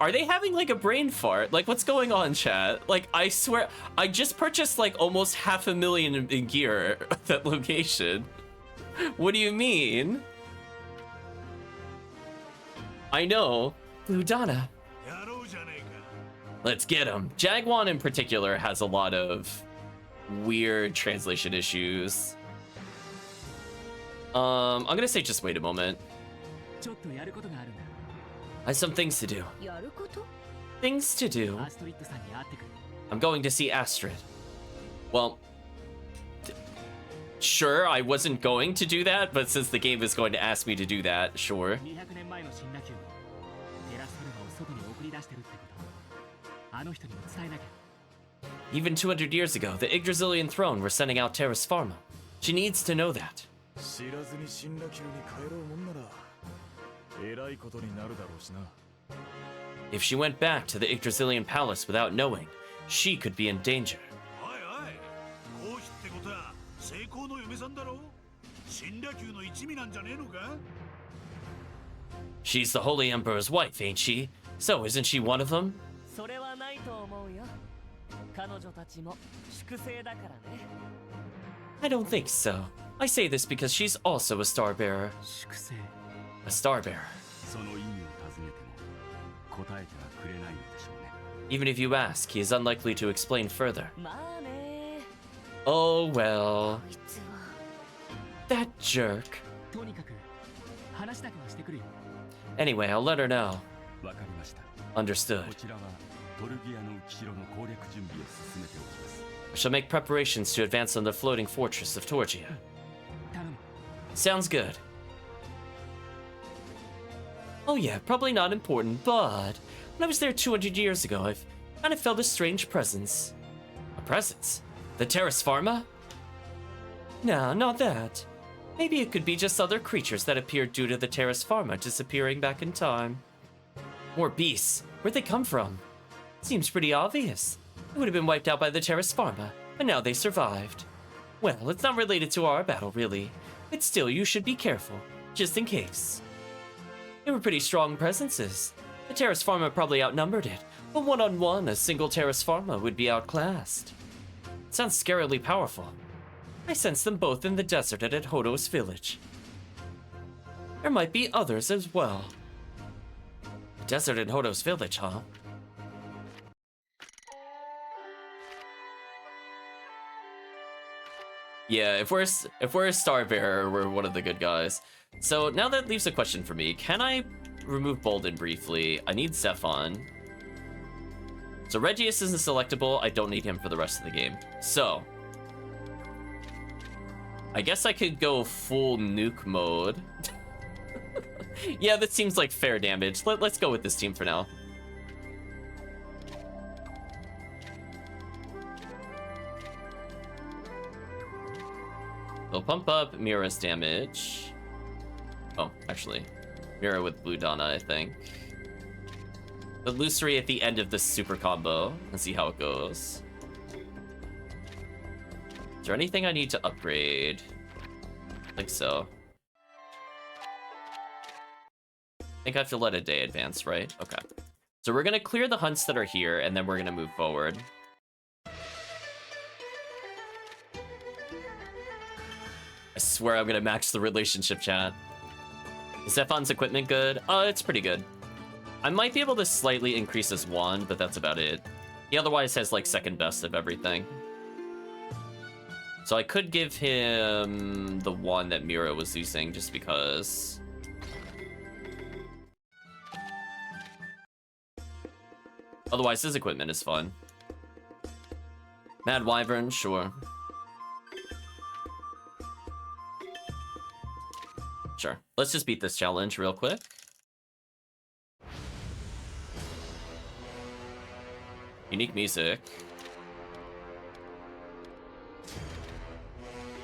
Are they having like a brain fart? Like, what's going on, chat? Like, I swear, I just purchased like almost 500,000 in gear at that location. What do you mean? I know. Ludana. Let's get him. Jagwan in particular has a lot of weird translation issues. I'm gonna say just wait a moment. I have some things to do. Things to do? I'm going to see Astrid. Well, sure, I wasn't going to do that, but since the game is going to ask me to do that, sure. Even 200 years ago, the Yggdrasilian throne were sending out Terra's Pharma. She needs to know that. If she went back to the Yggdrasilian palace without knowing, she could be in danger. She's the Holy Emperor's wife, ain't she? So isn't she one of them? I don't think so. I say this because she's also a star bearer. A star bearer. Even if you ask, he is unlikely to explain further. Oh well. That jerk. Anyway, I'll let her know. わかりました。 Understood. こちらはトルギアの浮城の攻略準備を進めておきます。 I shall make preparations to advance on the floating fortress of Torgia. 頼む。 Sounds good. Oh yeah, probably not important, but when I was there 200 years ago, I've kind of felt a strange presence. A presence? The Terrace Pharma? No, not that. Maybe it could be just other creatures that appeared due to the Terrace Pharma disappearing back in time. More beasts. Where'd they come from? Seems pretty obvious. They would have been wiped out by the Terrace Pharma, but now they survived. Well, it's not related to our battle, really. But still, you should be careful, just in case. They were pretty strong presences. The Terrace Pharma probably outnumbered it, but one-on-one, a single Terrace Pharma would be outclassed. It sounds scarily powerful. I sensed them both in the desert at Hodo's village. There might be others as well. The desert in Hodo's village, huh? Yeah, if we're a star bearer, we're one of the good guys. So now that leaves a question for me. Can I remove Bolden briefly? I need Zephon. So Regius isn't selectable. I don't need him for the rest of the game. So I guess I could go full nuke mode. Yeah, that seems like fair damage. Let's go with this team for now. They'll pump up Mira's damage. Oh, actually, Mira with Blue Donna, I think. Illusory at the end of this super combo and see how it goes. Is there anything I need to upgrade? I think so. I think I have to let a day advance, right? Okay. So we're gonna clear the hunts that are here, and then we're gonna move forward. I swear I'm gonna match the relationship chat. Is Zephon's equipment good? It's pretty good. I might be able to slightly increase his wand, but that's about it. He otherwise has like second best of everything. So I could give him the one that Mira was using just because. Otherwise his equipment is fun. Mad Wyvern, sure. Sure. Let's just beat this challenge real quick. Unique music.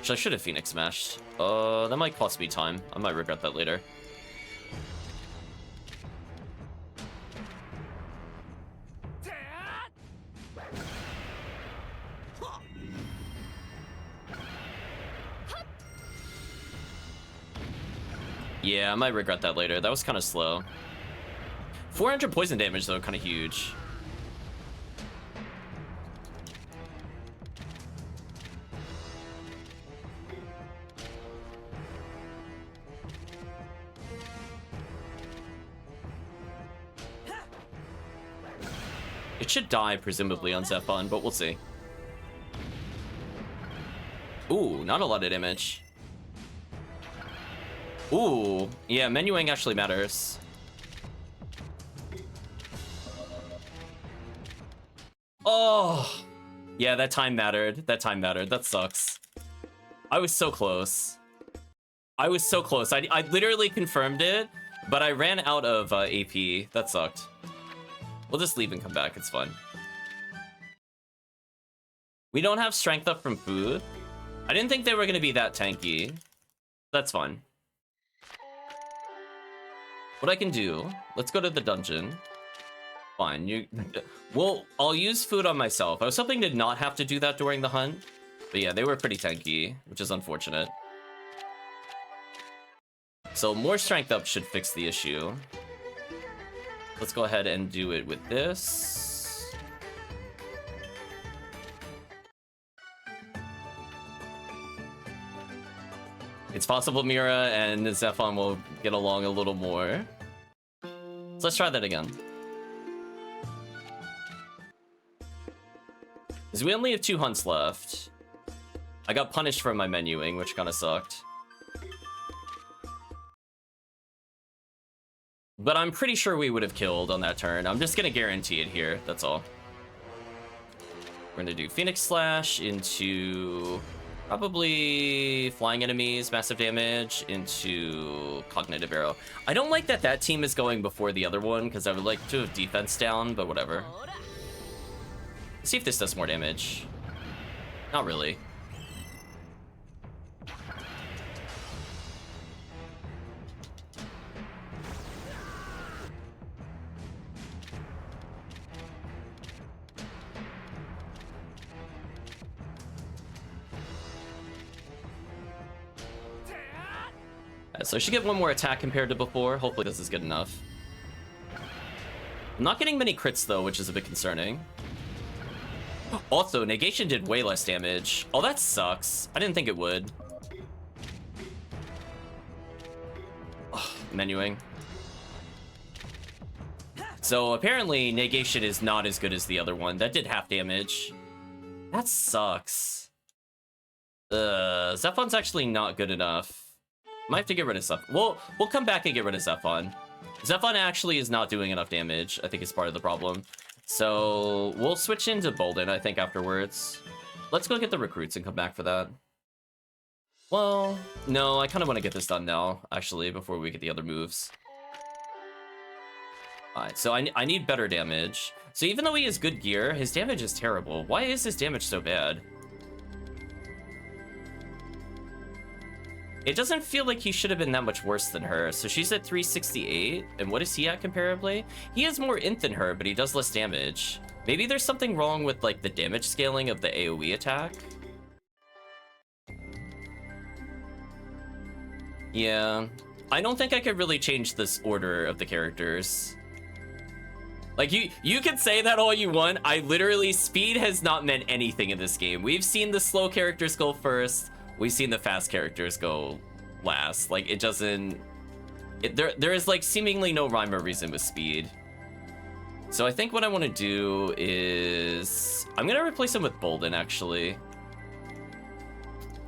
I should have Phoenix Smashed. That might cost me time. I might regret that later. Yeah, I might regret that later. That was kind of slow. 400 poison damage, though, kind of huge. It should die, presumably, on Zephon, but we'll see. Ooh, not a lot of damage. Ooh, yeah, menuing actually matters. Oh, yeah, that time mattered. That time mattered. That sucks. I was so close. I was so close. I literally confirmed it, but I ran out of AP. That sucked. We'll just leave and come back. It's fun. We don't have strength up from food. I didn't think they were going to be that tanky. That's fun. What I can do, let's go to the dungeon. Fine, well, I'll use food on myself. I was hoping to not have to do that during the hunt, but yeah, they were pretty tanky, which is unfortunate. So more strength up should fix the issue. Let's go ahead and do it with this. It's possible Mira and Zephon will get along a little more. So let's try that again. Because we only have 2 hunts left. I got punished for my menuing, which kind of sucked. but I'm pretty sure we would have killed on that turn. I'm just gonna guarantee it here, that's all. We're gonna do Phoenix Slash into probably flying enemies, massive damage, into Cognitive Arrow. I don't like that that team is going before the other one, because I would like to have defense down, but whatever. Let's see if this does more damage. Not really. So I should get one more attack compared to before. Hopefully this is good enough. I'm not getting many crits though, which is a bit concerning. Also, negation did way less damage. Oh, that sucks. I didn't think it would. Ugh, menuing. So apparently negation is not as good as the other one. That did half damage. That sucks. Zephon's actually not good enough. Might have to get rid of Zephon. We'll come back and get rid of Zephon. Zephon actually is not doing enough damage. I think it's part of the problem. So we'll switch into Bolden, I think, afterwards. Let's go get the recruits and come back for that. Well, no, I kind of want to get this done now, actually, before we get the other moves. Alright, so I need better damage. So even though he has good gear, his damage is terrible. Why is his damage so bad? It doesn't feel like he should have been that much worse than her. So she's at 368, and what is he at comparably? He has more int than her, but he does less damage. Maybe there's something wrong with like the damage scaling of the AoE attack. Yeah, I don't think I could really change this order of the characters. Like, you can say that all you want. I literally, speed has not meant anything in this game. We've seen the slow characters go first. We've seen the fast characters go last. Like, it doesn't... There is, like, seemingly no rhyme or reason with speed. So I think what I want to do is... I'm going to replace him with Bolden, actually.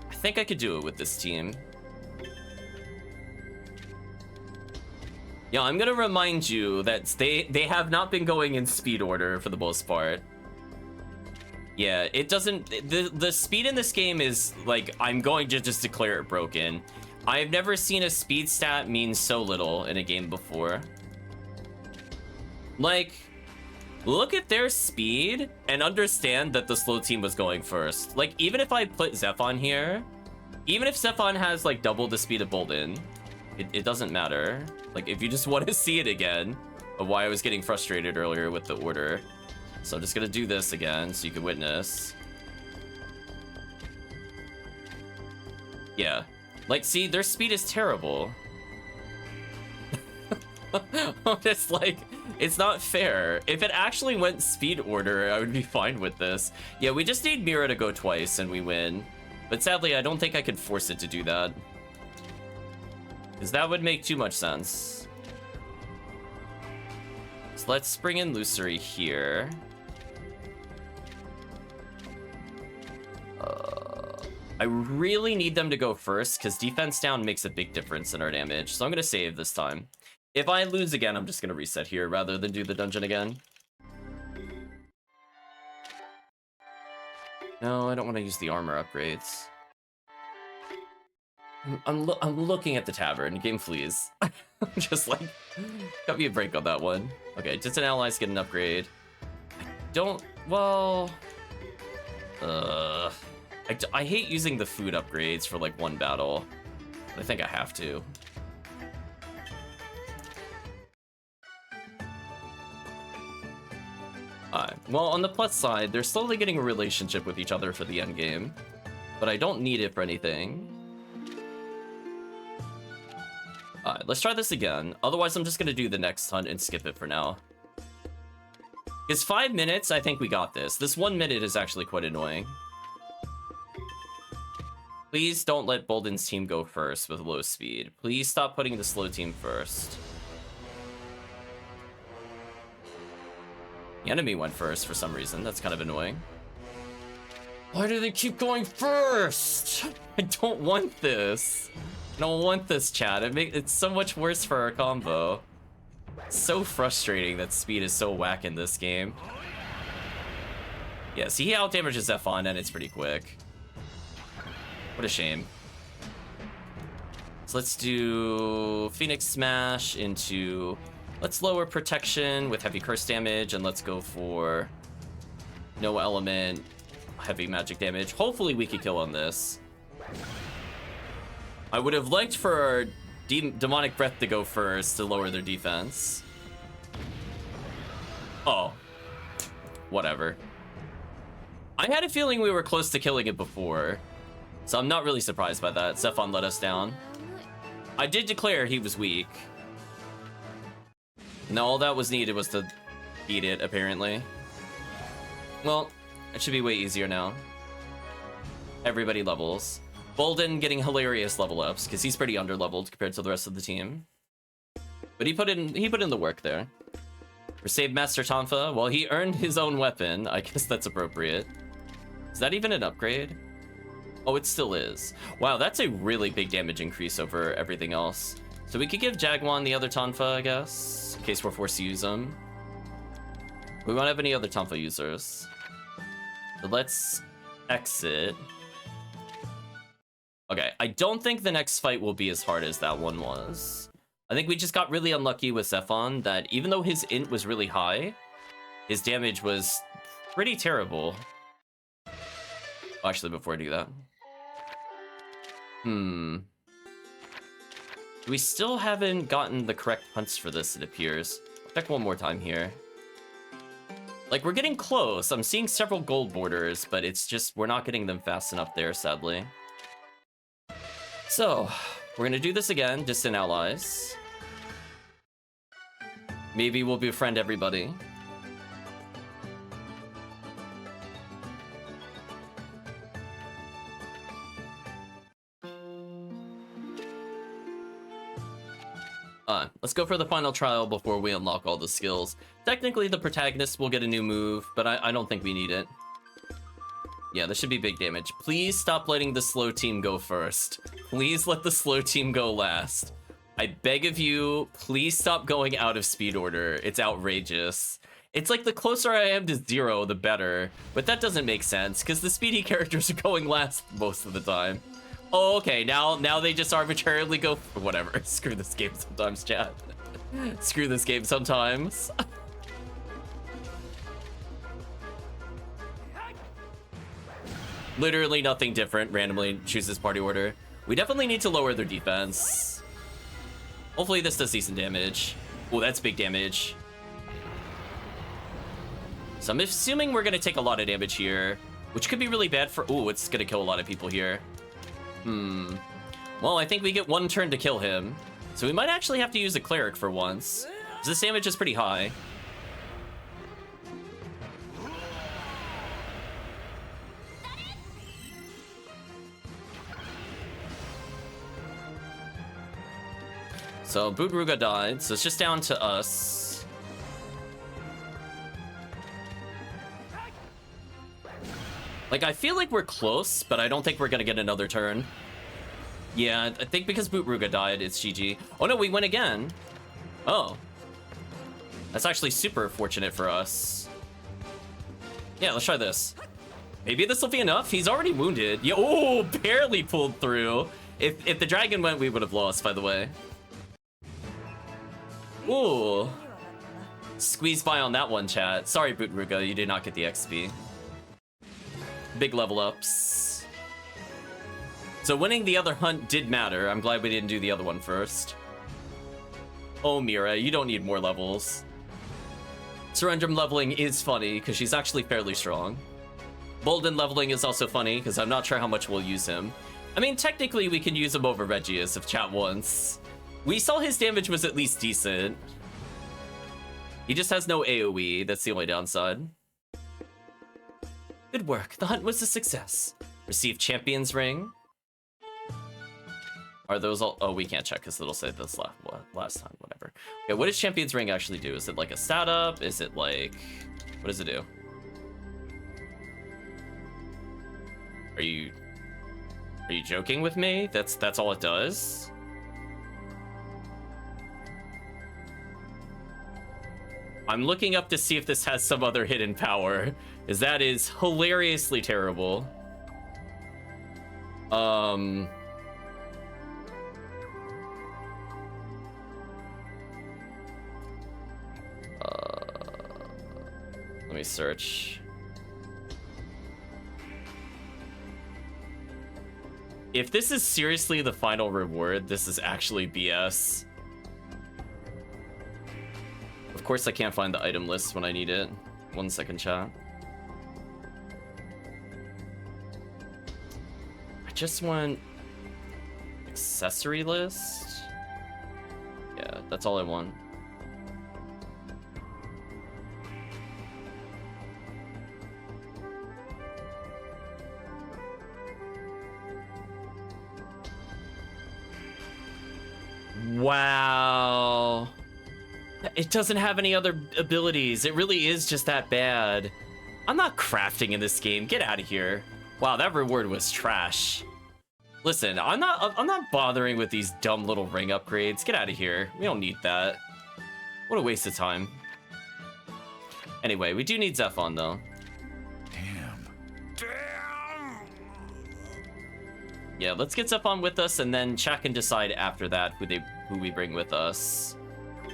I think I could do it with this team. Yeah, I'm going to remind you that they have not been going in speed order for the most part. Yeah, it doesn't... The speed in this game is, like, I'm going to just declare it broken. I've never seen a speed stat mean so little in a game before. Like, look at their speed and understand that the slow team was going first. Like, even if I put Zephon here, even if Zephon has, like, double the speed of Bolden, it doesn't matter. Like, if you just want to see it again, of why I was getting frustrated earlier with the order. So I'm just gonna do this again so you can witness. Yeah. Like, see, their speed is terrible. I'm just like, it's not fair. If it actually went speed order, I would be fine with this. Yeah, we just need Mira to go twice and we win. But sadly, I don't think I could force it to do that. Because that would make too much sense. So let's bring in Lucery here. I really need them to go first because defense down makes a big difference in our damage. So I'm going to save this time. If I lose again, I'm just going to reset here rather than do the dungeon again. No, I don't want to use the armor upgrades. I'm looking at the tavern. Game flees. Just like, got me a break on that one. Okay, distant allies get an upgrade. I don't, well... I hate using the food upgrades for like one battle. But I think I have to. Well, on the plus side, they're slowly getting a relationship with each other for the end game. But I don't need it for anything. Alright, let's try this again. Otherwise, I'm just gonna do the next hunt and skip it for now. Because 5 minutes, I think we got this. This 1 minute is actually quite annoying. Please don't let Bolden's team go first with low speed. Please stop putting the slow team first. The enemy went first for some reason. That's kind of annoying. Why do they keep going first? I don't want this. I don't want this, chat. It's so much worse for our combo. So frustrating that speed is so whack in this game. Yeah, see, he outdamages Zephon and it's pretty quick. What a shame. So let's do Phoenix Smash into... Let's lower protection with heavy curse damage, and let's go for no element, heavy magic damage. Hopefully we could kill on this. I would have liked for our demonic breath to go first to lower their defense. Oh. Whatever. I had a feeling we were close to killing it before, so I'm not really surprised by that. Zephon let us down. I did declare he was weak. And all that was needed was to beat it, apparently. Well, it should be way easier now. Everybody levels. Bolden getting hilarious level ups, because he's pretty underleveled compared to the rest of the team. But he put in the work there. For Save Master Tonfa, well, he earned his own weapon. I guess that's appropriate. Is that even an upgrade? Oh, it still is. Wow, that's a really big damage increase over everything else. So we could give Jagwan the other Tonfa, I guess, in case we're forced to use them. We won't have any other Tonfa users. So let's exit. Okay, I don't think the next fight will be as hard as that one was. I think we just got really unlucky with Zephon that even though his int was really high, his damage was pretty terrible. Actually, before I do that. We still haven't gotten the correct hunts for this, it appears. I'll check one more time here. Like, we're getting close. I'm seeing several gold borders, but it's just, we're not getting them fast enough there, sadly. So, we're gonna do this again, distant allies. Maybe we'll befriend everybody. Let's go for the final trial before we unlock all the skills. Technically, the protagonist will get a new move, but I don't think we need it. Yeah, this should be big damage. Please stop letting the slow team go first. Please let the slow team go last. I beg of you, please stop going out of speed order. It's outrageous. It's like the closer I am to 0, the better. But that doesn't make sense, because the speedy characters are going last most of the time. Oh, okay, now they just arbitrarily go... Whatever, screw this game sometimes, chat. Screw this game sometimes. Literally nothing different, randomly chooses party order. We definitely need to lower their defense. Hopefully this does decent damage. Oh, that's big damage. So I'm assuming we're gonna take a lot of damage here, which could be really bad for... Ooh, it's gonna kill a lot of people here. Well, I think we get one turn to kill him. So we might actually have to use a cleric for once. This damage is pretty high. So Budruga died, so it's just down to us. Like, I feel like we're close, but I don't think we're gonna get another turn. Yeah, I think because Budruga died, it's GG. Oh no, we win again. Oh. That's actually super fortunate for us. Yeah, let's try this. Maybe this will be enough. He's already wounded. Yeah, oh, barely pulled through. If the dragon went, we would have lost, by the way. Ooh. Squeeze by on that one, chat. Sorry, Budruga, you did not get the XP. Big level ups. So winning the other hunt did matter. I'm glad we didn't do the other one first. Oh, Mira, you don't need more levels. Surrendrum leveling is funny, because she's actually fairly strong. Bolden leveling is also funny, because I'm not sure how much we'll use him. I mean, technically we can use him over Regius if chat wants. We saw his damage was at least decent. He just has no AoE, that's the only downside. Good work, the hunt was a success. Receive Champion's Ring. Are those all? Oh, we can't check because it'll say this last time, whatever. Okay, what does Champion's Ring actually do? Is it like a stat up? Is it like, what does it do? Are you joking with me? That's all it does? I'm looking up to see if this has some other hidden power, because that is hilariously terrible. Let me search. If this is seriously the final reward, this is actually BS. Of course I can't find the item list when I need it. 1 second, chat. I just want accessory list. Yeah, that's all I want. Wow. It doesn't have any other abilities. It really is just that bad. I'm not crafting in this game. Get out of here. Wow, that reward was trash. Listen, I'm not bothering with these dumb little ring upgrades. Get out of here. We don't need that. What a waste of time. Anyway, we do need Zephon though. Damn. Yeah, let's get Zephon with us, and then chat can decide after that who we bring with us.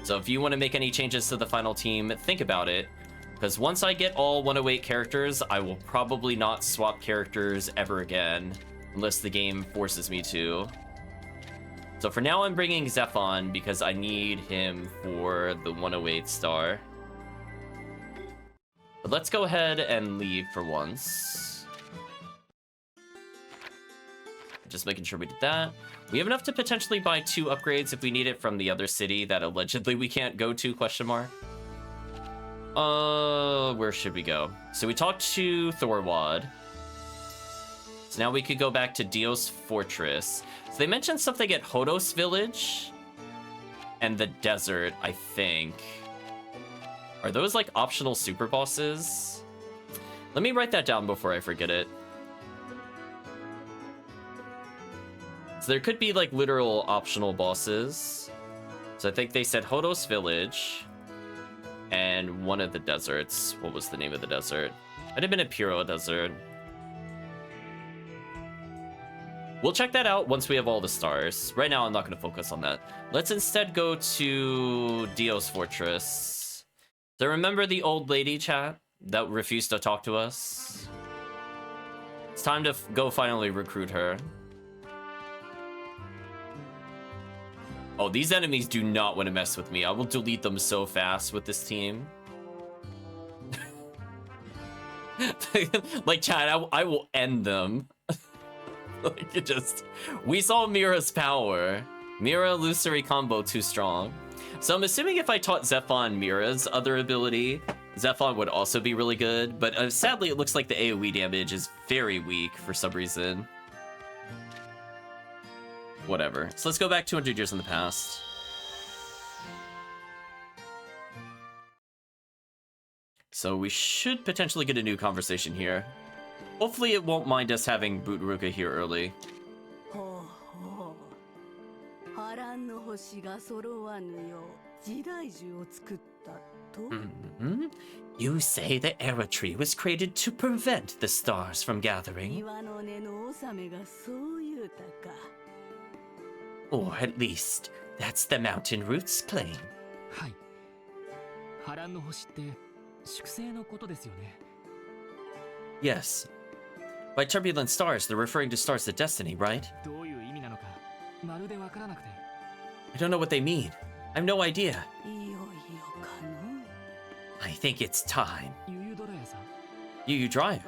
So if you want to make any changes to the final team, think about it. Because once I get all 108 characters, I will probably not swap characters ever again. Unless the game forces me to. So for now, I'm bringing Zephon because I need him for the 108 star. But let's go ahead and leave for once. Just making sure we did that. We have enough to potentially buy 2 upgrades if we need it from the other city that allegedly we can't go to, question mark. Where should we go? So we talked to Thorwad. So now we could go back to Dios Fortress. So they mentioned something at Hodos Village and the desert, I think. Are those like optional super bosses? Let me write that down before I forget it. So there could be like literal optional bosses. So I think they said Hodos Village and one of the deserts. What was the name of the desert? Might have been a Puro Desert. We'll check that out once we have all the stars. Right now, I'm not going to focus on that. Let's instead go to Dios Fortress. So remember the old lady, chat, that refused to talk to us? It's time to go finally recruit her. Oh, these enemies do not want to mess with me. I will delete them so fast with this team. Like, chat, I will end them. Like, it just... We saw Mira's power. Mira illusory combo too strong. So I'm assuming if I taught Zephon Mira's other ability, Zephon would also be really good. But sadly, it looks like the AoE damage is very weak for some reason. Whatever. So let's go back 200 years in the past. So we should potentially get a new conversation here. Hopefully it won't mind us having Butruka here early. You say the Era Tree was created to prevent the stars from gathering? Or at least, that's the Mountain Root's claim. Yes. By turbulent stars, they're referring to stars of destiny, right? I don't know what they mean. I have no idea. I think it's time. You drive.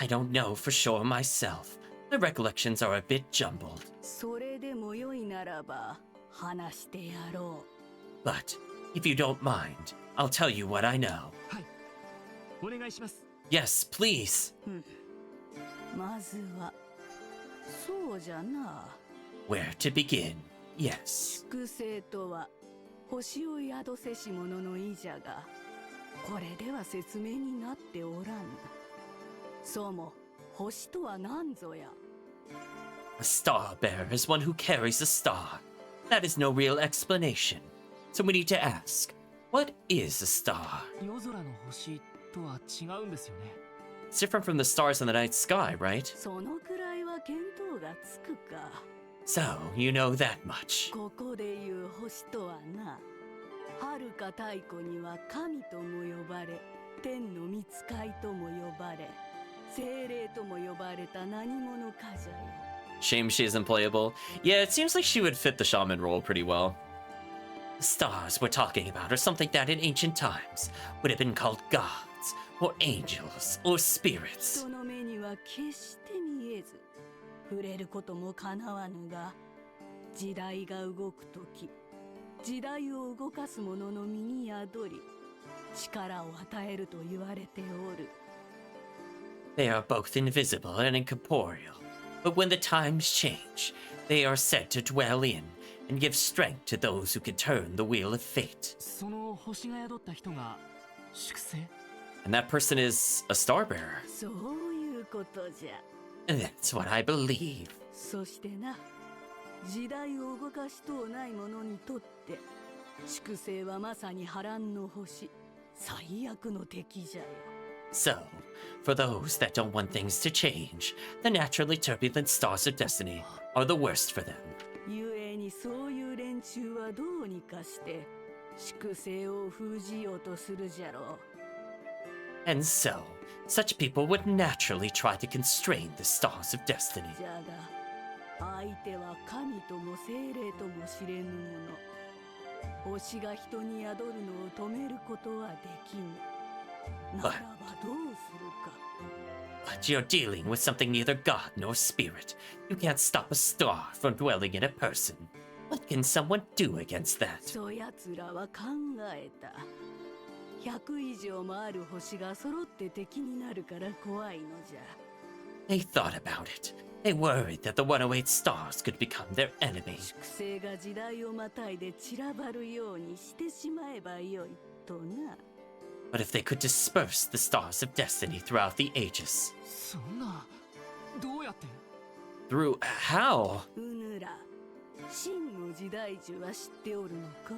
I don't know for sure myself. My recollections are a bit jumbled. But if you don't mind, I'll tell you what I know. Yes, please. Where to begin? Yes. A star bearer is one who carries a star. That is no real explanation. So we need to ask, what is a star? 夜空の星とは違うんですよね。 It's different from the stars in the night sky, right? そのくらいは見当がつくか。 So, you know that much. ここでいう星とはな、遥か太古には神とも呼ばれ、天の御使いとも呼ばれ、精霊とも呼ばれた何者かじゃよ。 Shame she isn't playable. Yeah, it seems like she would fit the shaman role pretty well. The stars we're talking about are something that in ancient times would have been called gods, or angels, or spirits. 人の目には決して見えず、触れることもかなわぬが、時代が動くとき、時代を動かす者の身に宿り、力を与えると言われておる。 They are both invisible and incorporeal, but when the times change, they are said to dwell in and give strength to those who can turn the wheel of fate. その星が宿った人が粛清？ And that person is a star bearer. そういうことじゃ。 And that's what I believe. そしてな、時代を動かしとうない者にとって、粛清はまさに波乱の星、最悪の敵じゃよ。 So, for those that don't want things to change, the naturally turbulent stars of destiny are the worst for them. ゆえにそういう連中はどうにかして粛清を封じようとするじゃろう。 And so, such people would naturally try to constrain the stars of destiny. じゃが、相手は神とも精霊とも知れぬもの。星が人に宿るのを止めることはできぬ。ならばどうするか。 But you're dealing with something neither God nor spirit. You can't stop a star from dwelling in a person. What can someone do against that? そやつらは考えた。100以上もある星が揃って敵になるから怖いのじゃ。 They thought about it. They worried that the 108 stars could become their enemy. 粛清が時代をまたいで散らばるようにしてしまえばよいとな。 But if they could disperse the stars of destiny throughout the ages. そんな、どうやって？ Through how? うぬら、真の時代樹は知っておるのか？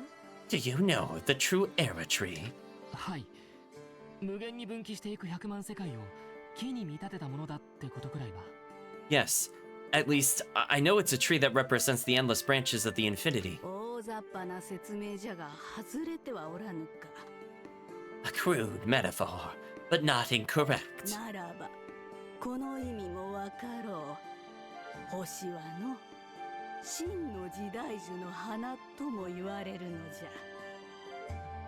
Do you know the true era tree? はい。無限に分岐していく100万世界を木に見立てたものだってことくらいは。 Yes. At least, I know it's a tree that represents the endless branches of the infinity. 大雑把な説明じゃが外れてはおらぬか。 A crude metaphor, but not incorrect. ならば、この意味もわかろう。星はの、真の時代樹の花とも言われるのじゃ。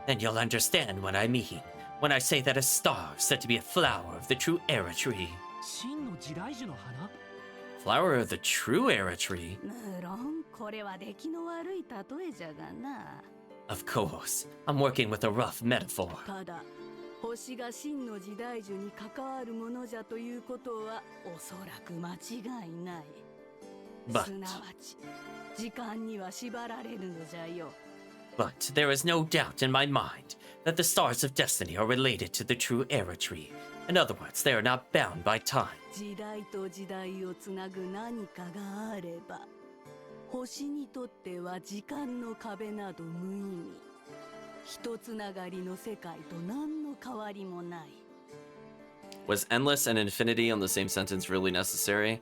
Then you'll understand what I mean when I say that a star is said to be a flower of the true era tree. 真の時代樹の花？ Flower of the true era tree? 無論、これは出来の悪い例えじゃがな。 Of course, I'm working with a rough metaphor. ただ、星が真の時代樹に関わるものじゃということはおそらく間違いない。 But- すなわち、時間には縛られるのじゃよ。 But there is no doubt in my mind that the stars of destiny are related to the true era tree. In other words, they are not bound by time. 時代と時代をつなぐ何かがあれば、星にとっては時間の壁など無意味。一つながりの世界と何の変わりもない。 Was endless and infinity on the same sentence really necessary?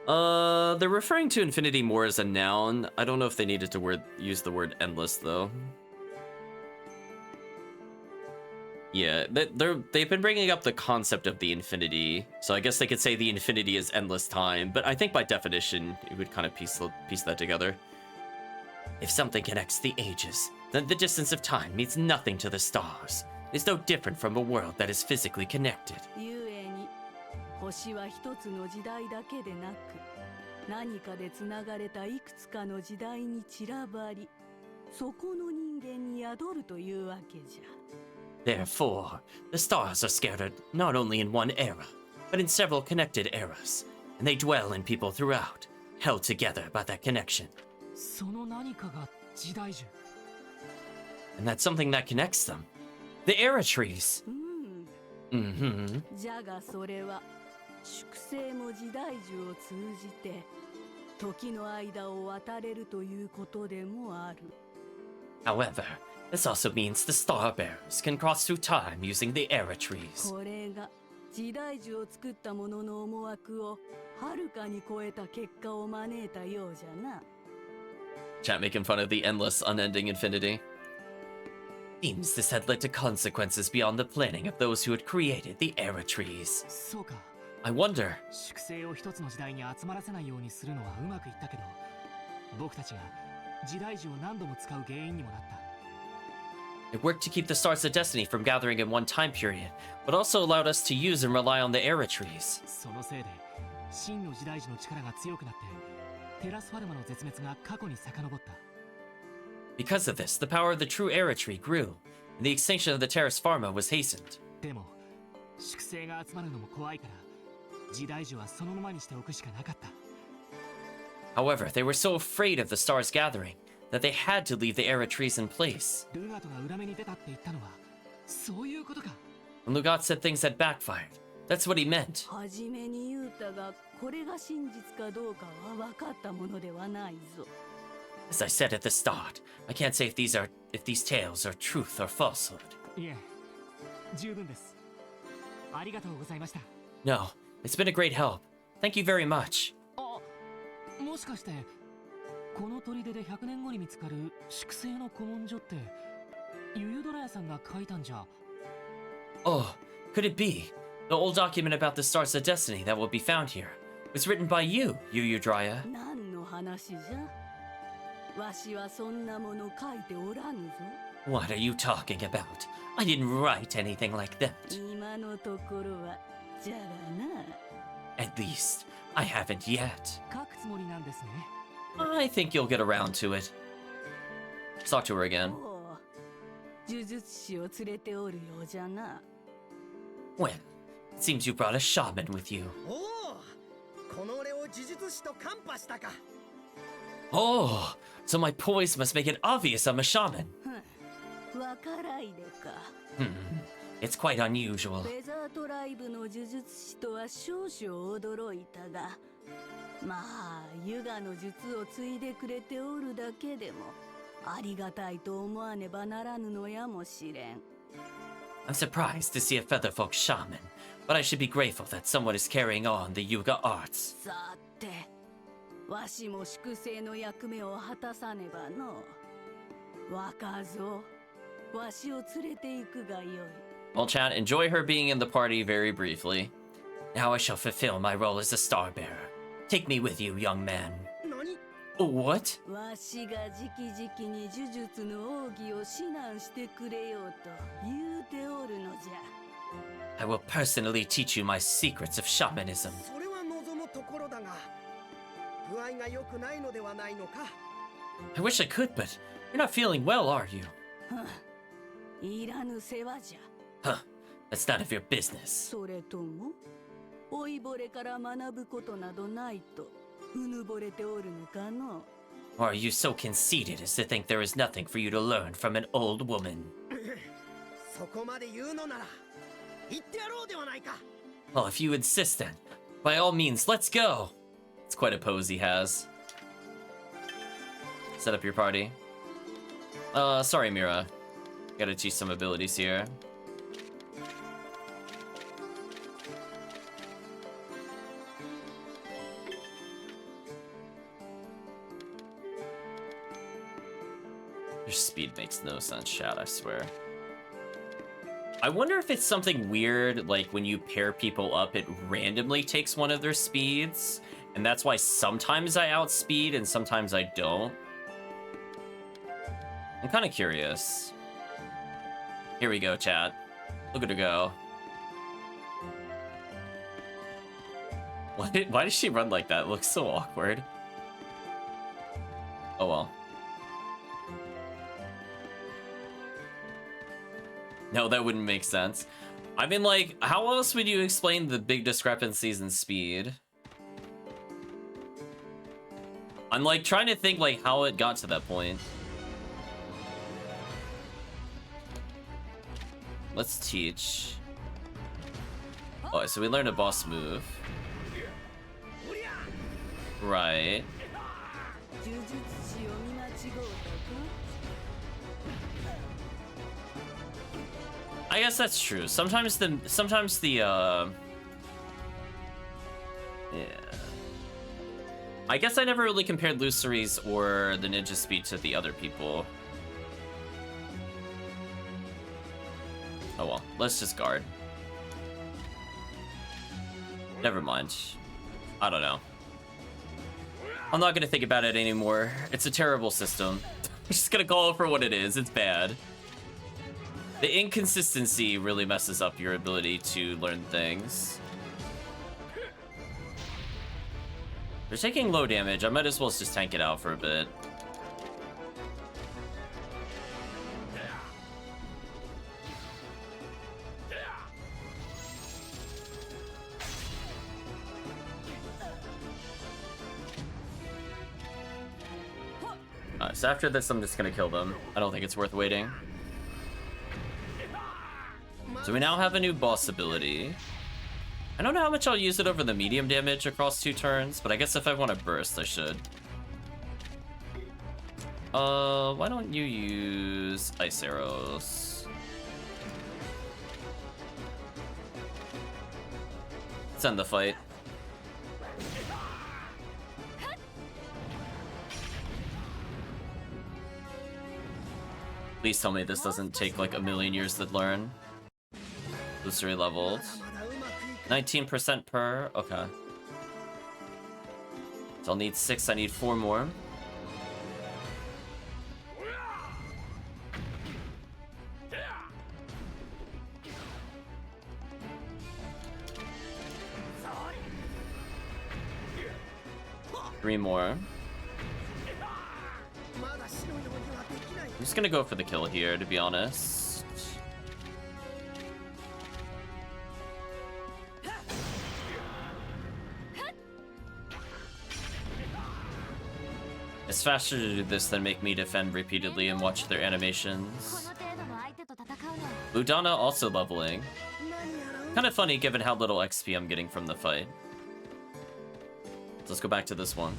They're referring to infinity more as a noun. I don't know if they needed to use the word endless though. Yeah, they've been bringing up the concept of the infinity, so I guess they could say the infinity is endless time, but I think by definition, it would kind of piece that together. If something connects the ages, then the distance of time means nothing to the stars. It's no different from a world that is physically connected. ゆえに、星は一つの時代だけでなく、何かでつながれたいくつかの時代に散らばり、そこの人間に宿るというわけじゃ。 Therefore, the stars are scattered not only in one era, but in several connected eras, and they dwell in people throughout, held together by that connection. その何かが時代樹。 And that's something that connects them. The era trees. じゃがそれは粛清も時代樹を通じて時の間を渡れるということでもある。 However, this also means the Star Bearers can cross through time using the era trees. これが時代樹を作った者の思惑をはるかに超えた結果を招いたようじゃな。 Chat making fun of the endless, unending infinity. Seems this had led to consequences beyond the planning of those who had created the era trees. そうか。 I wonder. 粛清を一つの時代に集まらせないようにするのはうまくいったけど、僕たちが時代樹を何度も使う原因にもなった。 It worked to keep the Stars of Destiny from gathering in one time period, but also allowed us to use and rely on the era trees. そのせいで真の時代樹の力が強くなってテラスファルマの絶滅が過去に遡った。 Because of this, the power of the true era tree grew, and the extinction of the Terrace Pharma was hastened. でも粛清が集まるのも怖いから時代樹はそのままにしておくしかなかった。 However, they were so afraid of the stars gathering that they had to leave the era trees in place. ルガトが裏目に出たって言ったのはそういうことか。 When Lugat said things had backfired, that's what he meant. はじめに言うたが、これが真実かどうかは分かったものではないぞ。 As I said at the start, I can't say if these tales are truth or falsehood. いえ、十分です。ありがとうございました。 No, it's been a great help. Thank you very much. あ、もしかしてこの砦で100年後に見つかる粛清の古文書ってユユドラヤさんが書いたんじゃ。 Oh, could it be? The old document about the Stars of Destiny that will be found here was written by you, Yuyudraya. 何の話じゃ。わしはそんなもの書いておらぬぞ。 What are you talking about? I didn't write anything like that. 今のところはじゃがな。 At least, I haven't yet. 書くつもりなんですね。 I think you'll get around to it. Let's talk to her again. おう、呪術師を連れておるようじゃな。 Well, it seems you brought a shaman with you. おお、この俺を呪術師とカンパしたか。 Oh, so my poise must make it obvious I'm a shaman. わからいでか。 It's quite unusual. フェザートライブの呪術師とは少々驚いたが、まあユガの術を継いでくれておるだけでもありがたいと思わねばならぬのやもしれん。 I'm surprised to see a featherfolk shaman, but I should be grateful that someone is carrying on the Yuga arts. さて、わしも粛清の役目を果たさねばの。若造、わしを連れて行くがよい。 Well, chat, enjoy her being in the party very briefly. Now I shall fulfill my role as a star bearer. Take me with you, young man. 何？ What? わしが直々に呪術の奥義を指南してくれようと言うておるのじゃ。 I will personally teach you my secrets of shamanism. それは望むところだが、具合が良くないのではないのか。 I wish I could, but you're not feeling well, are you? いらぬ世話じゃ。 Huh. That's none of your business. それとも老いぼれから学ぶことなどないとうぬぼれておるのかの。 Or are you so conceited as to think there is nothing for you to learn from an old woman? そこまで言うのなら言ってやろうではないか。 Well, if you insist then, by all means, let's go! It's quite a pose he has. Set up your party. Sorry, Mira. Gotta teach some abilities here. Your speed makes no sense, chat, I swear. I wonder if it's something weird, like when you pair people up, it randomly takes one of their speeds, and that's why sometimes I outspeed and sometimes I don't. I'm kind of curious. Here we go, chat. Look at her go. Why does she run like that? It looks so awkward. Oh well. No, that wouldn't make sense. I mean, like, how else would you explain the big discrepancies in speed? I'm, like, trying to think, like, how it got to that point. Let's teach. Oh, so we learned a boss move. Right. 呪術師を見間違うたか I guess that's true. Sometimes the yeah. I guess I never really compared Luceri's or the ninja speed to the other people. Oh well, let's just guard. Never mind. I don't know. I'm not gonna think about it anymore. It's a terrible system. I'm just gonna call it for what it is. It's bad. The inconsistency really messes up your ability to learn things. They're taking low damage. I might as well just tank it out for a bit. So after this, I'm just gonna kill them. I don't think it's worth waiting. So we now have a new boss ability. I don't know how much I'll use it over the medium damage across 2 turns, but I guess if I want to burst, I should. Why don't you use ice arrows? Let's end the fight. Please tell me this doesn't take like a million years to learn. Luceri leveled. 19% per. Okay. So I'll need 6. I need 4 more. Three more. I'm just gonna go for the kill here, to be honest. It's faster to do this than make me defend repeatedly and watch their animations. Ludana also leveling. Kind of funny given how little XP I'm getting from the fight. So let's go back to this one.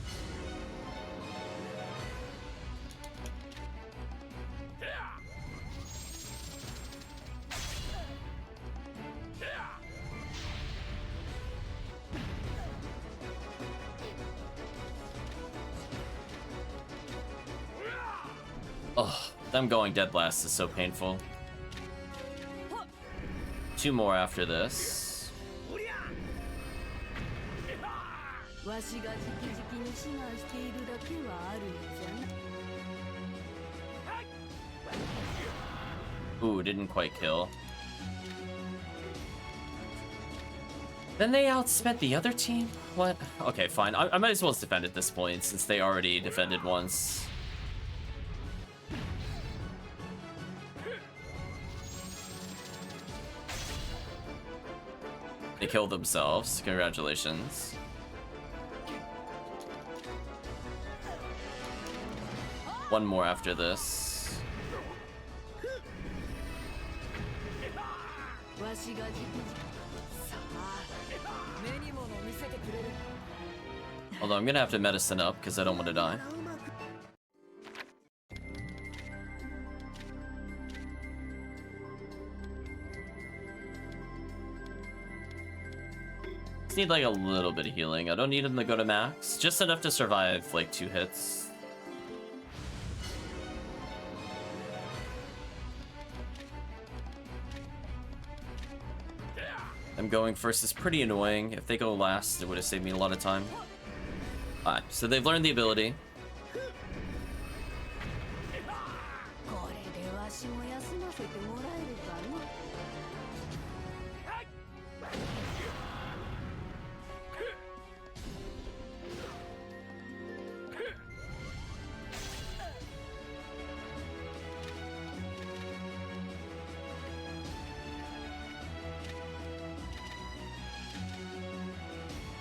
Oh, them going dead last is so painful. 2 more after this. Ooh, didn't quite kill. Then they outspent the other team? What? Okay, fine. I might as well defend at this point, since they already defended once. They killed themselves. Congratulations. One more after this. Although I'm gonna have to medicine up because I don't want to die. Just need like a little bit of healing. I don't need him to go to max. Just enough to survive like 2 hits. Them going first is pretty annoying. If they go last, it would have saved me a lot of time. Alright, so they've learned the ability.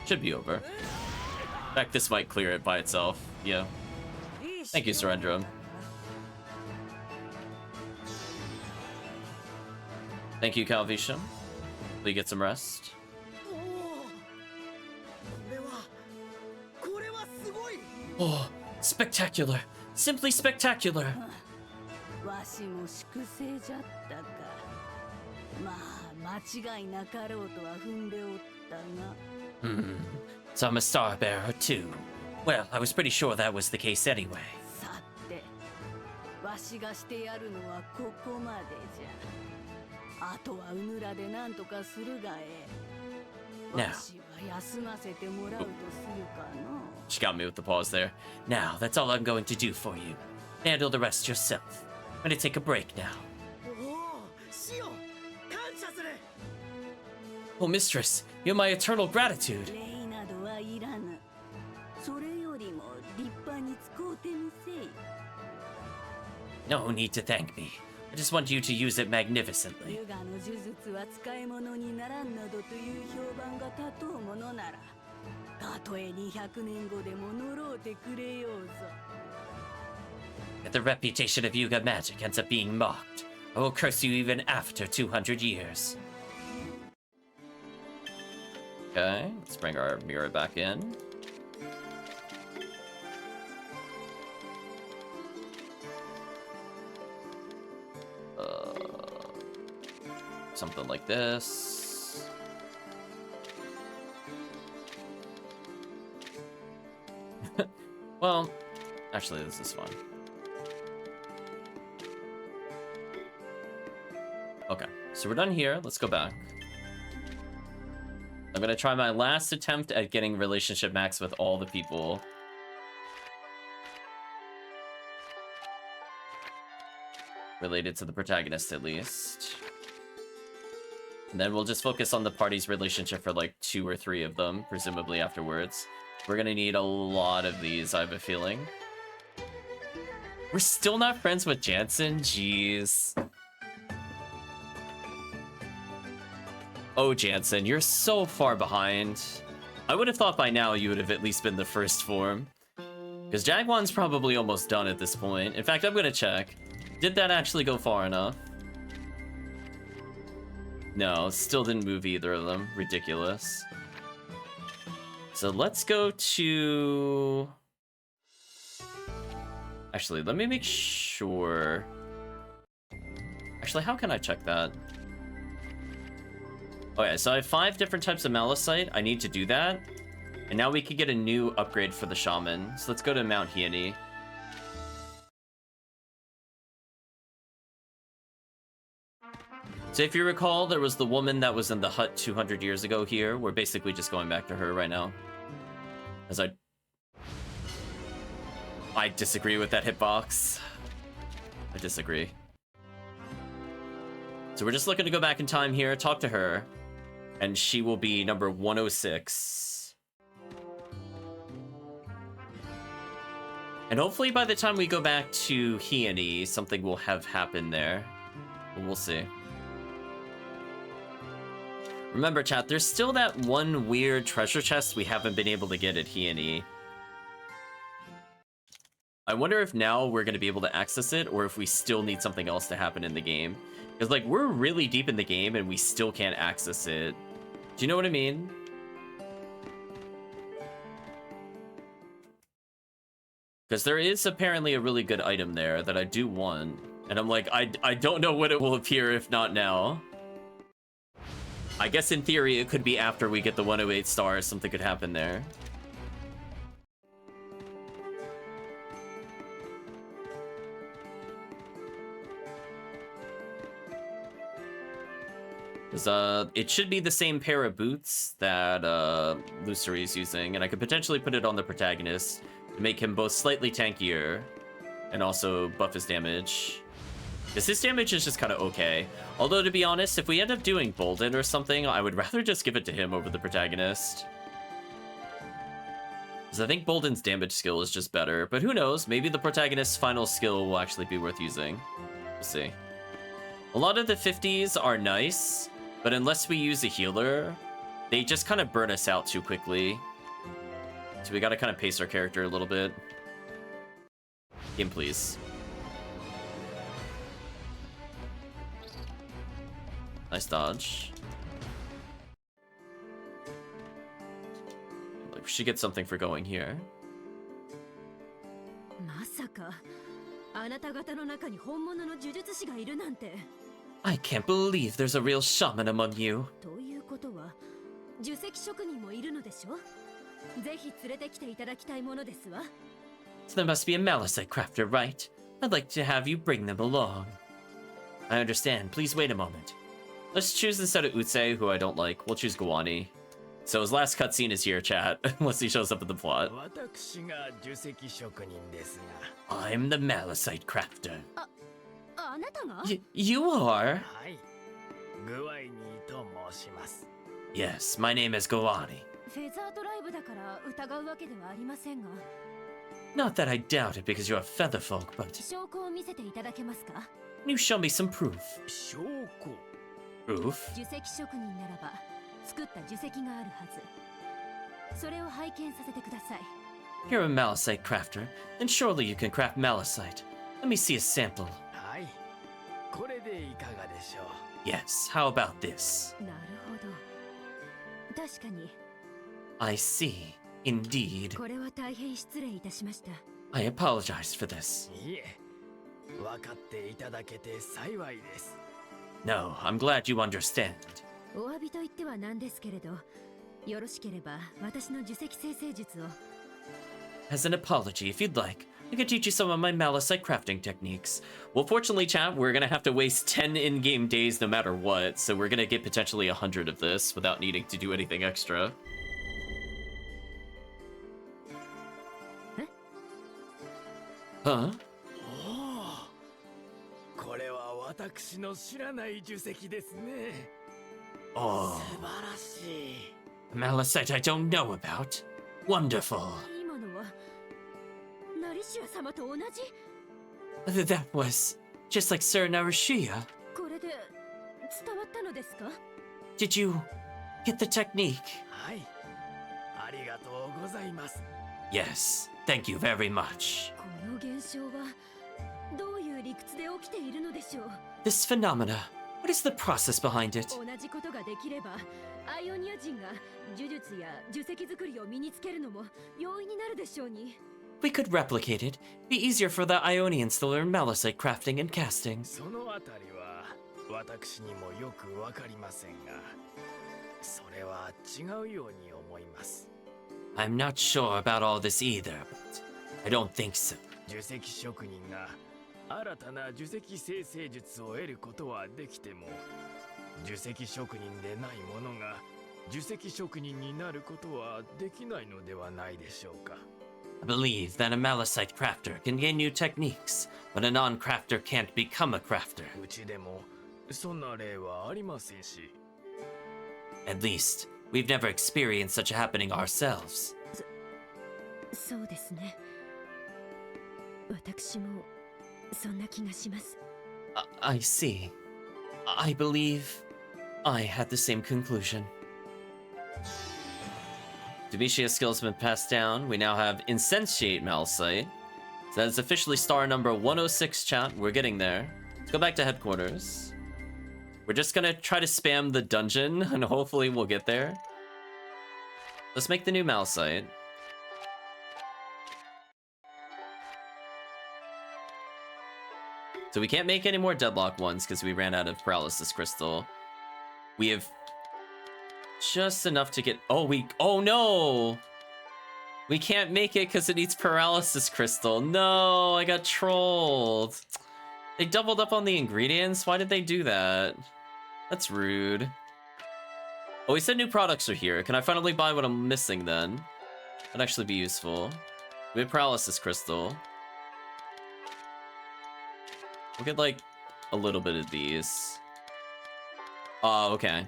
Should be over. In fact, this might clear it by itself. Yeah. Thank you, Surrendrum. Thank you, Calvisha. Please get some rest. Oh, Spectacular. Simply spectacular. わしも粛清じゃったか。まあ間違いなかろうとは踏んでおったが。So I'm a star bearer too. Well, I was pretty sure that was the case anyway. さて、わしがしてやるのはここまでじゃ。あとはうぬらでなんとかするがええ。 Now. わしは休ませてもらうとするかの。 She got me with the pause there. Now, that's all I'm going to do for you. Handle the rest yourself. I'm gonna take a break now. おお、シオン、感謝する。 Oh, mistress, you're my eternal gratitude. 礼などはいらぬ。それよりも立派に使うてみせい。 No need to thank me. I just want you to use it magnificently. ユガの呪術は使い物にならんなどという評判が立とうものなら、たとえ200年後でも呪うてくれようぞ。 If the reputation of Yuga magic ends up being mocked, I will curse you even after 200 years. Okay, let's bring our mirror back in. Something like this. Well, actually, this is fun. Okay, so we're done here. Let's go back. I'm gonna try my last attempt at getting relationship max with all the people. Related to the protagonist, at least. And then we'll just focus on the party's relationship for like 2 or 3 of them, presumably afterwards. We're gonna need a lot of these, I have a feeling. We're still not friends with Jansen? Jeez. Oh, Jansen, you're so far behind. I would have thought by now you would have at least been the first form. Because Jagwan's probably almost done at this point. In fact, I'm gonna check. Did that actually go far enough? No, still didn't move either of them. Ridiculous. So let's go to... Actually, let me make sure... Actually, how can I check that? Okay, so I have 5 different types of Malachite. I need to do that. And now we can get a new upgrade for the Shaman. So let's go to Mount Hiani. So if you recall, there was the woman that was in the hut 200 years ago here. We're basically just going back to her right now. As I disagree with that hitbox. I disagree. So we're just looking to go back in time here, talk to her. And she will be number 106. And hopefully by the time we go back to Hiani, something will have happened there. But we'll see. Remember, chat, there's still that one weird treasure chest we haven't been able to get at Hiani. I wonder if now we're going to be able to access it, or if we still need something else to happen in the game. Because, like, we're really deep in the game, and we still can't access it. Do you know what I mean? Because there is apparently a really good item there that I do want. And I'm like, I don't know when it will appear if not now. I guess in theory it could be after we get the 108 stars, something could happen there. Because it should be the same pair of boots that Lucery is using, and I could potentially put it on the protagonist to make him both slightly tankier and also buff his damage. Because his damage is just kind of okay. Although, to be honest, if we end up doing Bolden or something, I would rather just give it to him over the protagonist. Because I think Bolden's damage skill is just better. But who knows? Maybe the protagonist's final skill will actually be worth using. We'll see. A lot of the 50s are nice, but unless we use a healer, they just kind of burn us out too quickly. So we gotta kind of pace our character a little bit. Game, please. Nice dodge. Like, we should get something for going here. か。あなた方の中に本物の呪術師がいるなんて。I can't believe there's a real shaman among you. ということは、呪石職人もいるのでしょ。ぜひ連れてきていただきたいものですわ。So there must be a Malachite crafter, right? I'd like to have you bring them along. I understand. Please wait a moment. Let's choose instead of WwotC, who I don't like. We'll choose Gowani. So his last cutscene is here, chat, unless he shows up in the plot. I'm the Malachite crafter. あなたが You are? Yes, my name is Gowani. フェザートライブだから疑うわけではありませんが。 Not that I doubt it because you're a feather folk, but 証拠を見せていただけますか？ can you show me some proof? Proof? 呪石職人ならば作った呪石があるはず。それを拝見させてください。 You're a Malachite crafter, then surely you can craft Malachite. Let me see a sample. Yes, how about this? なるほど。確かに。 I see. Indeed. これは大変失礼いたしました。 I apologize for this. No, I'm glad you understand. お詫びと言ってはなんですけれど、よろしければ私の呪石生成術を。 As an apology, if you'd like, I could teach you some of my Malachite crafting techniques. Well, fortunately, chat, we're gonna have to waste 10 in-game days no matter what, so we're gonna get potentially 100 of this without needing to do anything extra. Huh? これは私の知らない呪石ですね。 Oh. 素晴らしい。 Malachite I don't know about. Wonderful. 今のはナリシア様と同じ。 That was just like Sir Narishia. これで伝わったのですか？ Did you get the technique? はい。ありがとうございます。 Yes, thank you very much. この現象はどういう理屈で起きているのでしょう。 This phenomena, what is the process behind it? 同じことができれば、アイオニア人が呪術や呪石作りを身につけるのも容易になるでしょうに。 We could replicate it. Be easier for the Ionians to learn Malachite crafting and casting. そのあたりは私にもよくわかりませんが、それは違うように思います。 I'm not sure about all this either, but I don't think so. 呪石職人が新たな呪石生成術を得ることはできても、呪石職人でない者が呪石職人になることはできないのではないでしょうか。 I believe that a Malachite crafter can gain new techniques, but a non-crafter can't become a crafter. うちでもそんな例はありませんし。 At least, we've never experienced such a happening ourselves. そうですね。私もそんな気がします。 I see. I believe I had the same conclusion. Demishia's skills have been passed down. We now have Insensate Malachite. So that is officially star number 106, chat. We're getting there. Let's go back to headquarters. We're just gonna try to spam the dungeon, and hopefully we'll get there. Let's make the new Malachite. So we can't make any more deadlock ones because we ran out of paralysis crystal. We have just enough to get... Oh no! We can't make it because it needs paralysis crystal. No, I got trolled. They doubled up on the ingredients? Why did they do that? That's rude. Oh, he said new products are here. Can I finally buy what I'm missing then? That'd actually be useful. We have paralysis crystal. We'll get like a little bit of these. Oh, okay.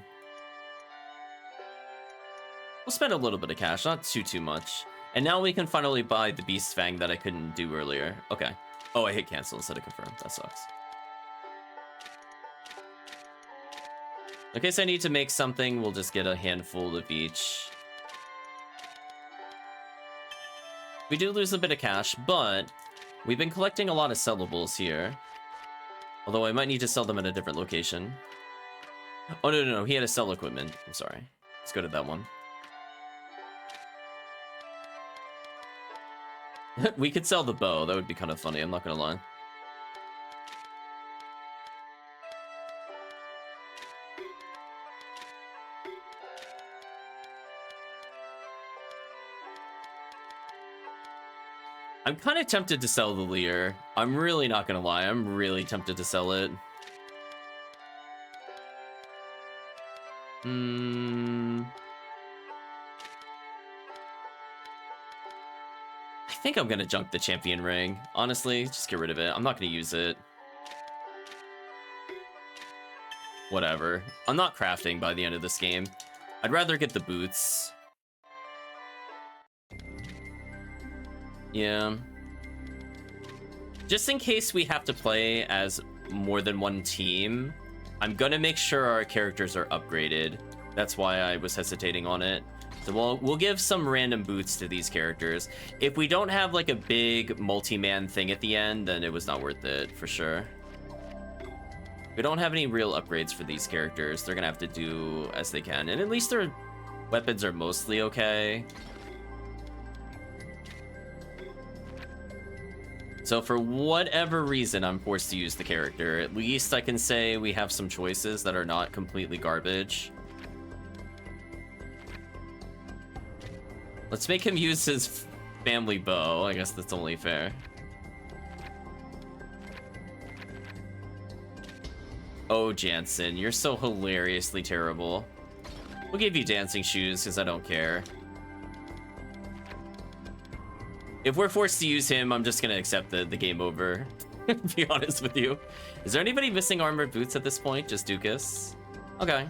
We'll spend a little bit of cash, not too much. And now we can finally buy the Beast Fang that I couldn't do earlier. Okay. Oh, I hit cancel instead of confirm. That sucks. In case I need to make something, we'll just get a handful of each. We do lose a bit of cash, but we've been collecting a lot of sellables here. Although I might need to sell them at a different location. Oh, no, he had to sell equipment. I'm sorry. Let's go to that one. We could sell the bow. That would be kind of funny. I'm not gonna lie. I'm kind of tempted to sell the Lear. I'm really not gonna lie. I'm really tempted to sell it. I think I'm gonna junk the champion ring. Honestly, just get rid of it. I'm not gonna use it. Whatever. I'm not crafting by the end of this game. I'd rather get the boots. Yeah. Just in case we have to play as more than one team, I'm gonna make sure our characters are upgraded. That's why I was hesitating on it. So we'll give some random boots to these characters. If we don't have like a big multi-man thing at the end, then it was not worth it for sure. We don't have any real upgrades for these characters. They're gonna have to do as they can. And at least their weapons are mostly okay. So for whatever reason, I'm forced to use the character. At least I can say we have some choices that are not completely garbage. Let's make him use his family bow. I guess that's only fair. Oh, Jansen, you're so hilariously terrible. We'll give you dancing shoes because I don't care. If we're forced to use him, I'm just gonna accept the game over. To be honest with you. Is there anybody missing armored boots at this point? Just Dukas? Okay.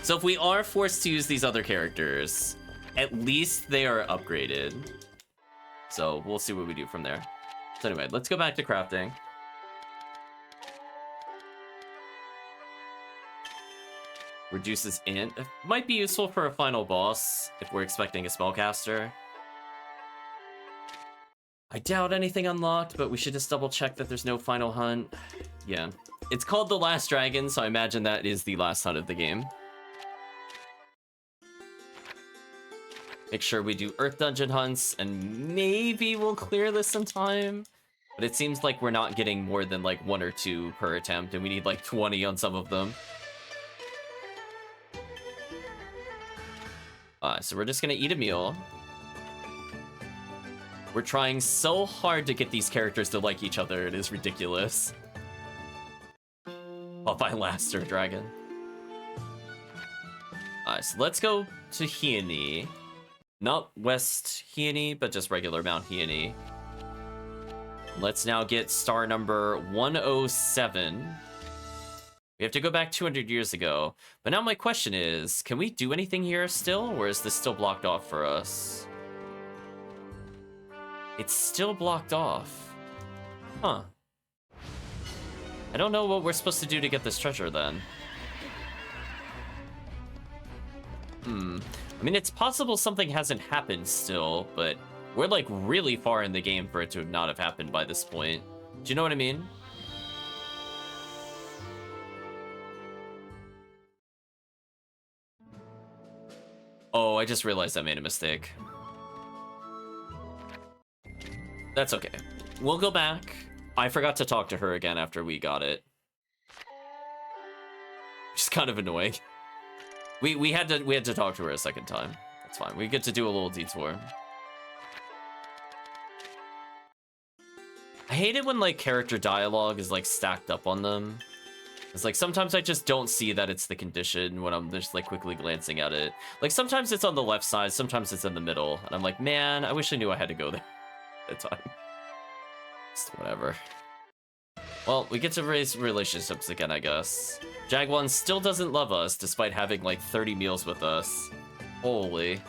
So if we are forced to use these other characters, at least they are upgraded. So we'll see what we do from there. So anyway, let's go back to crafting. Reduces int. It might be useful for a final boss if we're expecting a spellcaster. I doubt anything unlocked, but we should just double check that there's no final hunt. Yeah. It's called The Last Dragon, so I imagine that is the last hunt of the game. Make sure we do Earth Dungeon hunts, and maybe we'll clear this in time. But it seems like we're not getting more than like 1 or 2 per attempt, and we need like 20 on some of them. So we're just gonna eat a meal. We're trying so hard to get these characters to like each other, it is ridiculous. Popeye Laster Dragon. So let's go to Heaney. Not West Heaney, but just regular Mount Heaney. Let's now get star number 107. We have to go back 200 years ago. But now my question is, can we do anything here still, or is this still blocked off for us? It's still blocked off. Huh. I don't know what we're supposed to do to get this treasure then. I mean, it's possible something hasn't happened still, but we're like really far in the game for it to not have happened by this point. Do you know what I mean? Oh, I just realized I made a mistake. That's okay. We'll go back. I forgot to talk to her again after we got it. Just kind of annoying. We had to talk to her a second time. That's fine. We get to do a little detour. I hate it when like character dialogue is like stacked up on them. It's like sometimes I just don't see that it's the condition when I'm just like quickly glancing at it. Like sometimes it's on the left side, sometimes it's in the middle, and I'm like, man, I wish I knew I had to go there at the time. Just whatever. Well, we get to raise relationships again, I guess. Jagwan still doesn't love us, despite having like 30 meals with us. Holy.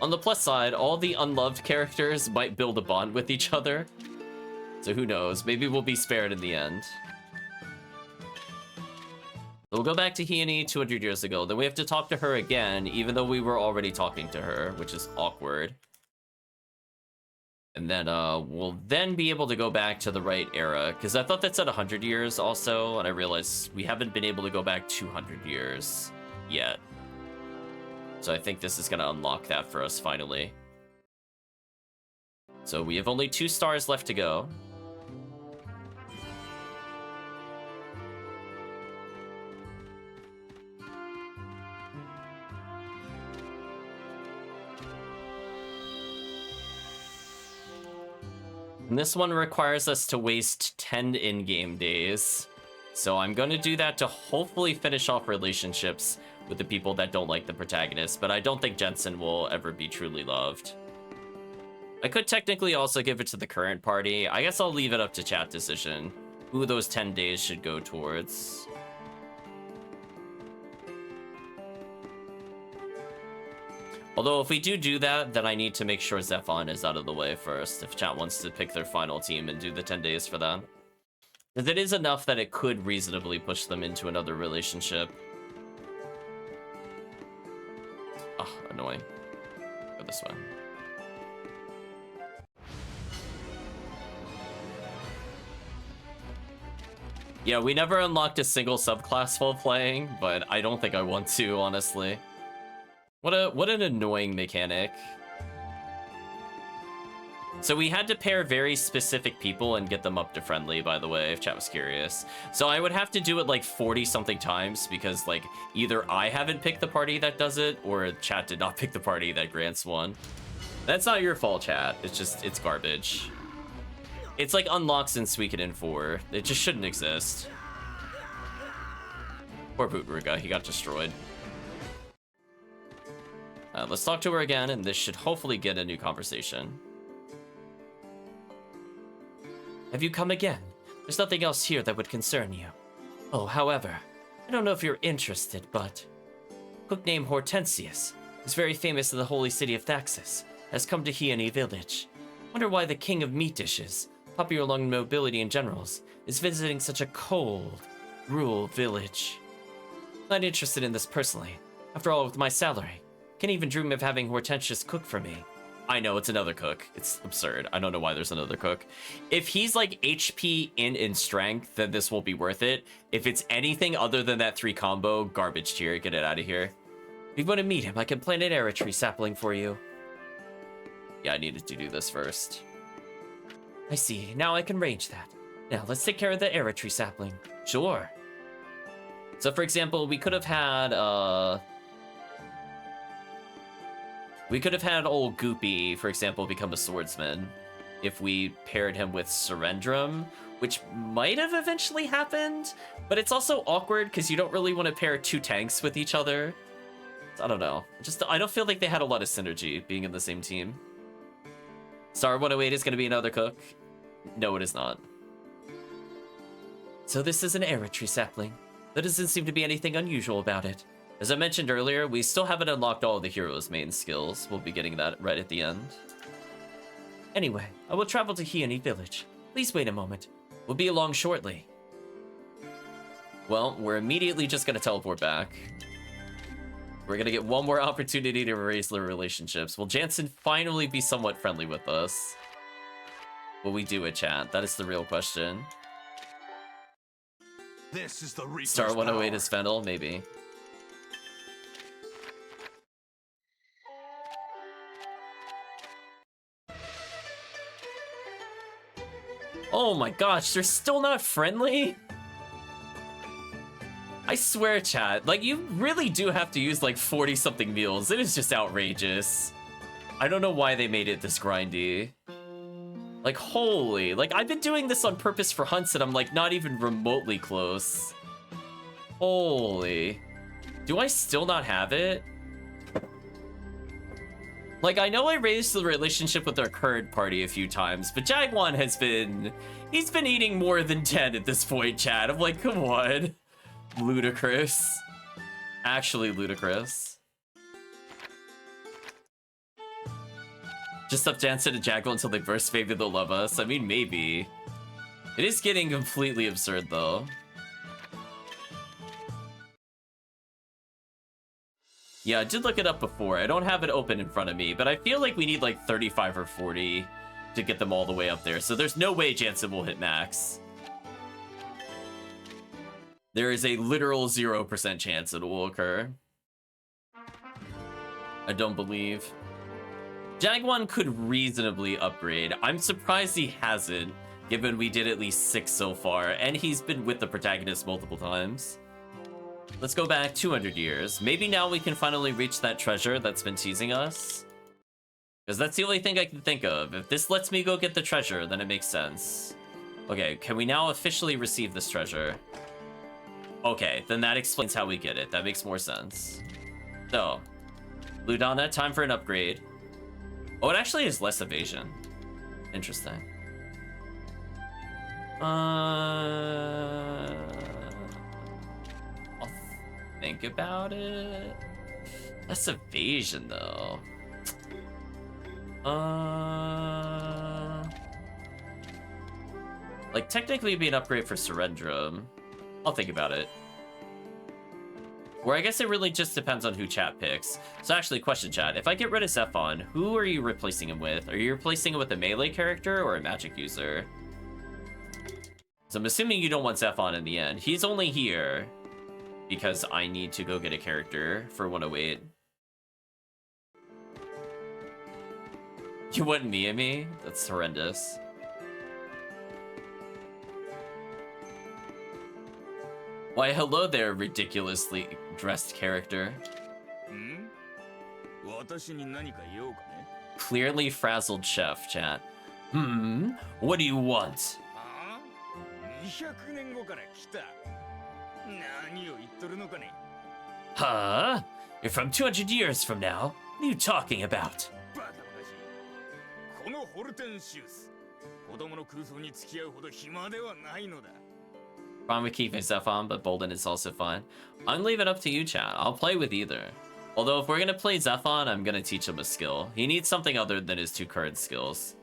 On the plus side, all the unloved characters might build a bond with each other. So who knows, maybe we'll be spared in the end. So we'll go back to Heaney 200 years ago, then we have to talk to her again, even though we were already talking to her, which is awkward. And then we'll then be able to go back to the right era, because I thought that said 100 years also, and I realized we haven't been able to go back 200 years yet. So I think this is going to unlock that for us finally. So we have only 2 stars left to go. And this one requires us to waste 10 in-game days. So I'm going to do that to hopefully finish off relationships with the people that don't like the protagonist, but I don't think Jensen will ever be truly loved. I could technically also give it to the current party. I guess I'll leave it up to chat decision who those 10 days should go towards. Although if we do that, then I need to make sure Zephon is out of the way first if chat wants to pick their final team and do the 10 days for them. Because it is enough that it could reasonably push them into another relationship. Oh, annoying. Go this way. Yeah, we never unlocked a single subclass while playing, but I don't think I want to, honestly. What an annoying mechanic. So we had to pair very specific people and get them up to friendly, by the way, if chat was curious. So I would have to do it like 40-something times because like either I haven't picked the party that does it or chat did not pick the party that grants one. That's not your fault, chat. It's just, it's garbage. It's like unlocks in Suikoden 4. It just shouldn't exist. Poor Bootruga, he got destroyed. Let's talk to her again, and this should hopefully get a new conversation. Have you come again? There's nothing else here that would concern you. Oh, however, I don't know if you're interested, but cook named Hortensius, who's very famous in the holy city of Thaxis, has come to Hyani village. Wonder why the king of meat dishes, popular among nobility and generals, is visiting such a cold, rural village. Not interested in this personally. After all, with my salary, can't even dream of having Hortensius cook for me. I know, it's another cook. It's absurd. I don't know why there's another cook. If he's like HP in strength, then this won't be worth it. If it's anything other than that 3 combo, garbage tier. Get it out of here. If you want to meet him, I can plant an arrow tree sapling for you. Yeah, I needed to do this first. I see. Now I can range that. Now let's take care of the arrow tree sapling. Sure. So for example, we could have had old Goopy, for example, become a swordsman if we paired him with Surrendrum, which might have eventually happened, but it's also awkward because you don't really want to pair 2 tanks with each other. I don't know. I don't feel like they had a lot of synergy being in the same team. Star 108 is going to be another cook. No, it is not. So this is an arrow tree sapling. There doesn't seem to be anything unusual about it. As I mentioned earlier, we still haven't unlocked all of the hero's main skills. We'll be getting that right at the end. Anyway, I will travel to Hyani village. Please wait a moment. We'll be along shortly. Well, we're immediately just going to teleport back. We're going to get one more opportunity to erase their relationships. Will Jansen finally be somewhat friendly with us? Will we do it, chat? That is the real question. This is the Reaper's Star 108 power. is Fennel? Maybe. Oh my gosh, they're still not friendly? I swear, chat, like, you really do have to use, like, 40-something meals. It is just outrageous. I don't know why they made it this grindy. Like, holy. Like, I've been doing this on purpose for hunts, and I'm, like, not even remotely close. Holy. Do I still not have it? Like, I know I raised the relationship with our current party a few times, but Jagwan has been... He's been eating more than 10 at this point, chat. I'm like, come on. Ludicrous. Actually ludicrous. Just up Jansen and Jagwan until they burst, maybe they'll love us. I mean, maybe. It is getting completely absurd, though. Yeah, I did look it up before. I don't have it open in front of me, but I feel like we need like 35 or 40 to get them all the way up there. So there's no way Jansen will hit max. There is a literal 0% chance it will occur. I don't believe. Jagwan could reasonably upgrade. I'm surprised he hasn't, given we did at least 6 so far, and he's been with the protagonist multiple times. Let's go back 200 years. Maybe now we can finally reach that treasure that's been teasing us. Because that's the only thing I can think of. If this lets me go get the treasure, then it makes sense. Okay, can we now officially receive this treasure? Okay, then that explains how we get it. That makes more sense. So, Ludana, time for an upgrade. Oh, it actually is less evasion. Interesting. I'll think about it. Less evasion, though. Like, technically it'd be an upgrade for Surrendrum. I'll think about it. Or I guess it really just depends on who chat picks. So actually, question chat, if I get rid of Zephon, who are you replacing him with? Are you replacing him with a melee character or a magic user? So I'm assuming you don't want Zephon in the end. He's only here because I need to go get a character for 108. You wouldn't me? That's horrendous. Why, hello there, ridiculously dressed character. Clearly frazzled chef, chat. What do you want? Huh? You're from 200 years from now? What are you talking about? Fine with keeping Zephon, but Bolden is also fine. I'm leaving it up to you, chat. I'll play with either. Although if we're gonna play Zephon, I'm gonna teach him a skill. He needs something other than his 2 current skills.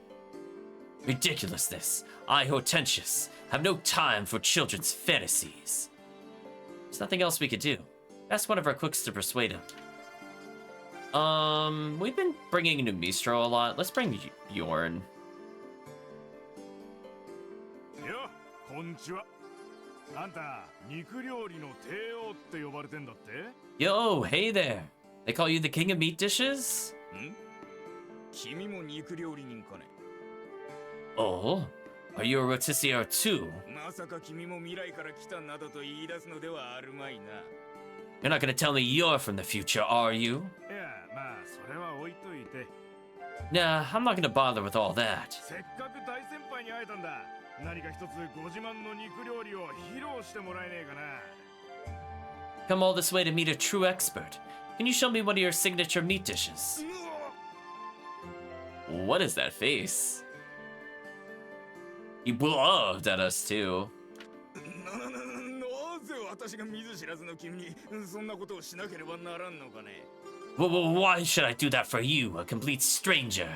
Ridiculousness. I, Hortensius, have no time for children's fantasies. There's nothing else we could do. Ask one of our cooks to persuade him. We've been bringing in Mistro a lot. Let's bring Bjorn. Yo, hey there. They call you the king of meat dishes? Oh, are you a rotisserie too? You're not gonna tell me you're from the future, are you? Nah, I'm not gonna bother with all that. Come all this way to meet a true expert. Can you show me one of your signature meat dishes? What is that face? He blubbed at us too. Well, why should I do that for you, a complete stranger?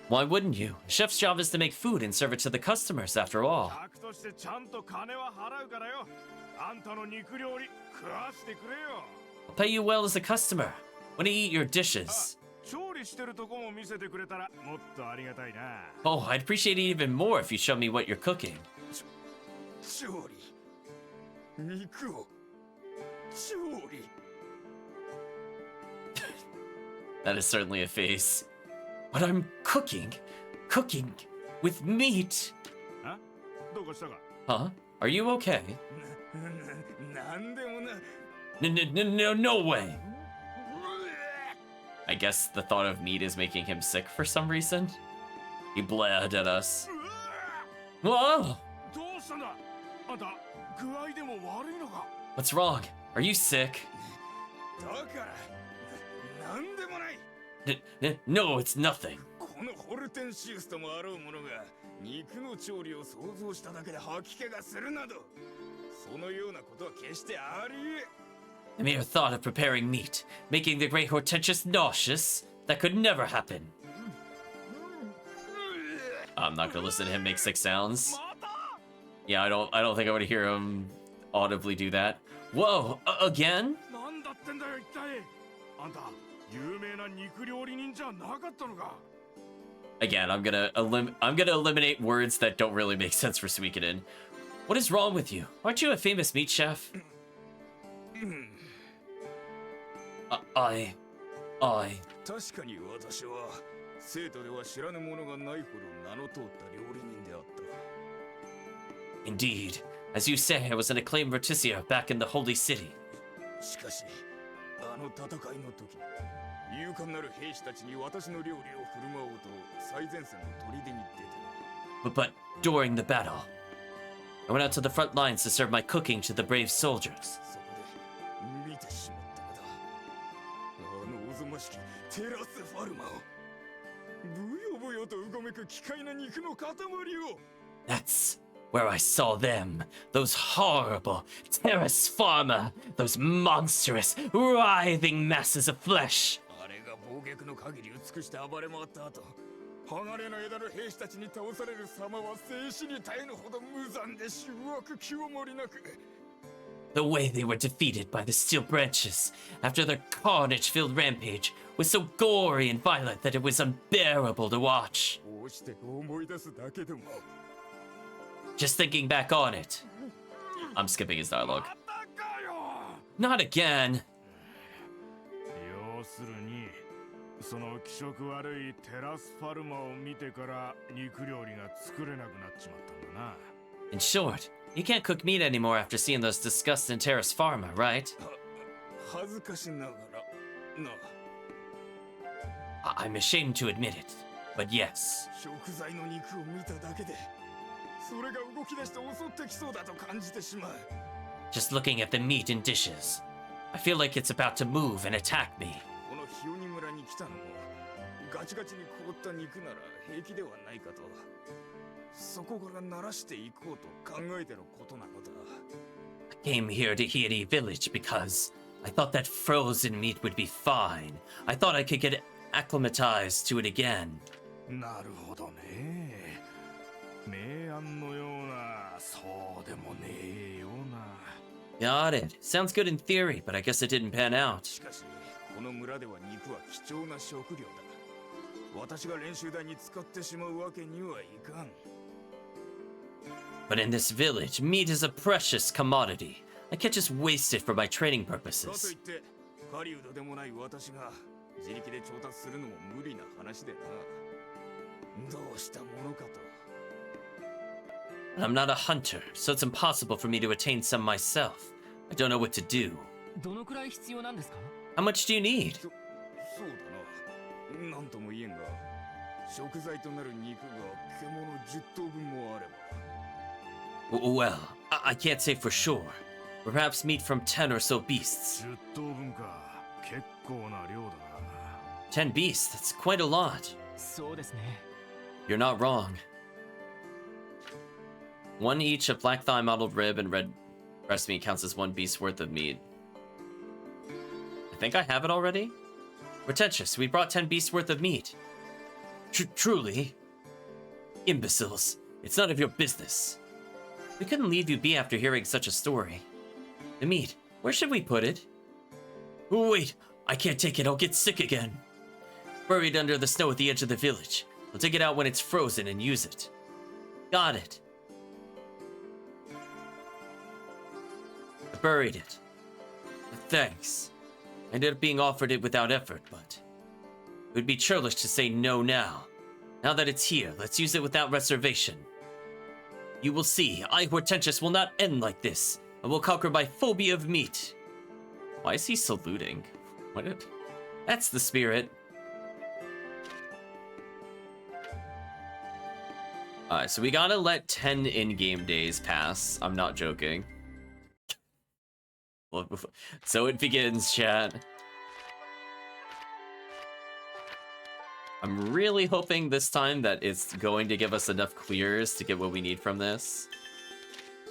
Why wouldn't you? Chef's job is to make food and serve it to the customers, after all. I'll pay you well as a customer when I eat your dishes. Oh, I'd appreciate it even more if you showed me what you're cooking. That is certainly a face. But I'm cooking with meat. Huh? Are you okay? No way. I guess the thought of meat is making him sick for some reason. He blared at us. Whoa! What's wrong? Are you sick? No, it's nothing. The mere thought of preparing meat, making the great Hortensius nauseous, that could never happen. I'm not gonna listen to him make sick sounds. Yeah, I don't think I would hear him audibly do that. Whoa, again? Again, I'm gonna eliminate words that don't really make sense for Suikoden. What is wrong with you? Aren't you a famous meat chef? I... 確かに私は生徒では知らぬものがないほど名の通った料理人であった。 Indeed. As you say, I was an acclaimed Verticia back in the Holy City. しかし、あの戦いの時、勇敢なる兵士たちに私の料理を振る舞おうと最前線の砦に出てな。But during the battle, I went out to the front lines to serve my cooking to the brave soldiers. そこで見てしまったのだ。あのおぞましきテラスファルマを。ブヨブヨとうごめく奇怪な肉の塊を。That's where I saw them. Those horrible Terrace Farmer. Those monstrous, writhing masses of flesh. あれが暴虐の限り美しく暴れ回った後、鋼の枝の兵士たちに倒される様は生死に絶えぬほど無残で醜悪気をもりなく。The way they were defeated by the steel branches after their carnage-filled rampage was so gory and violent that it was unbearable to watch. こうして思い出すだけでも。 Just thinking back on it. I'm skipping his dialogue. Not again. 要するに、その気色悪いテラスファルマを見てから肉料理が作れなくなっちまったんだな。In short, you can't cook meat anymore after seeing those disgusting Terrace Farmer, right? 恥ずかしながらな。 I'm ashamed to admit it, but yes. 食材の肉を見ただけで、それが動き出して襲ってきそうだと感じてしまう。 Just looking at the meat and dishes, I feel like it's about to move and attack me. このヒオニ村に来たのも、ガチガチに凍った肉なら平気ではないかと。そこから慣らしていこうと考えてることなのだ。 I came here to Hieri village because I thought that frozen meat would be fine. I thought I could get acclimatized to it again. なるほどね。明暗のような、そうでもねえような。 Got it. Sounds good in theory, but I guess it didn't pan out. しかし、この村では肉は貴重な食料だ。私が練習台に使ってしまうわけにはいかん。 But in this village, meat is a precious commodity. I can't just waste it for my training かと purposes. いって、狩人でもない私が自力で調達するのも無理な話でな。どうしたものかと。 I'm not a hunter, so it's impossible for me to attain some myself. I don't know what to do. どのくらい必要なんですか？ How much do you need? そうだな。なんとも言えんが、食材となる肉が獣10頭分もあれば。 Well, I can't say for sure. Perhaps meat from 10 or so beasts. 10頭分か。結構な量だな。 10 beasts, that's quite a lot. そうですね。 You're not wrong. One each of black thigh mottled rib and red breast meat counts as 1 beast's worth of meat. I think I have it already? Pretentious, we brought 10 beasts worth of meat. Truly? Imbeciles, it's none of your business. We couldn't leave you be after hearing such a story. The meat, where should we put it? Wait, I can't take it, I'll get sick again. Buried under the snow at the edge of the village. We'll take it out when it's frozen and use it. Got it. I buried it. Thanks. I ended up being offered it without effort, but it would be churlish to say no now. Now that it's here, let's use it without reservation. You will see, I, Hortensius, will not end like this. I will conquer my phobia of meat. Why is he saluting? What did... That's the spirit. Alright, so we gotta let 10 in-game days pass. I'm not joking. So it begins, chat. I'm really hoping this time that it's going to give us enough clears to get what we need from this.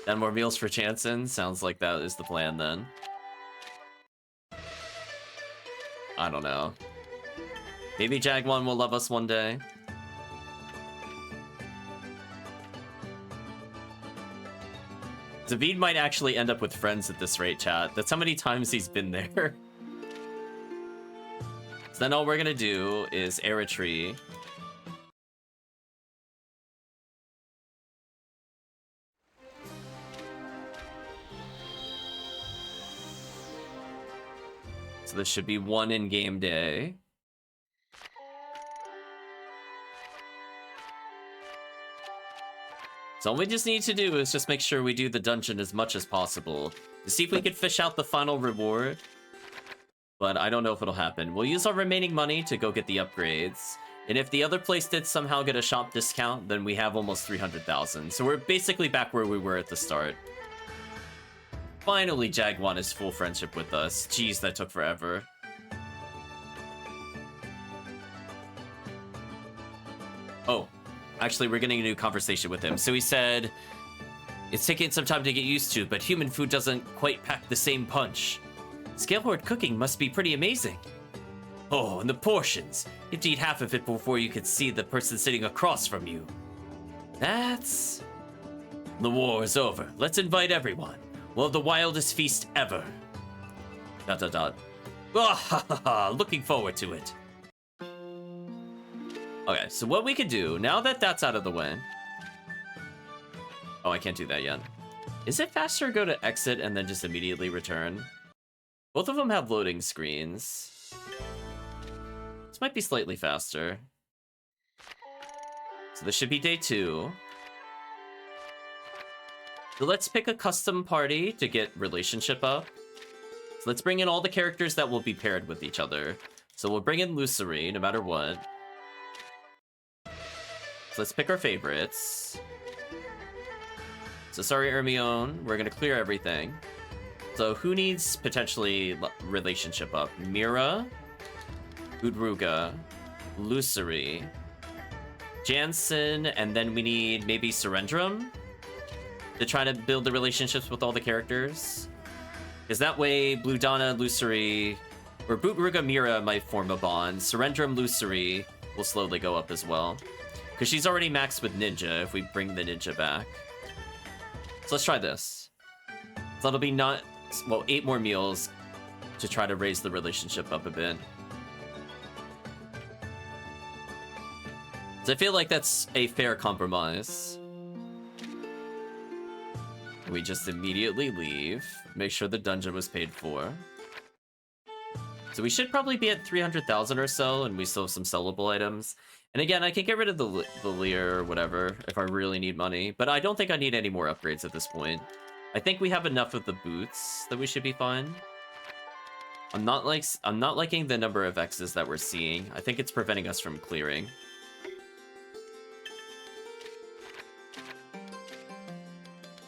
10 more meals for Chanson. Sounds like that is the plan then. I don't know. Maybe Jagwan will love us one day. David might actually end up with friends at this rate, chat. That's how many times he's been there. So then all we're gonna do is air a tree. So this should be 1 in-game day. So all we just need to do is just make sure we do the dungeon as much as possible to see if we can fish out the final reward. But I don't know if it'll happen. We'll use our remaining money to go get the upgrades. And if the other place did somehow get a shop discount, then we have almost 300,000. So we're basically back where we were at the start. Finally, Jag won his full friendship with us. Jeez, that took forever. Oh, actually, we're getting a new conversation with him. So he said, it's taking some time to get used to, but human food doesn't quite pack the same punch. Scalehorde cooking must be pretty amazing. Oh, and the portions. You have to eat half of it before you can see the person sitting across from you. That's... The war is over. Let's invite everyone. We'll have the wildest feast ever. ... Looking forward to it. Okay, so what we could do, now that that's out of the way... Oh, I can't do that yet. Is it faster to go to exit and then just immediately return? Both of them have loading screens. This might be slightly faster. So this should be day 2. So let's pick a custom party to get relationship up. So let's bring in all the characters that will be paired with each other. So we'll bring in Lucery, no matter what. So let's pick our favorites. So sorry, Hermione, we're gonna clear everything. So who needs potentially relationship up? Mira, Udruga, Lucery, Jansen, and then we need maybe Surrendrum to try to build the relationships with all the characters. Because that way, Blue Donna, Lucery, or Udruga Mira might form a bond. Surrendrum, Lucery will slowly go up as well. Because she's already maxed with Ninja if we bring the Ninja back. So let's try this. So that'll be not... Well, 8 more meals to try to raise the relationship up a bit. So I feel like that's a fair compromise. We just immediately leave. Make sure the dungeon was paid for. So we should probably be at 300,000 or so, and we still have some sellable items. And again, I can get rid of the Lear or whatever if I really need money, but I don't think I need any more upgrades at this point. I think we have enough of the boots that we should be fine. I'm not liking the number of X's that we're seeing. I think it's preventing us from clearing.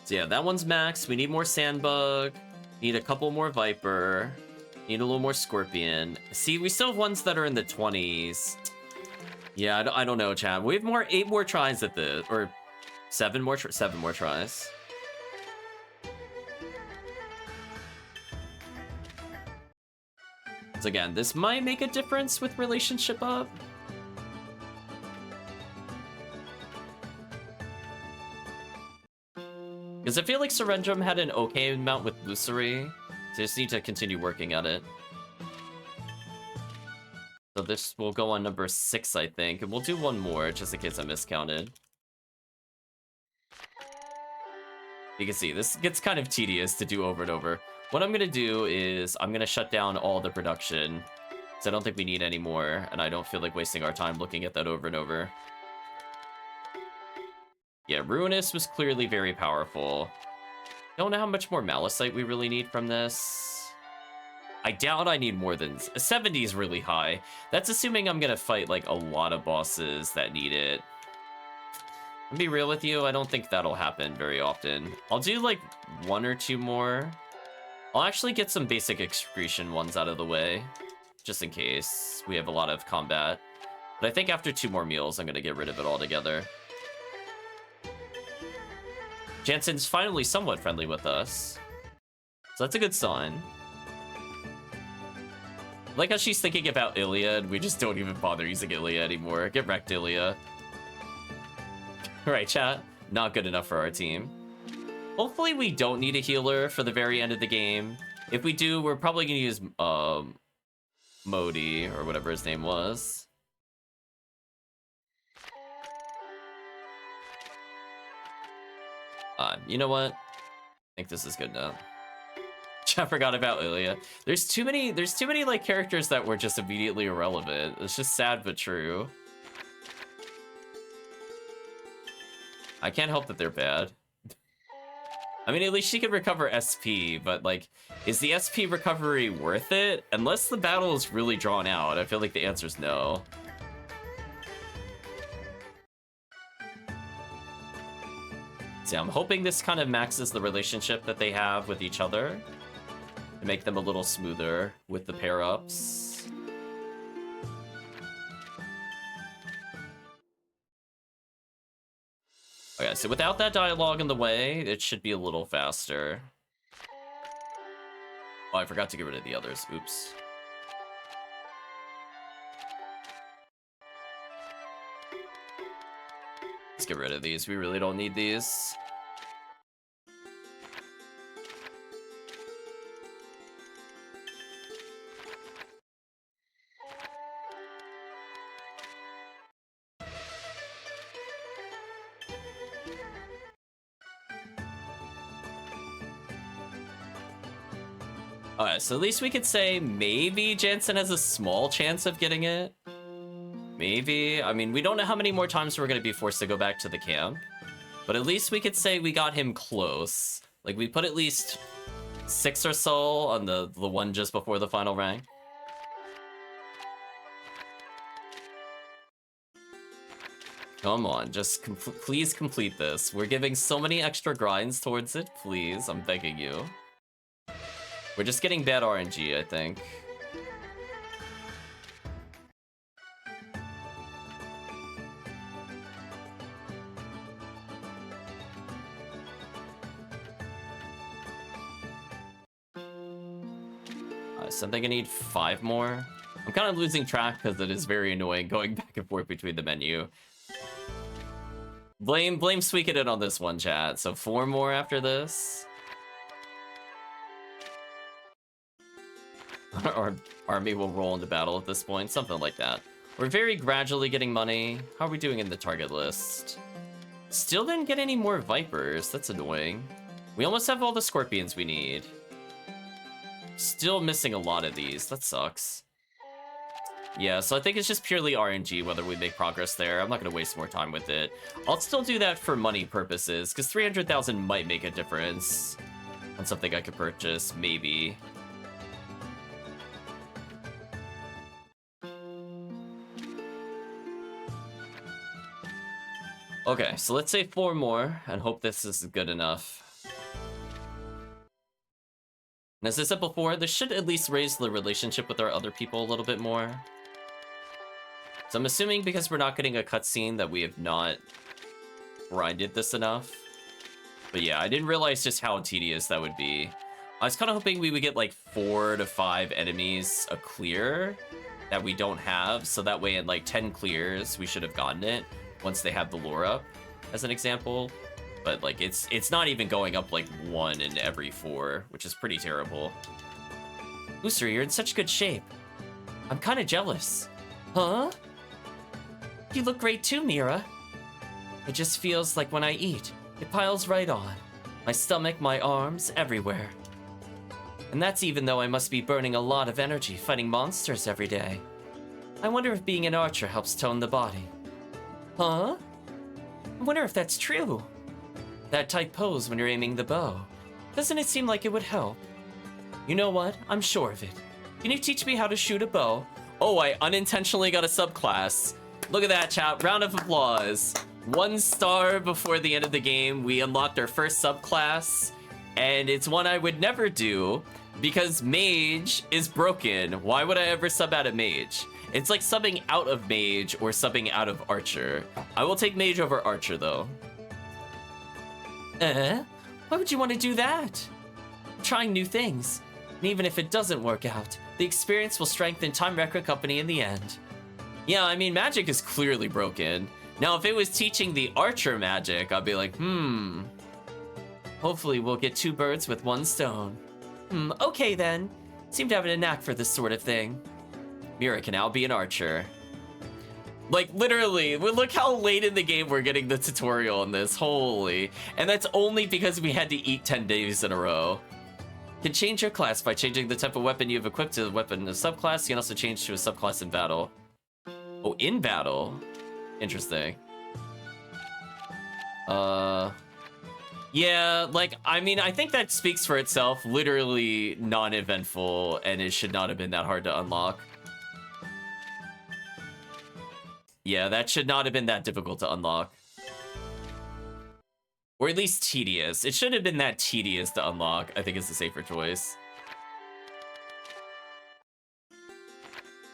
So yeah, that one's max. We need more Sandbug. Need a couple more Viper. Need a little more Scorpion. See, we still have ones that are in the 20s. Yeah, I don't know, chat. We have 8 more tries at this, or 7 more tries. So again, this might make a difference with relationship up. Because I feel like Surrendrum had an okay amount with Lucery, so I just need to continue working at it. So this will go on number 6, I think, and we'll do one more, just in case I miscounted. You can see, this gets kind of tedious to do over and over. What I'm gonna do is, I'm gonna shut down all the production, because I don't think we need any more, and I don't feel like wasting our time looking at that over and over. Yeah, Ruinous was clearly very powerful. Don't know how much more Malicite we really need from this. I doubt I need more than... 70 is really high. That's assuming I'm gonna fight, like, a lot of bosses that need it. I'll be real with you, I don't think that'll happen very often. I'll do, like, 1 or 2 more. I'll actually get some basic excretion ones out of the way, just in case we have a lot of combat. But I think after 2 more meals, I'm gonna get rid of it altogether. Jansen's finally somewhat friendly with us, so that's a good sign. I like how she's thinking about Ilya, and we just don't even bother using Ilya anymore. Get wrecked, Ilya. Alright, chat. Not good enough for our team. Hopefully we don't need a healer for the very end of the game. If we do, we're probably gonna use Modi, or whatever his name was. You know what? I think this is good now. I forgot about Ilya. There's too many like characters that were just immediately irrelevant. It's just sad but true. I can't help that they're bad. I mean, at least she can recover SP, but like, is the SP recovery worth it? Unless the battle is really drawn out, I feel like the answer is no. See, I'm hoping this kind of maxes the relationship that they have with each other to make them a little smoother with the pair-ups. Okay, so without that dialogue in the way, it should be a little faster. Oh, I forgot to get rid of the others. Oops. Let's get rid of these. We really don't need these. Alright, so at least we could say maybe Jansen has a small chance of getting it. Maybe. I mean, we don't know how many more times we're going to be forced to go back to the camp. But at least we could say we got him close. Like, we put at least 6 or so on the one just before the final rank. Come on, just please complete this. We're giving so many extra grinds towards it. Please, I'm begging you. We're just getting bad RNG, I think. So I think I need 5 more. I'm kind of losing track because it is very annoying going back and forth between the menu. Blame Suikoden on this one, chat. So 4 more after this. Our army will roll into battle at this point, something like that. We're very gradually getting money. How are we doing in the target list? Still didn't get any more Vipers, that's annoying. We almost have all the Scorpions we need. Still missing a lot of these, that sucks. Yeah, so I think it's just purely RNG whether we make progress there. I'm not gonna waste more time with it. I'll still do that for money purposes, because 300,000 might make a difference on something I could purchase, maybe. Okay, so let's say 4 more, and hope this is good enough. And as I said before, this should at least raise the relationship with our other people a little bit more. So I'm assuming because we're not getting a cutscene that we have not grinded this enough. But yeah, I didn't realize just how tedious that would be. I was kind of hoping we would get like 4 to 5 enemies a clear that we don't have, so that way in like 10 clears, we should have gotten it. Once they have the lore up, as an example. But like, it's not even going up like 1 in every 4, which is pretty terrible. Ooster, you're in such good shape. I'm kind of jealous. Huh? You look great too, Mira. It just feels like when I eat, it piles right on. My stomach, my arms, everywhere. And that's even though I must be burning a lot of energy fighting monsters every day. I wonder if being an archer helps tone the body. Huh? I wonder if that's true. That tight pose when you're aiming the bow. Doesn't it seem like it would help? You know what? I'm sure of it. Can you teach me how to shoot a bow? Oh, I unintentionally got a subclass. Look at that, chat. Round of applause. 1 star before the end of the game. We unlocked our first subclass. And it's one I would never do because Mage is broken. Why would I ever sub out of Mage? It's like subbing out of Mage or subbing out of Archer. I will take Mage over Archer, though. Why would you want to do that? Trying new things. And even if it doesn't work out, the experience will strengthen Time Record Company in the end. Yeah, I mean, magic is clearly broken. Now, if it was teaching the Archer magic, I'd be like, hopefully we'll get 2 birds with 1 stone. Okay then. Seem to have a knack for this sort of thing. Mira can now be an archer. Like, literally, look how late in the game we're getting the tutorial on this. Holy. And that's only because we had to eat 10 days in a row. Can change your class by changing the type of weapon you have equipped to the weapon in a subclass. You can also change to a subclass in battle. Oh, in battle? Interesting. Yeah, like, I mean, I think that speaks for itself. Literally non-eventful, and it should not have been that hard to unlock. Yeah, that should not have been that difficult to unlock. Or at least tedious. It shouldn't have been that tedious to unlock, I think is the safer choice.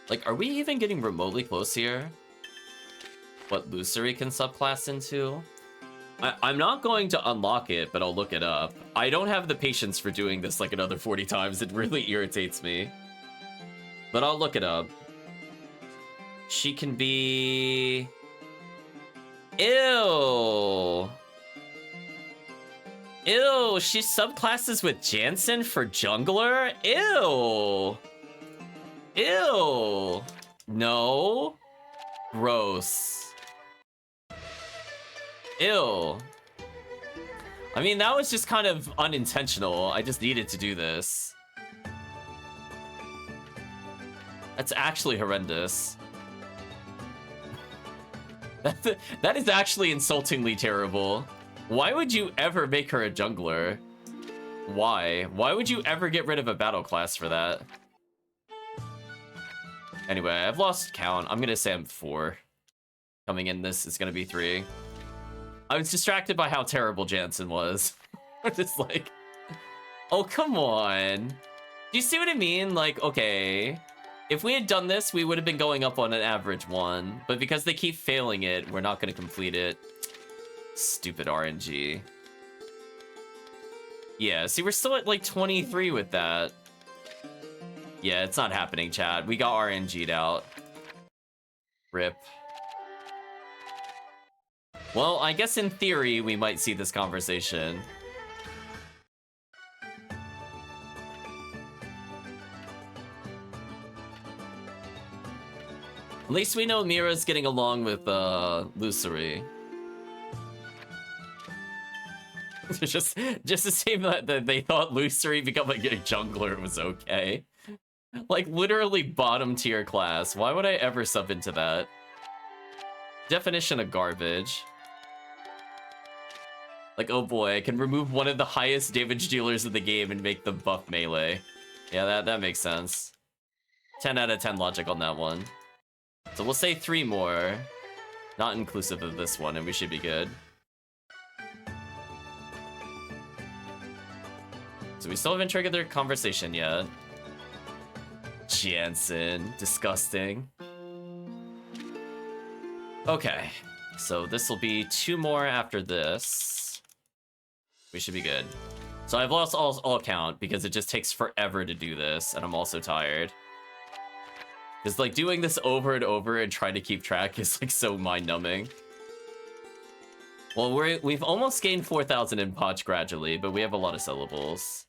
Like, are we even getting remotely close here? What Lucery can subclass into? I'm not going to unlock it, but I'll look it up. I don't have the patience for doing this like another 40 times. It really irritates me. But I'll look it up. She can be... Ew! Ew, she subclasses with Jansen for jungler? Ew! Ew! No? Gross. Ew. I mean, that was just kind of unintentional. I just needed to do this. That's actually horrendous. That is actually insultingly terrible. Why would you ever make her a jungler? Why? Why would you ever get rid of a battle class for that? Anyway, I've lost count. I'm gonna say I'm 4. Coming in this is gonna be 3. I was distracted by how terrible Jansen was. I'm just like, oh, come on. Do you see what I mean? Like, okay, if we had done this, we would have been going up on an average 1. But because they keep failing it, we're not gonna complete it. Stupid RNG. Yeah, see, we're still at like 23 with that. Yeah, it's not happening, chat. We got RNG'd out. RIP. Well, I guess in theory, we might see this conversation. At least we know Mira's getting along with Lucery. just to say that they thought Lucery becoming a jungler was okay. Like, literally bottom tier class. Why would I ever sub into that? Definition of garbage. Like, oh boy, I can remove one of the highest damage dealers in the game and make them buff melee. Yeah, that makes sense. 10 out of 10 logic on that one. So we'll say 3 more. Not inclusive of this one, and we should be good. So we still haven't triggered their conversation yet. Jansen, disgusting. Okay, so this will be 2 more after this. We should be good. So I've lost all count because it just takes forever to do this, and I'm also tired. Because like doing this over and over and trying to keep track is like so mind-numbing. Well, we've almost gained 4,000 in Potch gradually, but we have a lot of syllables.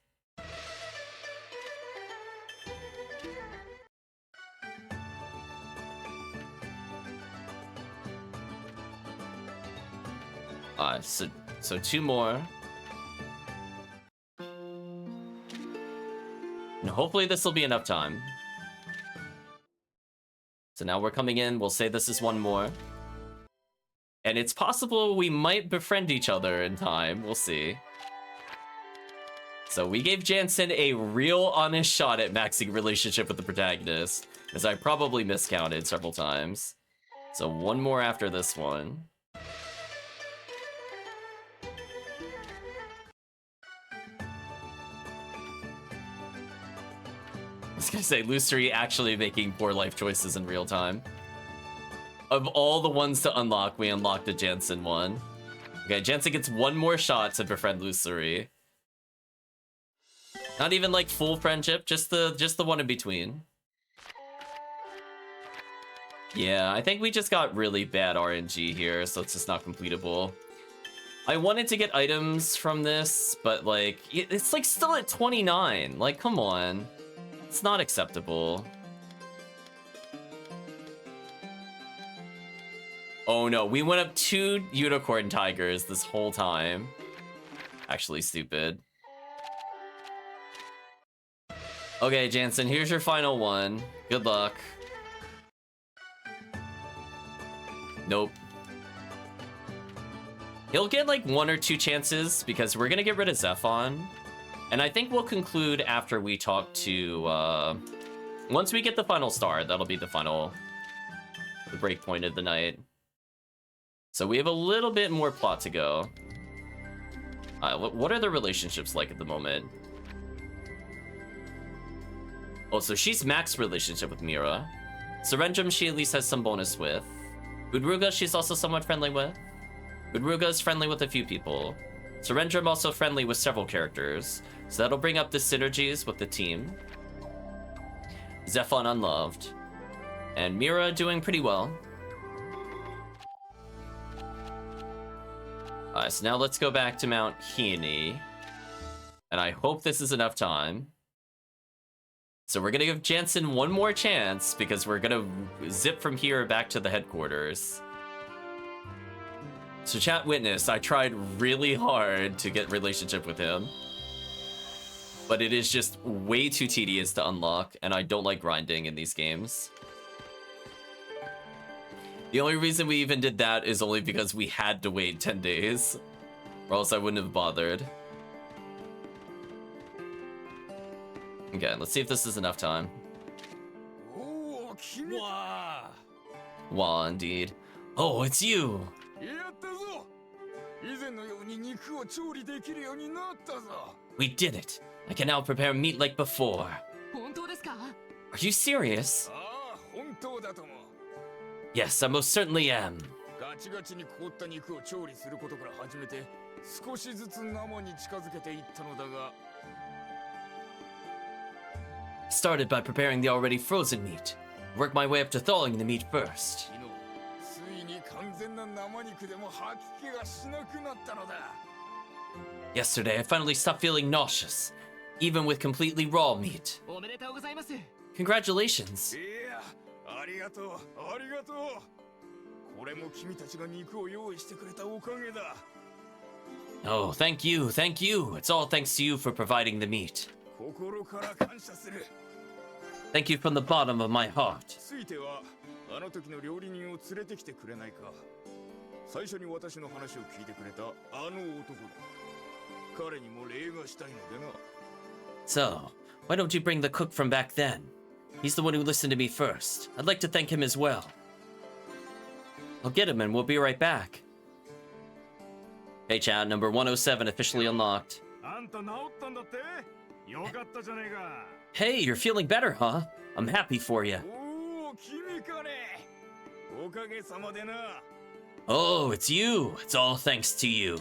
So 2 more. And hopefully this will be enough time. So now we're coming in, we'll say this is 1 more. And it's possible we might befriend each other in time, we'll see. So we gave Jansen a real honest shot at maxing relationship with the protagonist, as I probably miscounted several times. So 1 more after this one. I was gonna say, Lucery actually making poor life choices in real time. Of all the ones to unlock, we unlocked a Jansen one. Okay, Jansen gets 1 more shot to befriend Lucery. Not even like full friendship, just the one in between. Yeah, I think we just got really bad RNG here, so it's just not completable. I wanted to get items from this, but like, it's like still at 29. Like, come on. It's not acceptable. Oh no, we went up 2 unicorn tigers this whole time. Actually stupid. Okay, Jansen, here's your final one. Good luck. Nope. He'll get like 1 or 2 chances because we're gonna get rid of Zephon. And I think we'll conclude after we talk to, once we get the final star, that'll be the final, the break point of the night. So we have a little bit more plot to go. What are the relationships like at the moment? Oh, so she's max relationship with Mira. Surrendrum she at least has some bonus with. Udruga she's also somewhat friendly with. Udruga is friendly with a few people. Surrendrum also friendly with several characters. So that'll bring up the synergies with the team. Zephon unloved. And Mira doing pretty well. So now let's go back to Mount Heaney. And I hope this is enough time. So we're gonna give Jansen one more chance because we're gonna zip from here back to the headquarters. So chat witness, I tried really hard to get relationship with him. But it is just way too tedious to unlock, and I don't like grinding in these games. The only reason we even did that is only because we had to wait 10 days, or else I wouldn't have bothered. Okay, let's see if this is enough time. Wow, indeed. Oh, it's you! We did it! I can now prepare meat like before. Are you serious? Yes, I most certainly am. Started by preparing the already frozen meat. Worked my way up to thawing the meat first. Yesterday, I finally stopped feeling nauseous, even with completely raw meat. Congratulations. Oh, thank you, thank you. It's all thanks to you for providing the meat. Thank you from the bottom of my heart. So, why don't you bring the cook from back then? He's the one who listened to me first. I'd like to thank him as well. I'll get him and we'll be right back. Hey chat, number 107 officially unlocked. Hey, you're feeling better, huh? I'm happy for you. Oh, it's you. It's all thanks to you.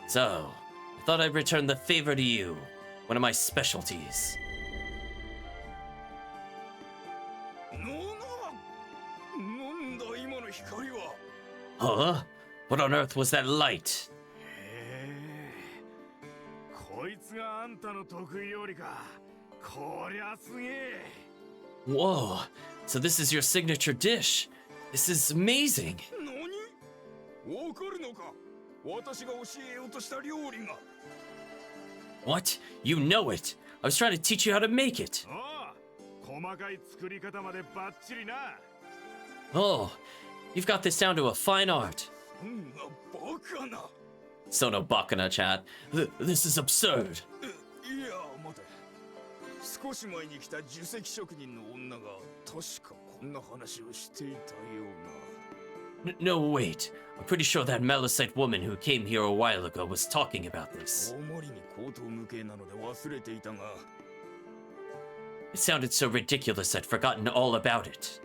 So, I thought I'd return the favor to you. One of my specialties. Huh? What on earth was that light? Whoa, so this is your signature dish. This is amazing. What? You know it. I was trying to teach you how to make it. Oh, you've got this down to a fine art. So no bakana, chat. This is absurd. No, wait. I'm pretty sure that Melisite woman who came here a while ago was talking about this. It sounded so ridiculous I'd forgotten all about it.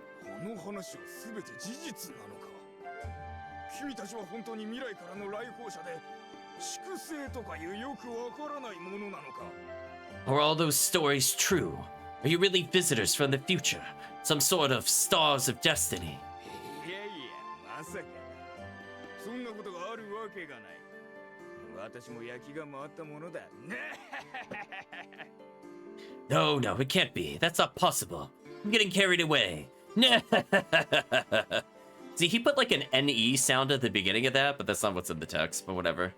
Are all those stories true? Are you really visitors from the future? Some sort of stars of destiny? No, it can't be. That's not possible. I'm getting carried away. See, he put like an NE sound at the beginning of that, but that's not what's in the text, but whatever.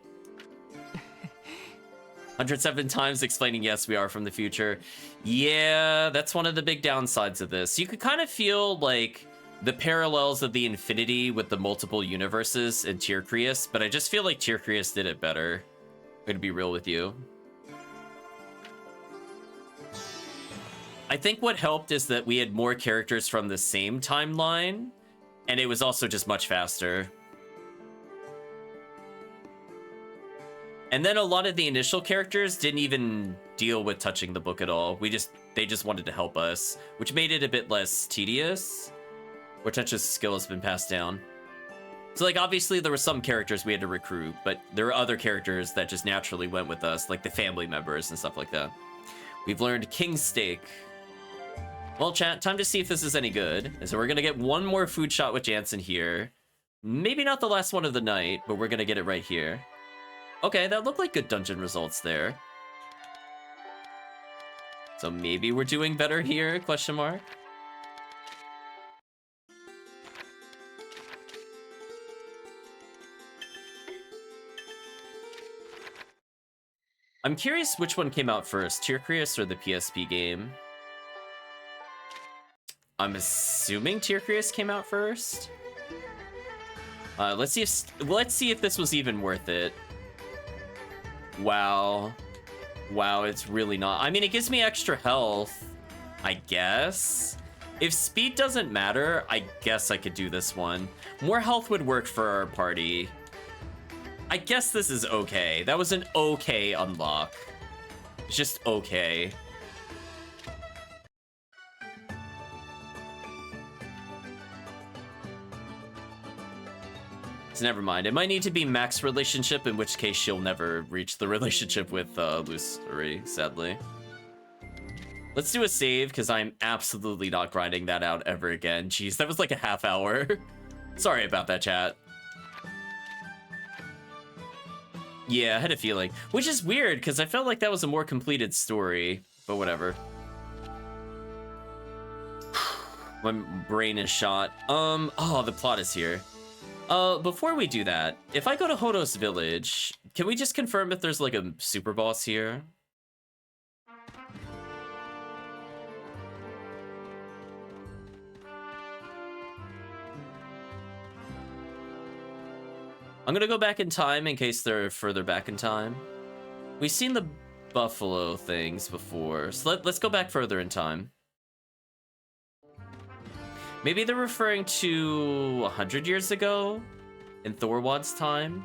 107 times explaining yes, we are from the future. Yeah, that's one of the big downsides of this. You could kind of feel like the parallels of the Infinity with the multiple universes in Tiercreus, but I just feel like Tiercreus did it better. I'm gonna be real with you. I think what helped is that we had more characters from the same timeline, and it was also just much faster. And then a lot of the initial characters didn't even deal with touching the book at all. They just wanted to help us, which made it a bit less tedious. Hortensia's skill has been passed down. So like obviously there were some characters we had to recruit, but there are other characters that just naturally went with us, like the family members and stuff like that. We've learned King's Steak. Well, chat, time to see if this is any good. So we're gonna get one more food shot with Jansen here. Maybe not the last one of the night, but we're gonna get it right here. Okay, that looked like good dungeon results there. So maybe we're doing better here, question mark. I'm curious which one came out first, Tiercreus or the PSP game? I'm assuming Tiercreus came out first. Let's see if this was even worth it. Wow. Wow, it's really not. I mean, it gives me extra health, I guess. If speed doesn't matter, I guess I could do this one. More health would work for our party. I guess this is okay. That was an okay unlock. It's just okay. So never mind. It might need to be max relationship, in which case she'll never reach the relationship with Lucery, sadly. Let's do a save, because I'm absolutely not grinding that out ever again. Jeez, that was like a half hour. Sorry about that, chat. Yeah, I had a feeling. Which is weird, because I felt like that was a more completed story. But whatever. My brain is shot. Oh, the plot is here. Before we do that, if I go to Hodos Village, can we just confirm if there's like a super boss here? I'm gonna go back in time in case they're further back in time. We've seen the buffalo things before, so let's go back further in time. Maybe they're referring to 100 years ago in Thorwad's time.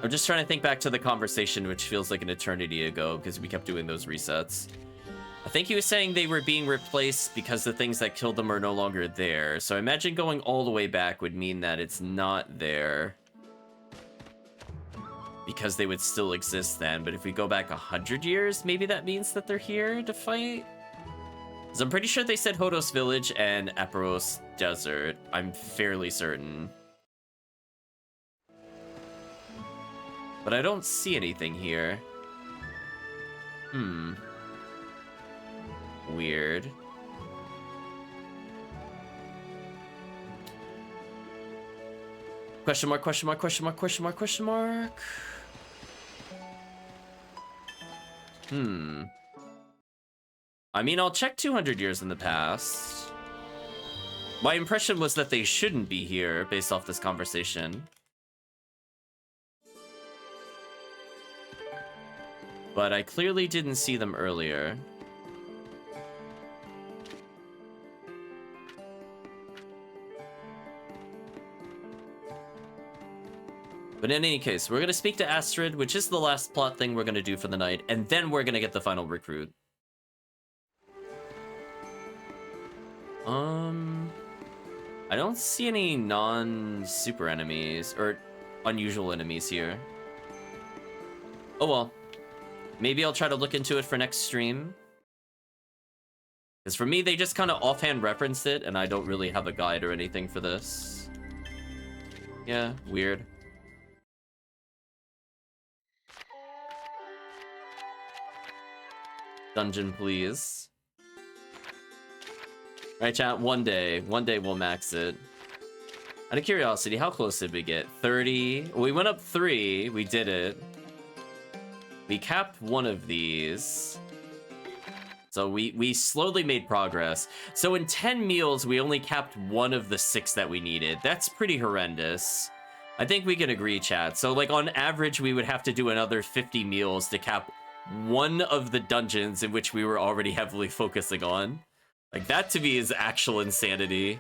I'm just trying to think back to the conversation, which feels like an eternity ago because we kept doing those resets. I think he was saying they were being replaced because the things that killed them are no longer there. So I imagine going all the way back would mean that it's not there, because they would still exist then. But if we go back 100 years, maybe that means that they're here to fight? Because I'm pretty sure they said Hodos Village and Aperos Desert. I'm fairly certain. But I don't see anything here. Weird. Question mark, question mark, question mark, question mark, question mark. I mean, I'll check 200 years in the past. My impression was that they shouldn't be here based off this conversation. But I clearly didn't see them earlier. But in any case, we're going to speak to Astrid, which is the last plot thing we're going to do for the night, and then we're going to get the final recruit. I don't see any non-super enemies, or unusual enemies here. Oh well. Maybe I'll try to look into it for next stream. Because for me, they just kind of offhand referenced it, and I don't really have a guide or anything for this. Yeah, weird. Dungeon, please. Right, chat? One day we'll max it. Out of curiosity, how close did we get? 30? We went up 3. We did it. We capped one of these. So we slowly made progress. So in 10 meals, we only capped one of the 6 that we needed. That's pretty horrendous. I think we can agree, chat. So like on average, we would have to do another 50 meals to cap one of the dungeons in which we were already heavily focusing on. Like that to me is actual insanity.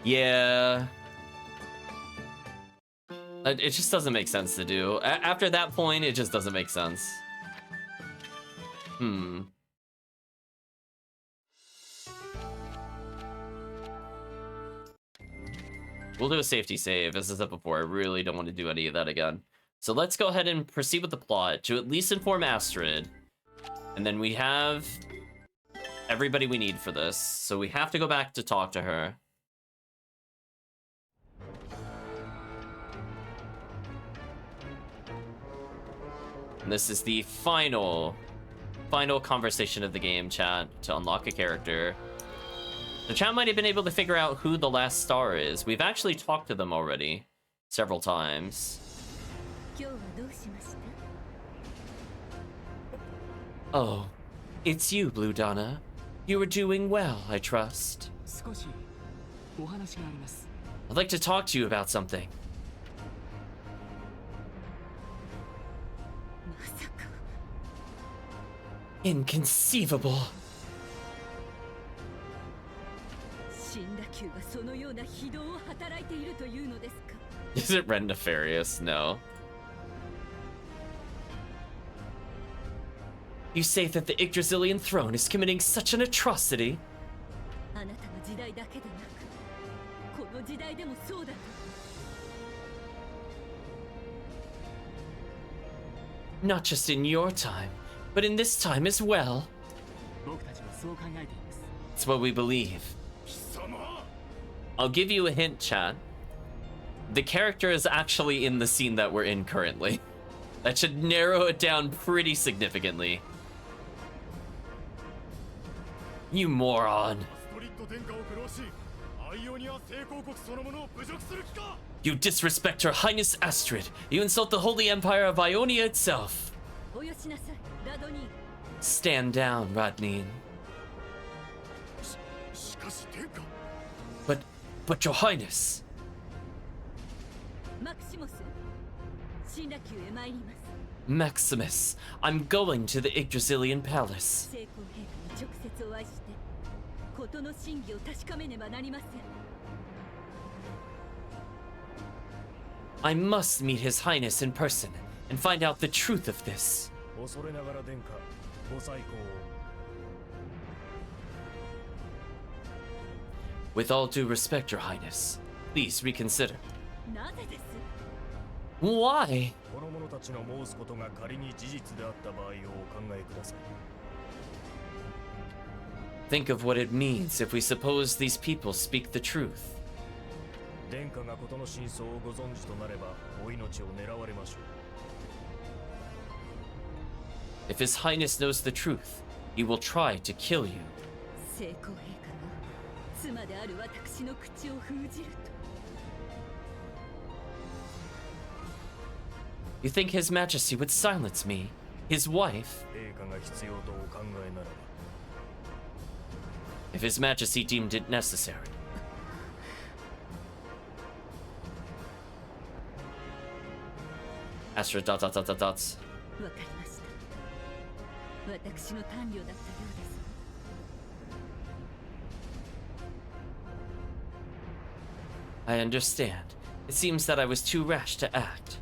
Yeah. It just doesn't make sense to do. After that point, it just doesn't make sense. We'll do a safety save. As I said before, I really don't want to do any of that again. So let's go ahead and proceed with the plot to at least inform Astrid. And then we have everybody we need for this. So we have to go back to talk to her. And this is the final conversation of the game, chat, to unlock a character. The chat might have been able to figure out who the last star is. We've actually talked to them already several times. Oh, it's you, Blue Donna. You are doing well, I trust. I'd like to talk to you about something. Inconceivable. Is it Ren Nefarious? No. You say that the Yggdrasilian throne is committing such an atrocity? Not just in your time, but in this time as well. It's what we believe. I'll give you a hint, chat. The character is actually in the scene that we're in currently. That should narrow it down pretty significantly. You moron. You disrespect Her Highness Astrid. You insult the Holy Empire of Ionia itself. Stand down, Radnine. But Your Highness. Maximus, I'm going to the Yggdrasilian Palace. I must meet His Highness in person and find out the truth of this. With all due respect, Your Highness, please reconsider. Why? Think of what it means if we suppose these people speak the truth. If His Highness knows the truth, he will try to kill you. You think His Majesty would silence me, his wife? If His Majesty deemed it necessary. Astra ... I understand. It seems that I was too rash to act.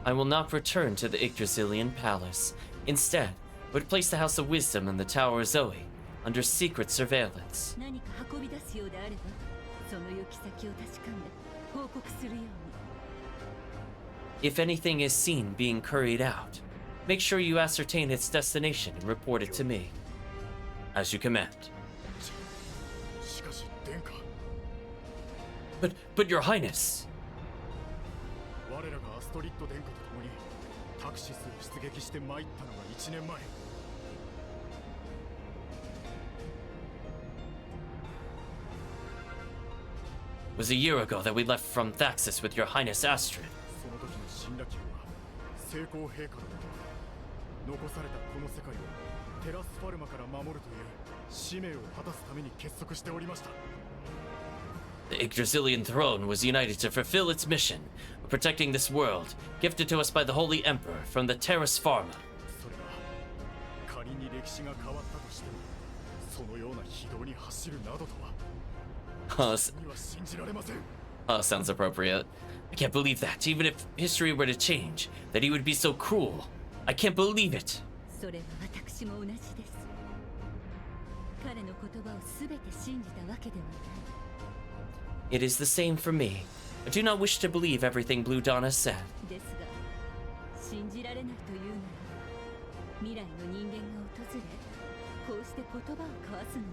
I will not return to the Yggdrasilian Palace. Instead, would place the House of Wisdom and the Tower of Zoe under secret surveillance. If anything is seen being carried out, Make sure you ascertain its destination and report it to me. As you command. しかし殿下 But your highness. 我らがアストリッド殿下と共にタクシスを出撃して参ったのが1年前 It was a year ago that we left from Thaxis with your highness Astrid. その時の神羅宮は成功陛下のもと残されたこの世界をテラスファルマから守るという使命を果たすために結束しておりました The Yggdrasilian throne was united to fulfill its mission of protecting this world, gifted to us by the Holy Emperor from the Terras Pharma. それが仮に歴史が変わったとしてもそのような非道に走るなどとは Sounds appropriate. I can't believe that, even if history were to change, that he would be so cruel. I can't believe it. それは私も同じです。彼の言葉を全て信じたわけではない。 It is the same for me. I do not wish to believe everything Blue Dawn has said. ですが、信じられないというなら、未来の人間が訪れ、こうして言葉を交わすのも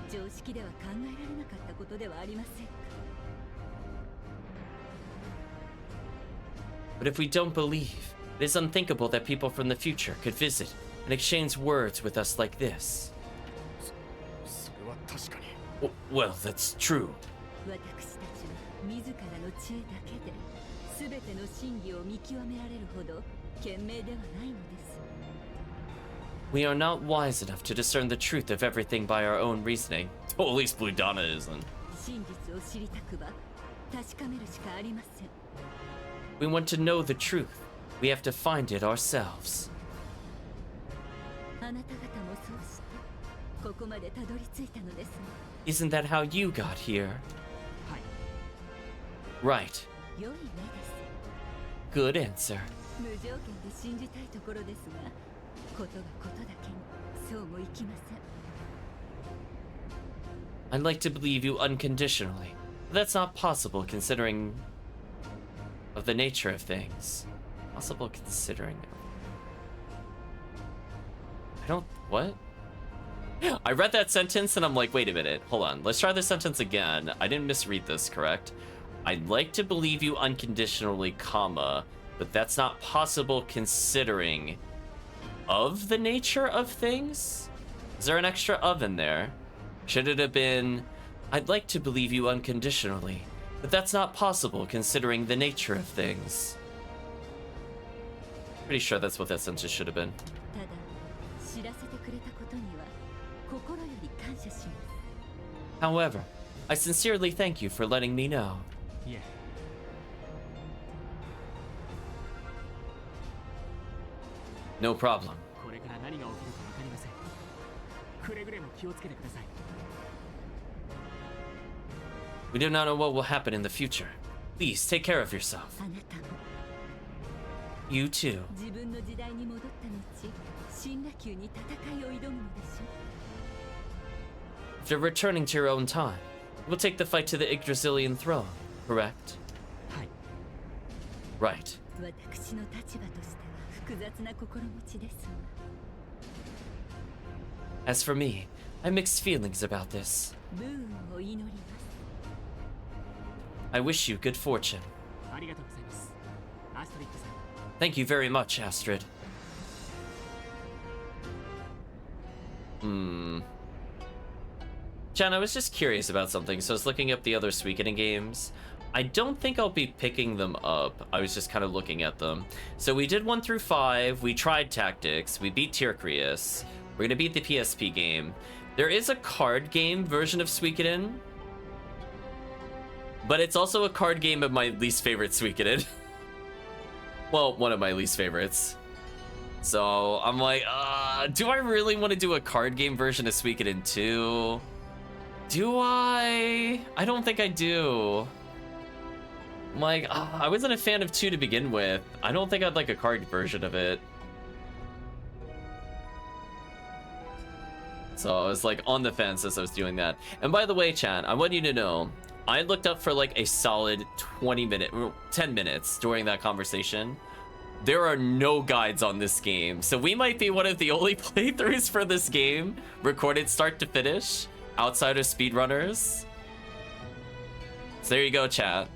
常識では考えられなかったことではありませんか。 But if we don't believe, it is unthinkable that people from the future could visit and exchange words with us like this. それは確かに Well, that's true. 私たちは自らの知恵だけで全ての真偽を見極められるほど賢明ではないのです。 We are not wise enough to discern the truth of everything by our own reasoning. Well, at least Blue Donna isn't. 真実を知りたくば確かめるしかありません。 We want to know the truth. We have to find it ourselves. あなた方もそうしてここまでたどり着いたのですね。 Isn't that how you got here? Right. 良い目です。 Good answer. 無条件で信じたいところですが、ことがことだけにそうもいきません。 I'd like to believe you unconditionally. But that's not possible considering of the nature of things. Possible considering. I don't... What? I read that sentence and I'm like, wait a minute. Hold on. Let's try this sentence again. I didn't misread this, correct? I'd like to believe you unconditionally, comma, but that's not possible considering of the nature of things? Is there an extra of in there? Should it have been, I'd like to believe you unconditionally, but that's not possible considering the nature of things? Pretty sure that's what that sentence should have been. ただ、知らせてくれたことには心より感謝します。 However, I sincerely thank you for letting me know. Yeah. No problem. これから何が起きるかわかりません。くれぐれも気をつけてください。 We do not know what will happen in the future. Please take care of yourself. あなたも You too. 自分の時代に戻った後、神羅宮に戦いを挑むのでしょう。 If you're returning to your own time, we'll take the fight to the Yggdrasilian throne, correct? はい。 Right. 私の立場としては複雑な心持ちです。 As for me, I have mixed feelings about this. ブーンを祈ります。 I wish you good fortune. ありがとうございます。アストリッドさん。 Thank you very much, Astrid. Chan, I was just curious about something, so I was looking up the other Suikoden games. I don't think I'll be picking them up. I was just kind of looking at them. So we did 1 through 5. We tried Tactics. We beat Tyrcreus. We're gonna beat the PSP game. There is a card game version of Suikoden, but it's also a card game of my least favorite Suikoden. Well, one of my least favorites. So I'm like, do I really want to do a card game version of Suikoden 2? Do I? I don't think I do. I'm like, I wasn't a fan of 2 to begin with. I don't think I'd like a card version of it. So I was like on the fence as I was doing that. And by the way, chat, I want you to know, I looked up for like a solid 10 minutes during that conversation there are no guides on this game. So we might be one of the only playthroughs for this game recorded start to finish outside of speedrunners. So there you go, chat.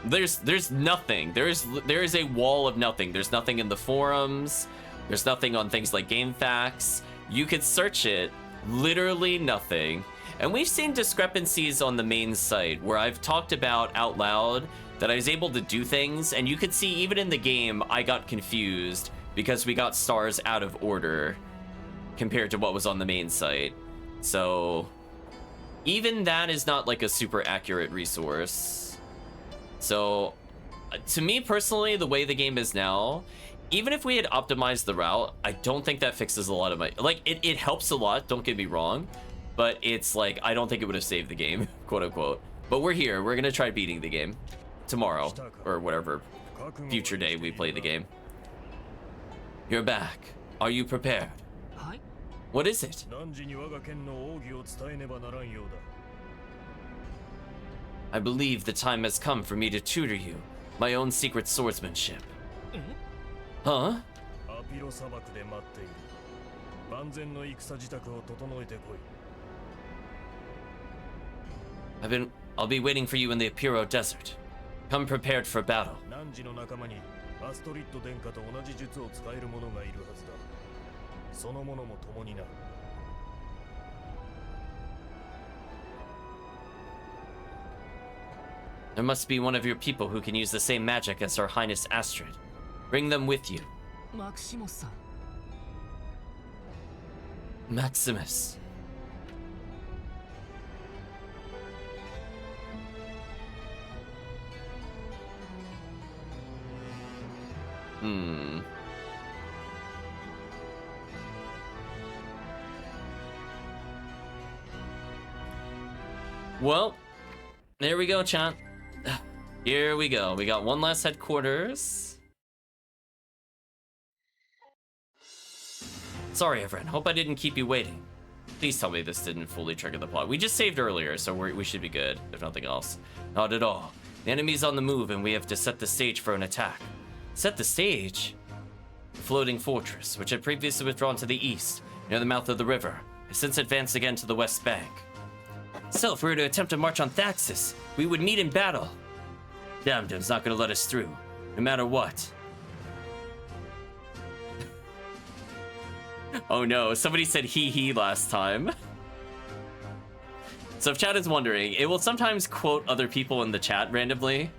There's nothing. There is a wall of nothing. There's nothing in the forums. There's nothing on things like GameFAQs. You could search it, literally nothing. And we've seen discrepancies on the main site where I've talked about out loud that I was able to do things, and you could see even in the game I got confused because we got stars out of order compared to what was on the main site. So even that is not like a super accurate resource. So to me personally, the way the game is now, even if we had optimized the route, I don't think that fixes a lot of my, like, it helps a lot, don't get me wrong, but it's like, I don't think it would have saved the game, quote unquote. But we're here, we're gonna try beating the game tomorrow, or whatever future day we play the game. You're back. Are you prepared? What is it? I believe the time has come for me to tutor you, my own secret swordsmanship. Huh? I'll be waiting for you in the Apiro Desert. Come prepared for battle. There must be one of your people who can use the same magic as Her Highness Astrid. Bring them with you. Maximus. Well, there we go, chat. Here we go. We got one last headquarters. Sorry, everyone. Hope I didn't keep you waiting. Please tell me this didn't fully trigger the plot. We just saved earlier, so we should be good, if nothing else. Not at all. The enemy's on the move, and we have to set the stage for an attack. Set the stage? The floating fortress, which had previously withdrawn to the east, near the mouth of the river, has since advanced again to the west bank. Still, if we were to attempt to march on Thaxis, we would meet in battle. Damned's not going to let us through, no matter what. Oh no, somebody said hee last time. So if chat is wondering, it will sometimes quote other people in the chat randomly.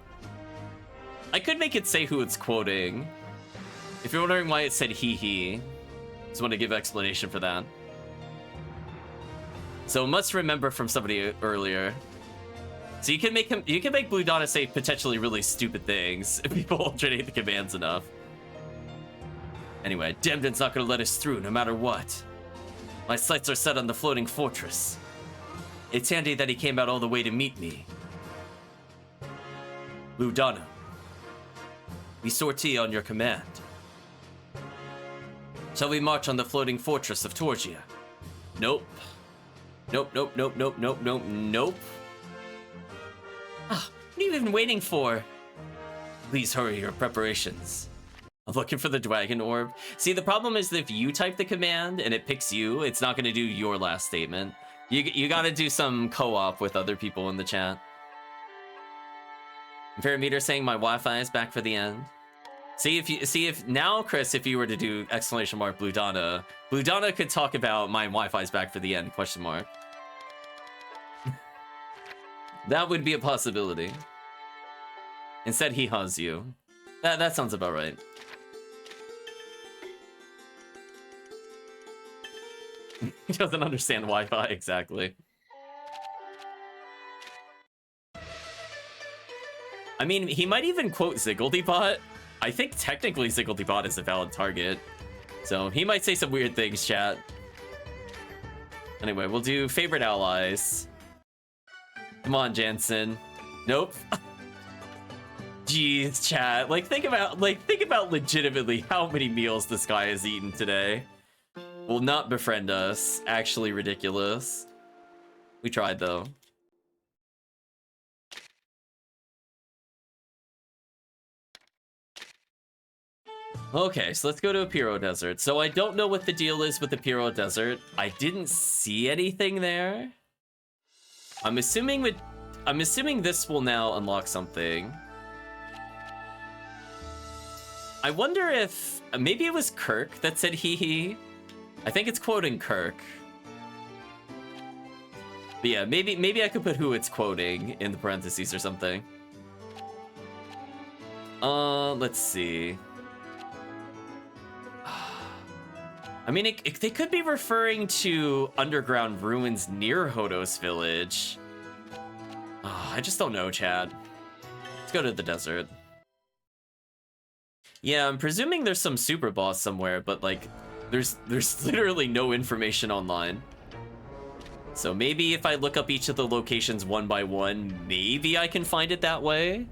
I could make it say who it's quoting. If you're wondering why it said hee, just want to give explanation for that. So must remember from somebody earlier. So you can make Blue Donna say potentially really stupid things if people alternate the commands enough. Anyway, Demden's not gonna let us through no matter what. My sights are set on the floating fortress. It's handy that he came out all the way to meet me. Blue Donna, we sortie on your command. Shall we march on the floating fortress of Torgia? Nope. Nope. Ah, what are you even waiting for? Please hurry your preparations. I'm looking for the dragon orb. See, the problem is that if you type the command and it picks you, it's not going to do your last statement. You got to do some co-op with other people in the chat. Parameter saying my Wi-Fi is back for the end. See if now, Chris, if you were to do exclamation mark Blue Donna could talk about my Wi-Fi's back for the end question mark. That would be a possibility. Instead, he hugs you. That sounds about right. He doesn't understand Wi-Fi exactly. I mean, he might even quote Ziggledy-Bot. I think technically Ziggledy-Bot is a valid target. So he might say some weird things, chat. Anyway, we'll do favorite allies. Come on, Jansen. Nope. Jeez, chat. Think about legitimately how many meals this guy has eaten today. Will not befriend us. Actually ridiculous. We tried though. Okay, so let's go to Apiro Desert. So I don't know what the deal is with Apiro Desert. I didn't see anything there. I'm assuming this will now unlock something. I wonder if maybe it was Kirk that said hee hee. I think it's quoting Kirk. But yeah, maybe I could put who it's quoting in the parentheses or something. Let's see. I mean, they could be referring to underground ruins near Hodos Village. I just don't know, Chad. Let's go to the desert. Yeah, I'm presuming there's some super boss somewhere, but like, there's literally no information online. So maybe if I look up each of the locations one by one, maybe I can find it that way?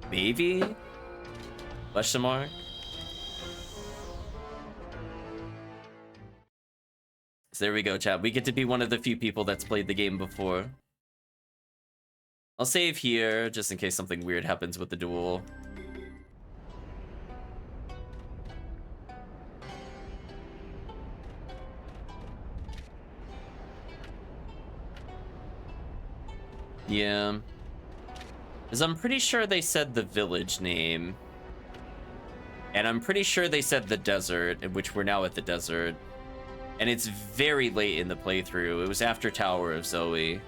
Maybe? Question mark? So there we go, chat. We get to be one of the few people that's played the game before. I'll save here, just in case something weird happens with the duel. Yeah. Because I'm pretty sure they said the village name. And I'm pretty sure they said the desert, in which we're now at the desert. And it's very late in the playthrough. It was after Tower of Zoe.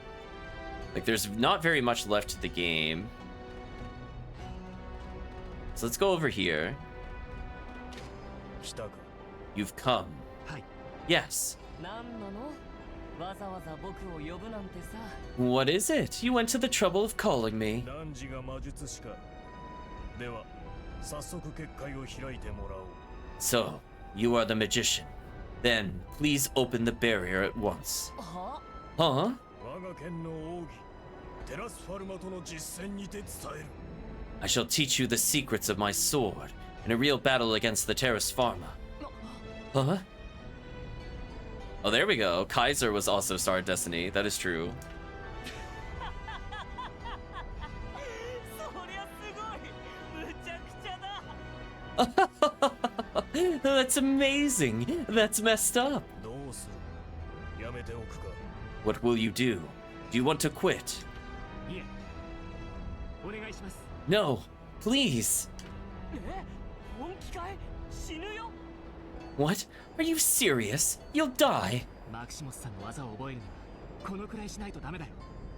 Like, there's not very much left to the game. So let's go over here. You've come. Yes. What is it? You went to the trouble of calling me. So, you are the magician. Then, please open the barrier at once. Huh? I shall teach you the secrets of my sword in a real battle against the Terras Pharma. Huh? Oh, there we go. Kaiser was also Star Destiny. That is true. That's amazing. That's messed up. What will you do? Do you want to quit? No, please. What? Are you serious? You'll die.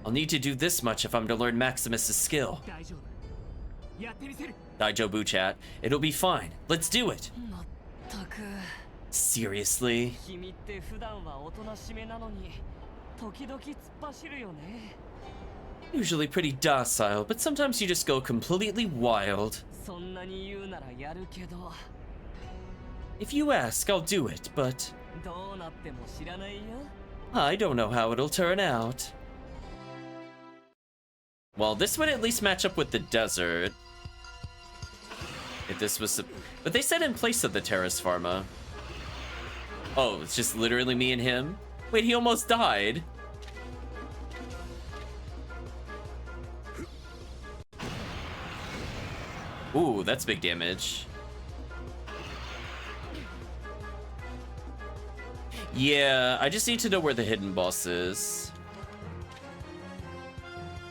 I'll need to do this much if I'm to learn Maximus's skill. Daijobu, chat. It'll be fine. Let's do it. Seriously? Usually pretty docile, but sometimes you just go completely wild. If you ask, I'll do it, but I don't know how it'll turn out. Well, this would at least match up with the desert. If this was... But they said in place of the Terras Pharma. Oh, it's just literally me and him? Wait, he almost died. Ooh, that's big damage. Yeah, I just need to know where the hidden boss is.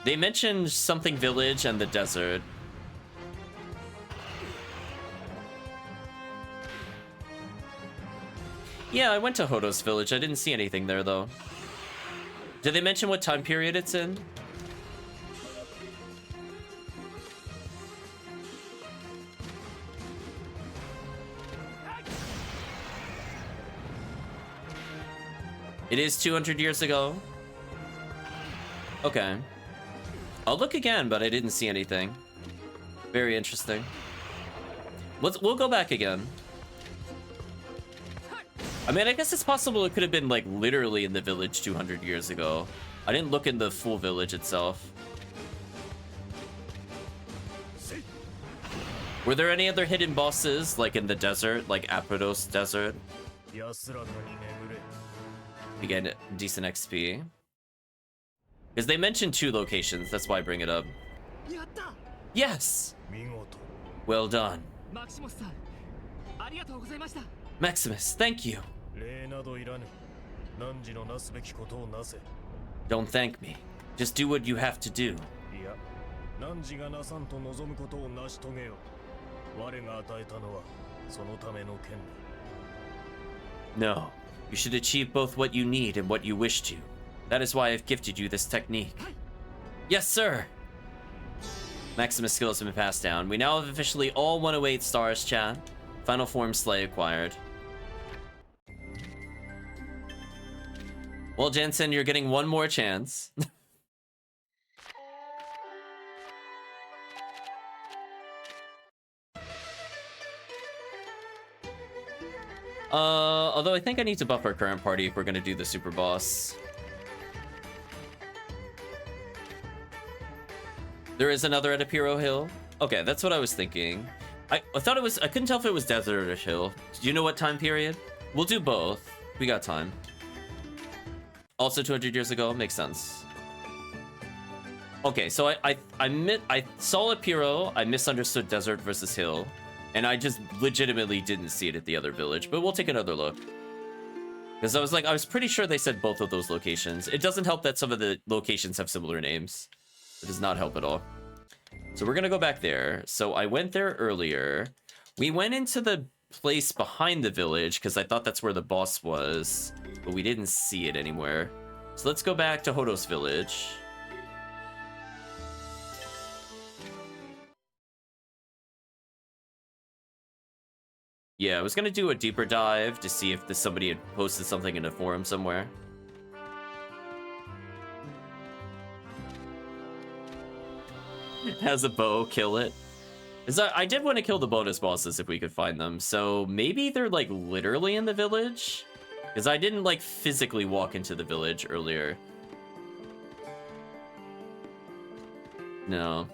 They mentioned something village and the desert. Yeah, I went to Hodos Village. I didn't see anything there, though. Did they mention what time period it's in? It is 200 years ago. Okay. I'll look again, but I didn't see anything. Very interesting. We'll go back again. I mean, I guess it's possible it could have been, like, literally in the village 200 years ago. I didn't look in the full village itself. Were there any other hidden bosses, like in the desert, like Apidos Desert? We get decent XP. Because they mentioned 2 locations, that's why I bring it up. Yes! Well done. ありがとうございました。 Maximus, thank you. 礼などいらぬ。汝のなすべきことをなせ。 Don't thank me. Just do what you have to do. いや、汝がなさんと望むことを成し遂げよ。我が与えたのはそのための権利。 No, you should achieve both what you need and what you wish to. That is why I've gifted you this technique. Yes, sir! Maximus' skills have been passed down. We now have officially all 108 stars, chat. Final form Slay acquired. Well, Jensen, you're getting one more chance. Although I think I need to buff our current party if we're gonna do the super boss. There is another at Apiro Hill. Okay, that's what I was thinking. I thought it was, I couldn't tell if it was Desert or Hill. Do you know what time period? We'll do both. We got time. Also 200 years ago, makes sense. Okay, so I saw Apiro, I misunderstood Desert versus Hill, and I just legitimately didn't see it at the other village, but we'll take another look. Because I was pretty sure they said both of those locations. It doesn't help that some of the locations have similar names. It does not help at all. So we're gonna go back there. So I went there earlier. We went into the place behind the village because I thought that's where the boss was, but we didn't see it anywhere. So let's go back to Hodo's village. Yeah, I was gonna do a deeper dive to see if somebody had posted something in a forum somewhere. Has a bow, kill it. I did want to kill the bonus bosses if we could find them, so maybe they're like literally in the village? Because I didn't like physically walk into the village earlier. No.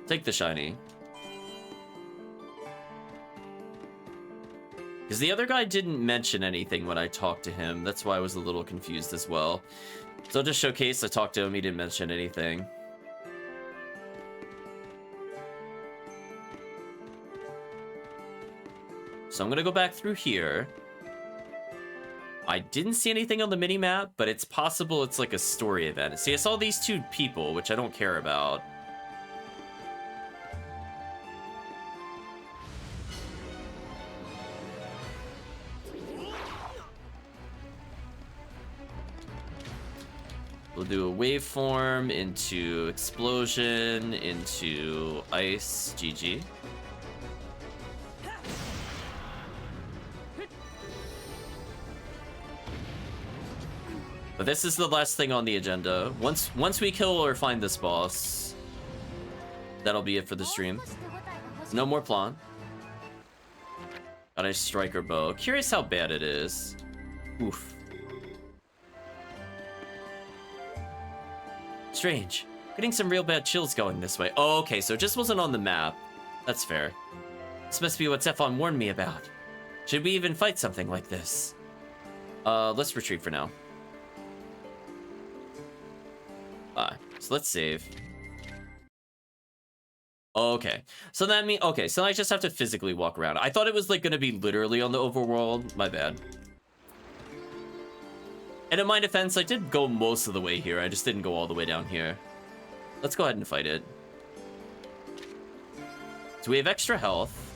Take the shiny. Because the other guy didn't mention anything when I talked to him. That's why I was a little confused as well. So I'll just showcase, I talked to him, he didn't mention anything. So I'm gonna go back through here. I didn't see anything on the mini-map, but it's possible it's like a story event. See, I saw these two people, which I don't care about. We'll do a waveform into explosion, into ice, GG. But this is the last thing on the agenda. Once we kill or find this boss, that'll be it for the stream. No more plan. Got a striker bow. Curious how bad it is. Oof. Strange. Getting some real bad chills going this way. Oh, okay, so it just wasn't on the map. That's fair. This must be what Zephon warned me about. Should we even fight something like this? Let's retreat for now. So let's save. Okay, so that means, okay, so I just have to physically walk around. I thought it was like gonna be literally on the overworld. My bad. And in my defense, I did go most of the way here. I just didn't go all the way down here. Let's go ahead and fight it. So we have extra health.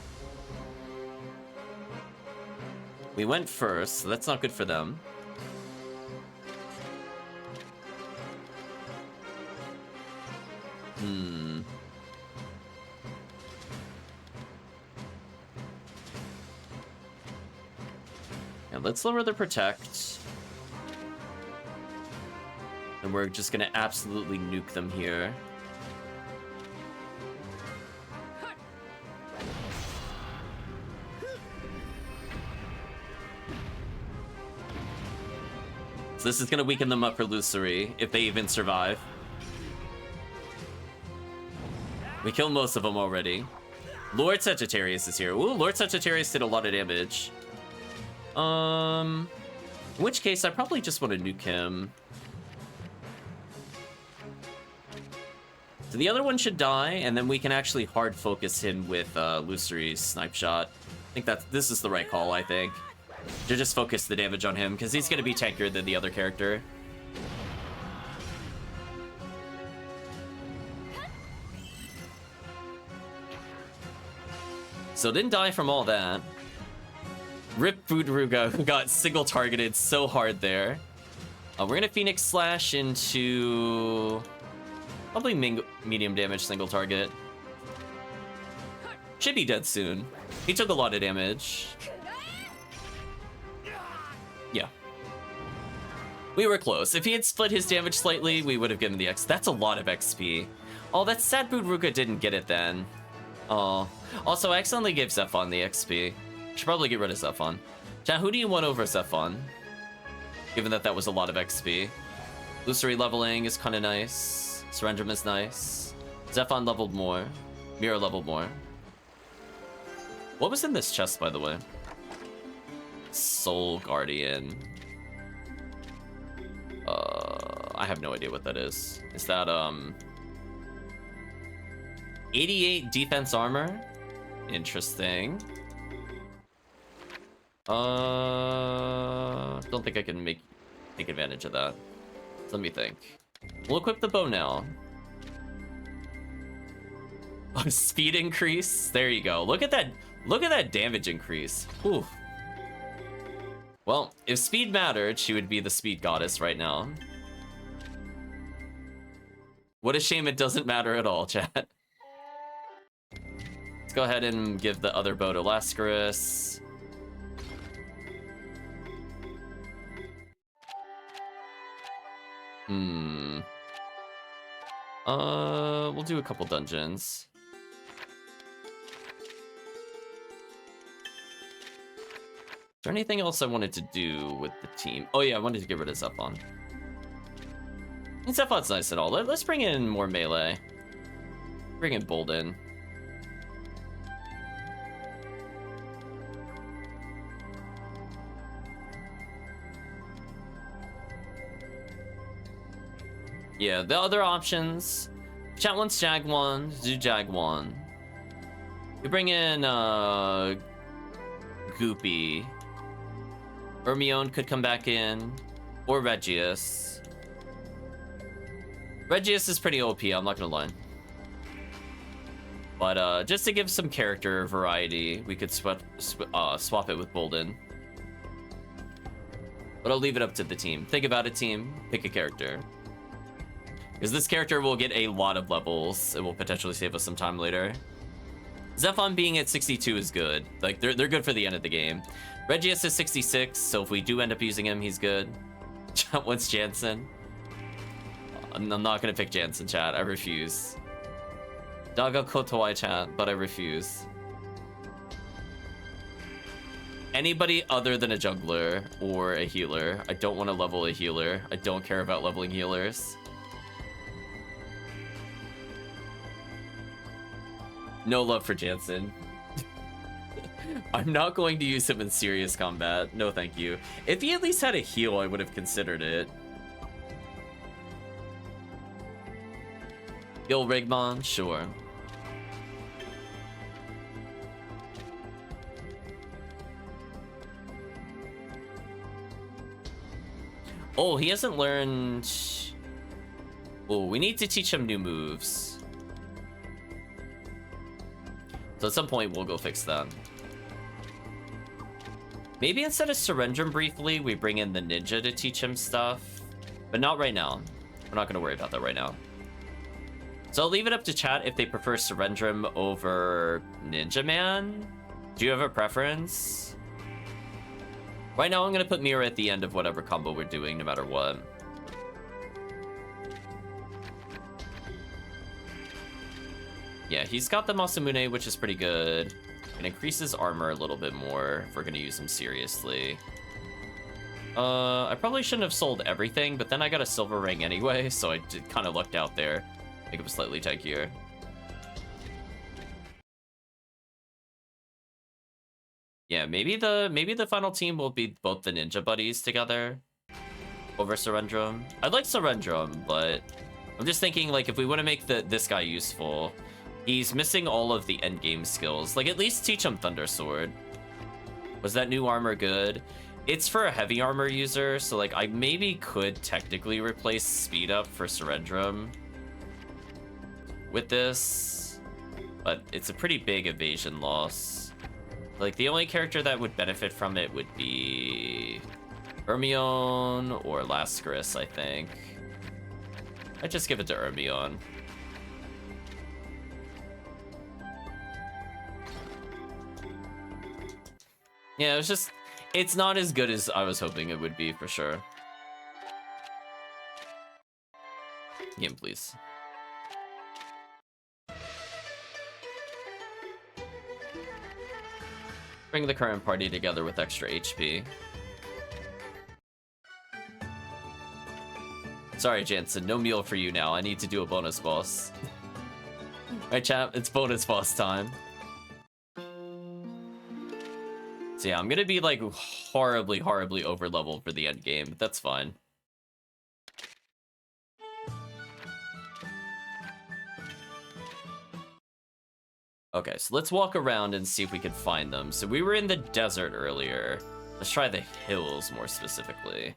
We went first, so that's not good for them. And let's lower the protect. And we're just gonna absolutely nuke them here. So this is gonna weaken them up for Lucery, if they even survive. We killed most of them already. Lord Sagittarius is here. Ooh, Lord Sagittarius did a lot of damage. In which case, I probably just want to nuke him. So the other one should die, and then we can actually hard focus him with Lucery's snipe shot. I think this is the right call, I think. To just focus the damage on him, because he's going to be tankier than the other character. So didn't die from all that. Rip Furuga, who got single targeted so hard there. We're gonna Phoenix Slash into probably medium damage single target. Should be dead soon. He took a lot of damage. Yeah. We were close. If he had split his damage slightly, we would have given the X. That's a lot of XP. Oh, that's sad Furuga didn't get it then. Oh. Also, I accidentally gave Zephon the XP. Should probably get rid of Zephon. Chat, who do you want over Zephon? Given that that was a lot of XP. Lucery leveling is kind of nice. Surrendrum is nice. Zephon leveled more. Mira leveled more. What was in this chest, by the way? Soul Guardian. I have no idea what that is. Is that, 88 defense armor? Interesting. Don't think I can take advantage of that. So let me think. We'll equip the bow now. Oh, speed increase. There you go. Look at that. Look at that damage increase. Whew. Well, if speed mattered, she would be the speed goddess right now. What a shame it doesn't matter at all, chat. Let's go ahead and give the other bow to Lascaris. We'll do a couple dungeons. Is there anything else I wanted to do with the team? Oh yeah, I wanted to get rid of Zephon. And Zephon's nice and all. Let's bring in more melee. Bring in Bolden. Yeah, the other options. Chat wants Jaguan, do Jaguan. We bring in Goopy. Hermione could come back in. Or Regius. Regius is pretty OP, I'm not gonna lie. But just to give some character variety, we could swap it with Bolden. But I'll leave it up to the team. Think about it, team. Pick a character. Because this character will get a lot of levels. It will potentially save us some time later. Zephon being at 62 is good. Like, they're good for the end of the game. Regius is 66, so if we do end up using him, he's good. Chat wants Jansen. I'm not gonna pick Jansen, chat. I refuse. Daga Kotowai, chat, but I refuse. Anybody other than a jungler or a healer. I don't want to level a healer. I don't care about leveling healers. No love for Jansen. I'm not going to use him in serious combat. No, thank you. If he at least had a heal, I would have considered it. Gil Rigmon? Sure. Oh, he hasn't learned... Oh, we need to teach him new moves. So at some point, we'll go fix that. Maybe instead of Surrendrum briefly, we bring in the ninja to teach him stuff. But not right now. We're not going to worry about that right now. So I'll leave it up to chat if they prefer Surrendrum over Ninja Man. Do you have a preference? Right now, I'm going to put Mira at the end of whatever combo we're doing, no matter what. Yeah, he's got the Masamune, which is pretty good. It increases armor a little bit more if we're going to use him seriously. I probably shouldn't have sold everything, but then I got a silver ring anyway, so I kind of lucked out there. I think it was slightly tankier. Yeah, maybe the final team will be both the ninja buddies together over Surrendrum. I'd like Surrendrum, but I'm just thinking, like, if we want to make this guy useful, he's missing all of the endgame skills. Like, at least teach him Thunder Sword. Was that new armor good? It's for a heavy armor user, so, like, I maybe could technically replace Speed Up for Surrendrum with this, but it's a pretty big evasion loss. Like, the only character that would benefit from it would be Hermione or Lascaris, I think. I'd just give it to Hermione. Yeah, it's not as good as I was hoping it would be, for sure. Game, please. Bring the current party together with extra HP. Sorry, Jansen, no meal for you now. I need to do a bonus boss. Right, chap? It's bonus boss time. So yeah, I'm gonna be like horribly over leveled for the end game, but that's fine. Okay, so let's walk around and see if we can find them. So we were in the desert earlier. Let's try the hills more specifically.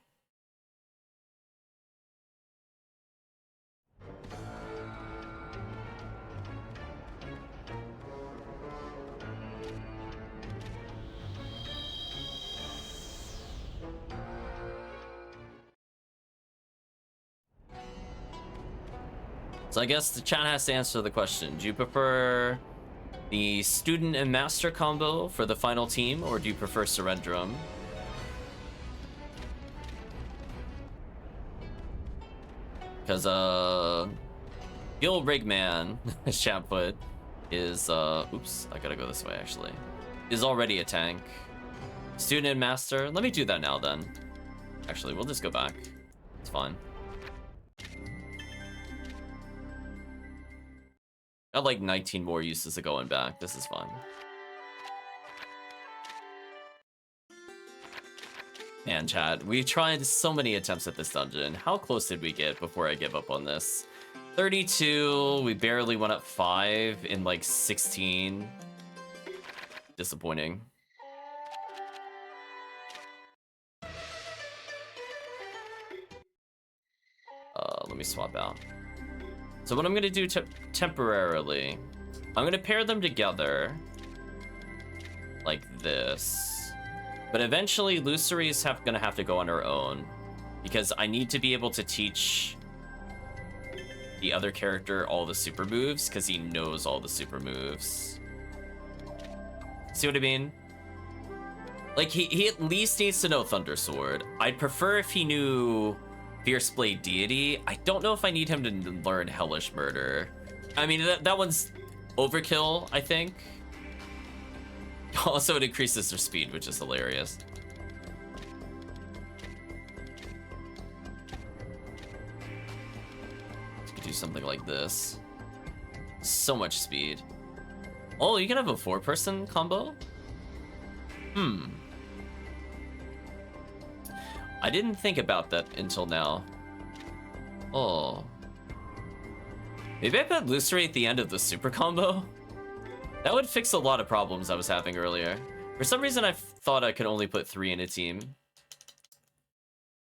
So I guess the chat has to answer the question. Do you prefer the student and master combo for the final team, or do you prefer Surrendrum? Because, the old Rigman, as chat put, is, oops, I gotta go this way, actually, is already a tank. Student and master, let me do that now, then. Actually, we'll just go back. It's fine. Got like 19 more uses of going back. This is fun. Man, chat, we tried so many attempts at this dungeon. How close did we get before I give up on this? 32, we barely went up 5 in like 16. Disappointing. Let me swap out. So what I'm gonna do temporarily, I'm gonna pair them together like this, but eventually Luceri's gonna have to go on her own because I need to be able to teach the other character all the super moves because he knows all the super moves. See what I mean? Like he at least needs to know Thunder Sword. I'd prefer if he knew Fierce Blade Deity. I don't know if I need him to learn Hellish Murder. I mean, that one's overkill, I think. Also, it increases their speed, which is hilarious. You could do something like this. So much speed. Oh, you can have a 4-person combo? I didn't think about that until now. Oh. Maybe I put Luceri at the end of the super combo? That would fix a lot of problems I was having earlier. For some reason, I thought I could only put 3 in a team.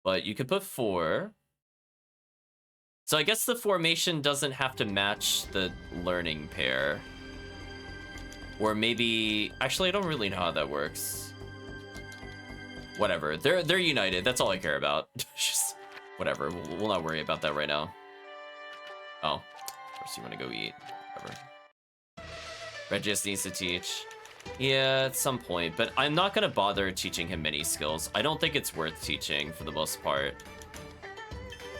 But you could put 4. So I guess the formation doesn't have to match the learning pair. Or maybe... Actually, I don't really know how that works. Whatever, they're united. That's all I care about. Just whatever. We'll not worry about that right now. Oh, of course you want to go eat. Whatever. Regis needs to teach. Yeah, at some point, but I'm not gonna bother teaching him many skills. I don't think it's worth teaching for the most part.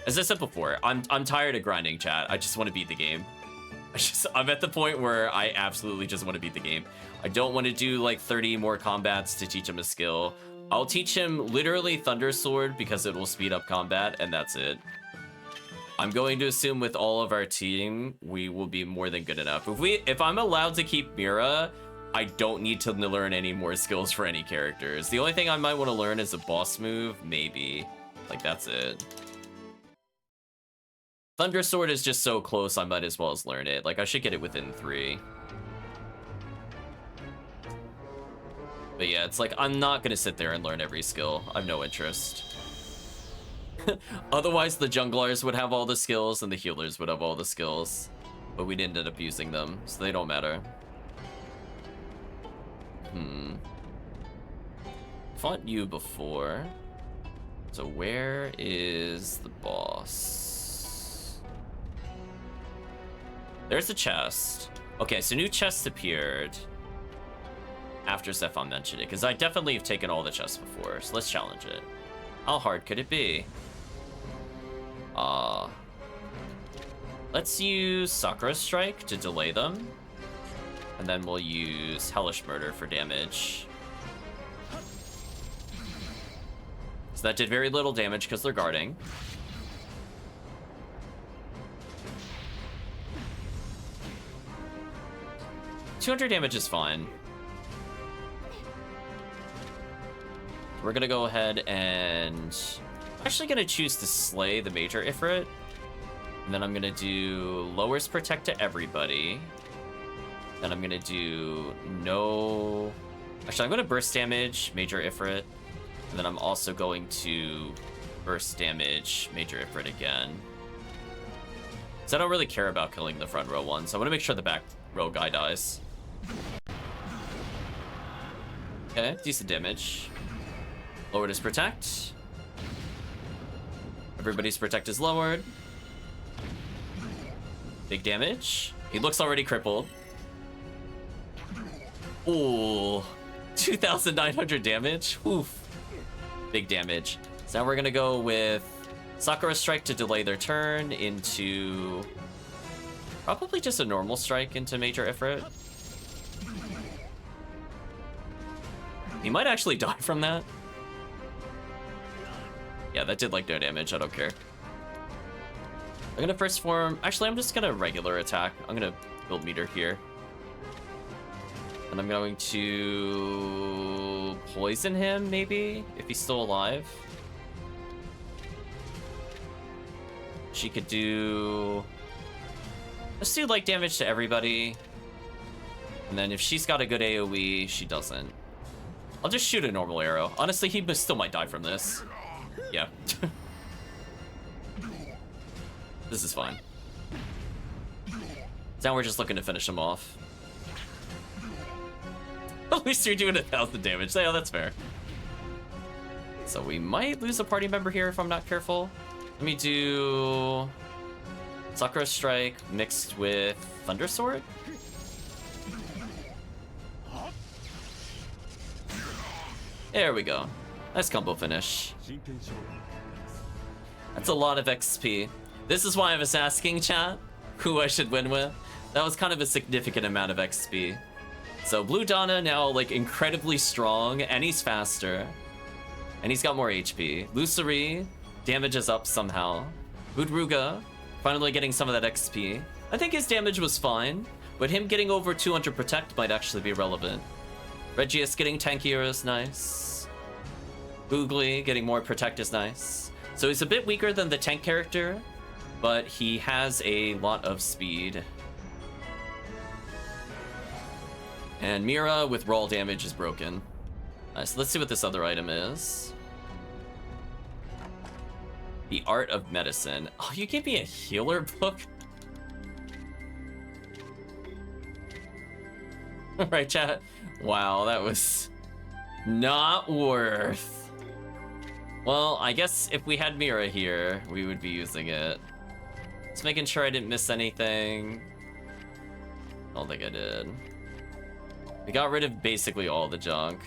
As I said before, I'm tired of grinding, chat. I just want to beat the game. I'm at the point where I absolutely just want to beat the game. I don't want to do like 30 more combats to teach him a skill. I'll teach him literally Thunder Sword because it will speed up combat, and that's it. I'm going to assume with all of our team, we will be more than good enough. If I'm allowed to keep Mira, I don't need to learn any more skills for any characters. The only thing I might want to learn is a boss move, maybe. Like, that's it. Thunder Sword is just so close, I might as well as learn it. Like, I should get it within 3. But yeah, it's like, I'm not gonna sit there and learn every skill. I have no interest. Otherwise, the junglers would have all the skills and the healers would have all the skills. But we'd end up using them, so they don't matter. Fought you before. So where is the boss? There's the chest. Okay, so new chests appeared after Zephon mentioned it, because I definitely have taken all the chests before, so let's challenge it. How hard could it be? Let's use Sakura Strike to delay them. And then we'll use Hellish Murder for damage. So that did very little damage because they're guarding. $200 damage is fine. We're gonna go ahead and... I'm actually gonna choose to slay the Major Ifrit. And then I'm gonna do lowers protect to everybody. Then I'm gonna do no... Actually, I'm gonna burst damage Major Ifrit. And then I'm also going to burst damage Major Ifrit again. So I don't really care about killing the front row one, so I want to make sure the back row guy dies. Okay, decent damage. Lowered his protect. Everybody's protect is lowered. Big damage. He looks already crippled. Ooh, 2,900 damage. Oof. Big damage. So now we're gonna go with Sakura Strike to delay their turn into probably just a normal strike into Major Ifrit. He might actually die from that. Yeah, that did like no damage. I don't care. I'm gonna first form. Actually, I'm just gonna regular attack. I'm gonna build meter here. And I'm going to poison him, maybe, if he's still alive. She could do... Let's do like damage to everybody. And then if she's got a good AoE, she doesn't. I'll just shoot a normal arrow. Honestly, he still might die from this. Yeah. This is fine. Now we're just looking to finish him off. At least you're doing 1,000 damage. Yeah, that's fair. So we might lose a party member here if I'm not careful. Let me do Sakura Strike mixed with Thunder Sword. There we go. Nice combo finish. That's a lot of XP. This is why I was asking, chat, who I should win with. That was kind of a significant amount of XP. So Blue Donna now like incredibly strong, and he's faster. And he's got more HP. Luceri, damage is up somehow. Budruga, finally getting some of that XP. I think his damage was fine, but him getting over 200 protect might actually be relevant. Regius getting tankier is nice. Googly getting more protect is nice. So he's a bit weaker than the tank character, but he has a lot of speed. And Mira with raw damage is broken. So let's see what this other item is. The Art of Medicine. Oh, you gave me a healer book? Right, chat? Wow, that was not worth. Well, I guess if we had Mira here, we would be using it. Just making sure I didn't miss anything. I don't think I did. We got rid of basically all the junk.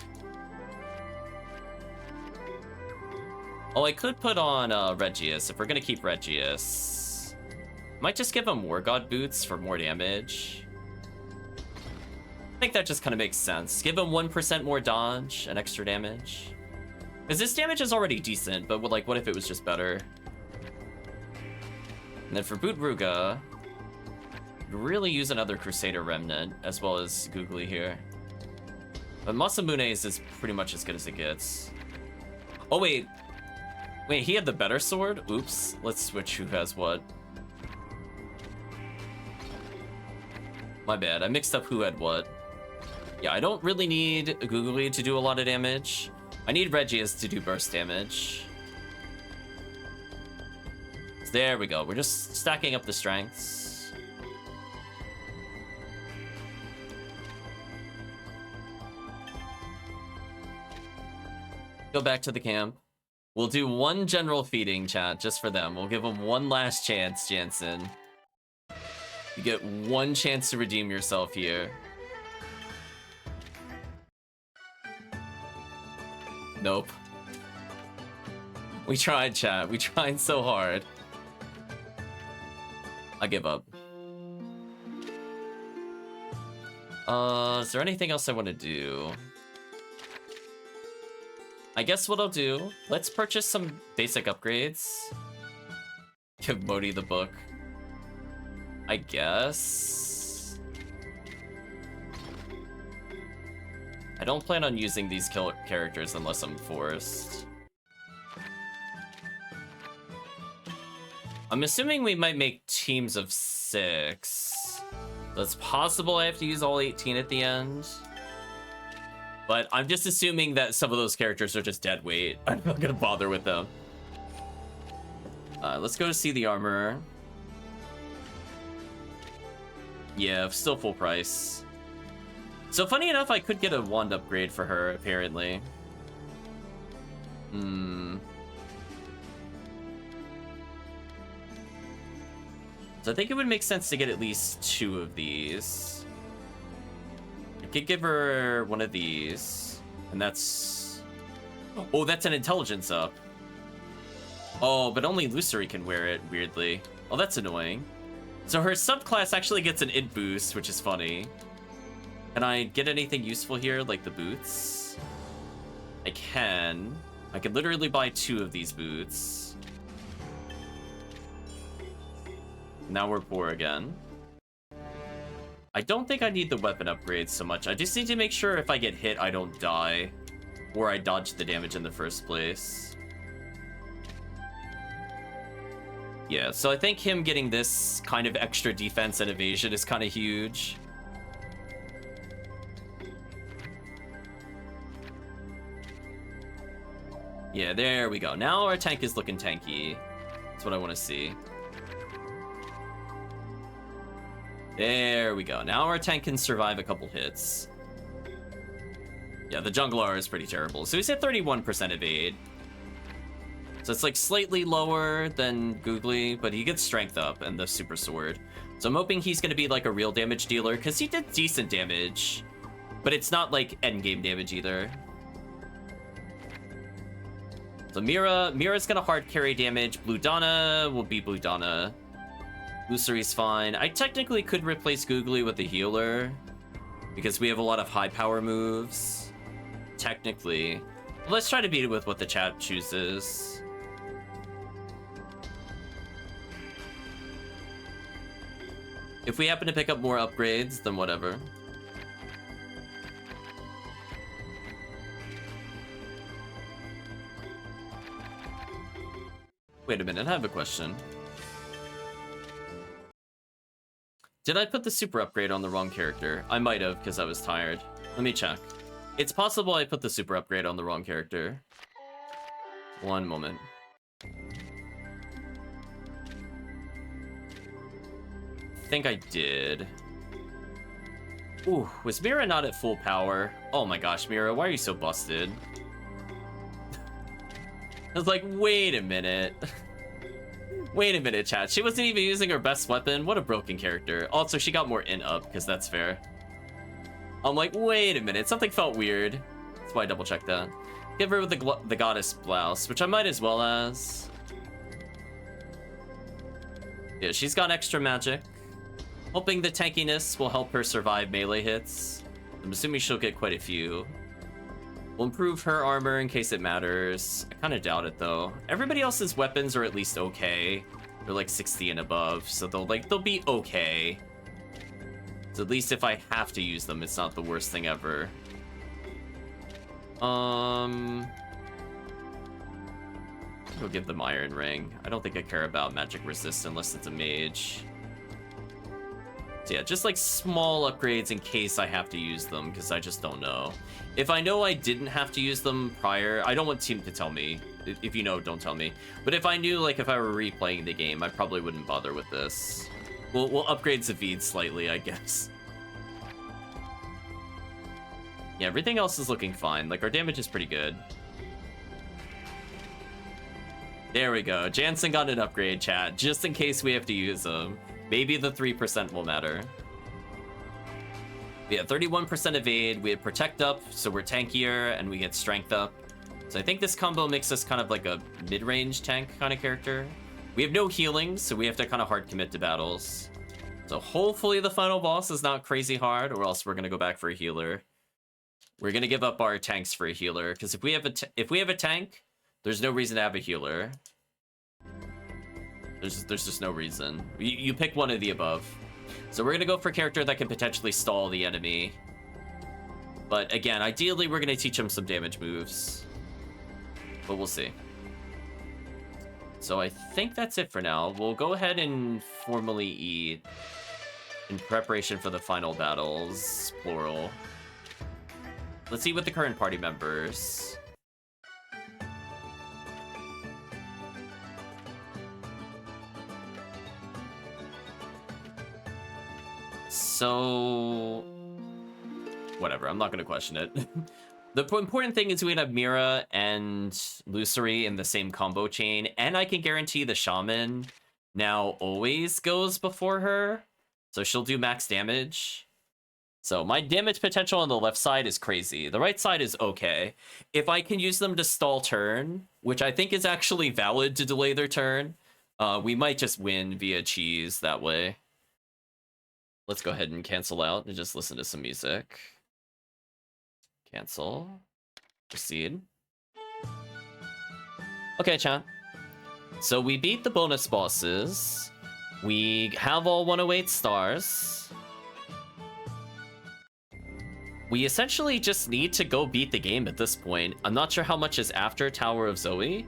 Oh, I could put on Regius if we're gonna keep Regius. Might just give him War God boots for more damage. I think that just kind of makes sense. Give him 1% more dodge and extra damage. Because this damage is already decent, but like, what if it was just better? And then for Budruga, really use another Crusader Remnant, as well as Googly here. But Masamune's is pretty much as good as it gets. Oh, wait. Wait, he had the better sword? Oops. Let's switch who has what. My bad, I mixed up who had what. Yeah, I don't really need Goooooo to do a lot of damage. I need Regius to do burst damage. So there we go. We're just stacking up the strengths. Go back to the camp. We'll do one general feeding, chat, just for them. We'll give them one last chance, Jansen. You get one chance to redeem yourself here. Nope. We tried, chat. We tried so hard. I give up. Is there anything else I want to do? I guess what I'll do, let's purchase some basic upgrades. Give Modi the book. I guess. I don't plan on using these characters unless I'm forced. I'm assuming we might make teams of 6. So it's possible I have to use all 18 at the end. But I'm just assuming that some of those characters are just dead weight. I'm not gonna bother with them. Let's go to see the armor. Yeah, still full price. So funny enough, I could get a wand upgrade for her, apparently. So I think it would make sense to get at least 2 of these. I could give her one of these. And that's... Oh, that's an intelligence up. Oh, but only Lucery can wear it, weirdly. Oh, that's annoying. So her subclass actually gets an int boost, which is funny. Can I get anything useful here, like the boots? I can. I could literally buy 2 of these boots. Now we're poor again. I don't think I need the weapon upgrades so much. I just need to make sure if I get hit, I don't die. Or I dodge the damage in the first place. Yeah, so I think him getting this kind of extra defense and evasion is kind of huge. Yeah, there we go. Now our tank is looking tanky. That's what I want to see. There we go. Now our tank can survive a couple hits. Yeah, the jungler is pretty terrible. So he's at 31% evade. So it's like slightly lower than Googly, but he gets strength up and the super sword. So I'm hoping he's going to be like a real damage dealer because he did decent damage, but it's not like endgame damage either. So Mira's going to hard carry damage. Blue Donna will be Blue Donna. Lucery's fine. I technically could replace Googly with a healer because we have a lot of high power moves. Technically. Let's try to beat it with what the chat chooses. If we happen to pick up more upgrades, then whatever. Wait a minute, I have a question. Did I put the super upgrade on the wrong character? I might have, because I was tired. Let me check. It's possible I put the super upgrade on the wrong character. One moment. I think I did. Ooh, was Mira not at full power? Oh my gosh, Mira, why are you so busted? I was like, wait a minute. Wait a minute, chat. She wasn't even using her best weapon? What a broken character. Also, she got more int up, because that's fair. I'm like, wait a minute. Something felt weird. That's why I double-checked that. Give her the goddess blouse, which I might as well as. Yeah, she's got extra magic. Hoping the tankiness will help her survive melee hits. I'm assuming she'll get quite a few. We'll improve her armor in case it matters. I kind of doubt it though. Everybody else's weapons are at least okay. They're like 60 and above, so they'll be okay. So at least if I have to use them, it's not the worst thing ever. We'll give them Iron Ring. I don't think I care about magic resist unless it's a mage. So yeah, just like small upgrades in case I have to use them, because I just don't know. If I know I didn't have to use them prior, I don't want Team to tell me. If you know, don't tell me. But if I knew, like, if I were replaying the game, I probably wouldn't bother with this. We'll upgrade Zavid slightly, I guess. Yeah, everything else is looking fine. Like, our damage is pretty good. There we go. Jansen got an upgrade, chat, just in case we have to use them. Maybe the 3% will matter. We have 31% evade, we have protect up, so we're tankier, and we get strength up. So I think this combo makes us kind of like a mid-range tank kind of character. We have no healing, so we have to kind of hard commit to battles. So hopefully the final boss is not crazy hard, or else we're gonna go back for a healer. We're gonna give up our tanks for a healer, because if we have a tank, there's no reason to have a healer. There's just no reason. You pick one of the above. So we're gonna go for a character that can potentially stall the enemy. But again, ideally we're gonna teach him some damage moves. But we'll see. So I think that's it for now. We'll go ahead and formally eat in preparation for the final battles, plural. Let's see with the current party members. So, whatever, I'm not gonna question it. The important thing is we have Mira and Lucery in the same combo chain, and I can guarantee the Shaman now always goes before her, so she'll do max damage. So my damage potential on the left side is crazy. The right side is okay. If I can use them to stall turn, which I think is actually valid to delay their turn, we might just win via cheese that way. Let's go ahead and cancel out and just listen to some music. Cancel. Proceed. Okay, chat. So we beat the bonus bosses. We have all 108 stars. We essentially just need to go beat the game at this point. I'm not sure how much is after Tower of Zoe,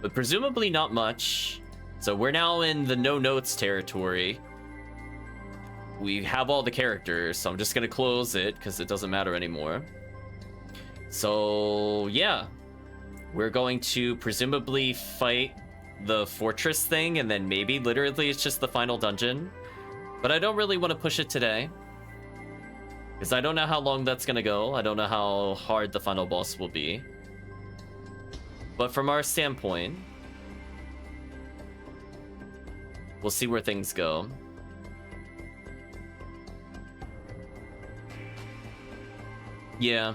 but presumably not much. So we're now in the no notes territory. We have all the characters, so I'm just gonna close it because it doesn't matter anymore. So yeah, we're going to presumably fight the fortress thing, and then maybe literally it's just the final dungeon. But I don't really want to push it today, because I don't know how long that's gonna go. I don't know how hard the final boss will be. But from our standpoint, we'll see where things go. Yeah.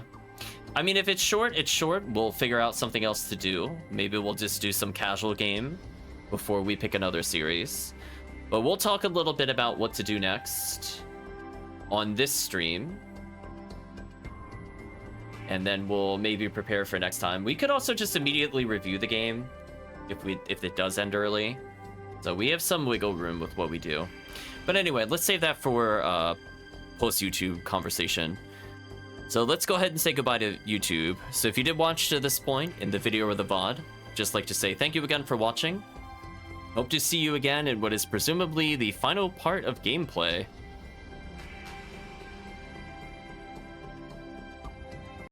I mean, if it's short, it's short. We'll figure out something else to do. Maybe we'll just do some casual game before we pick another series. But we'll talk a little bit about what to do next on this stream. And then we'll maybe prepare for next time. We could also just immediately review the game if it does end early. So we have some wiggle room with what we do. But anyway, let's save that for post-YouTube conversation. So let's go ahead and say goodbye to YouTube. So if you did watch to this point in the video or the VOD, just like to say thank you again for watching. Hope to see you again in what is presumably the final part of gameplay.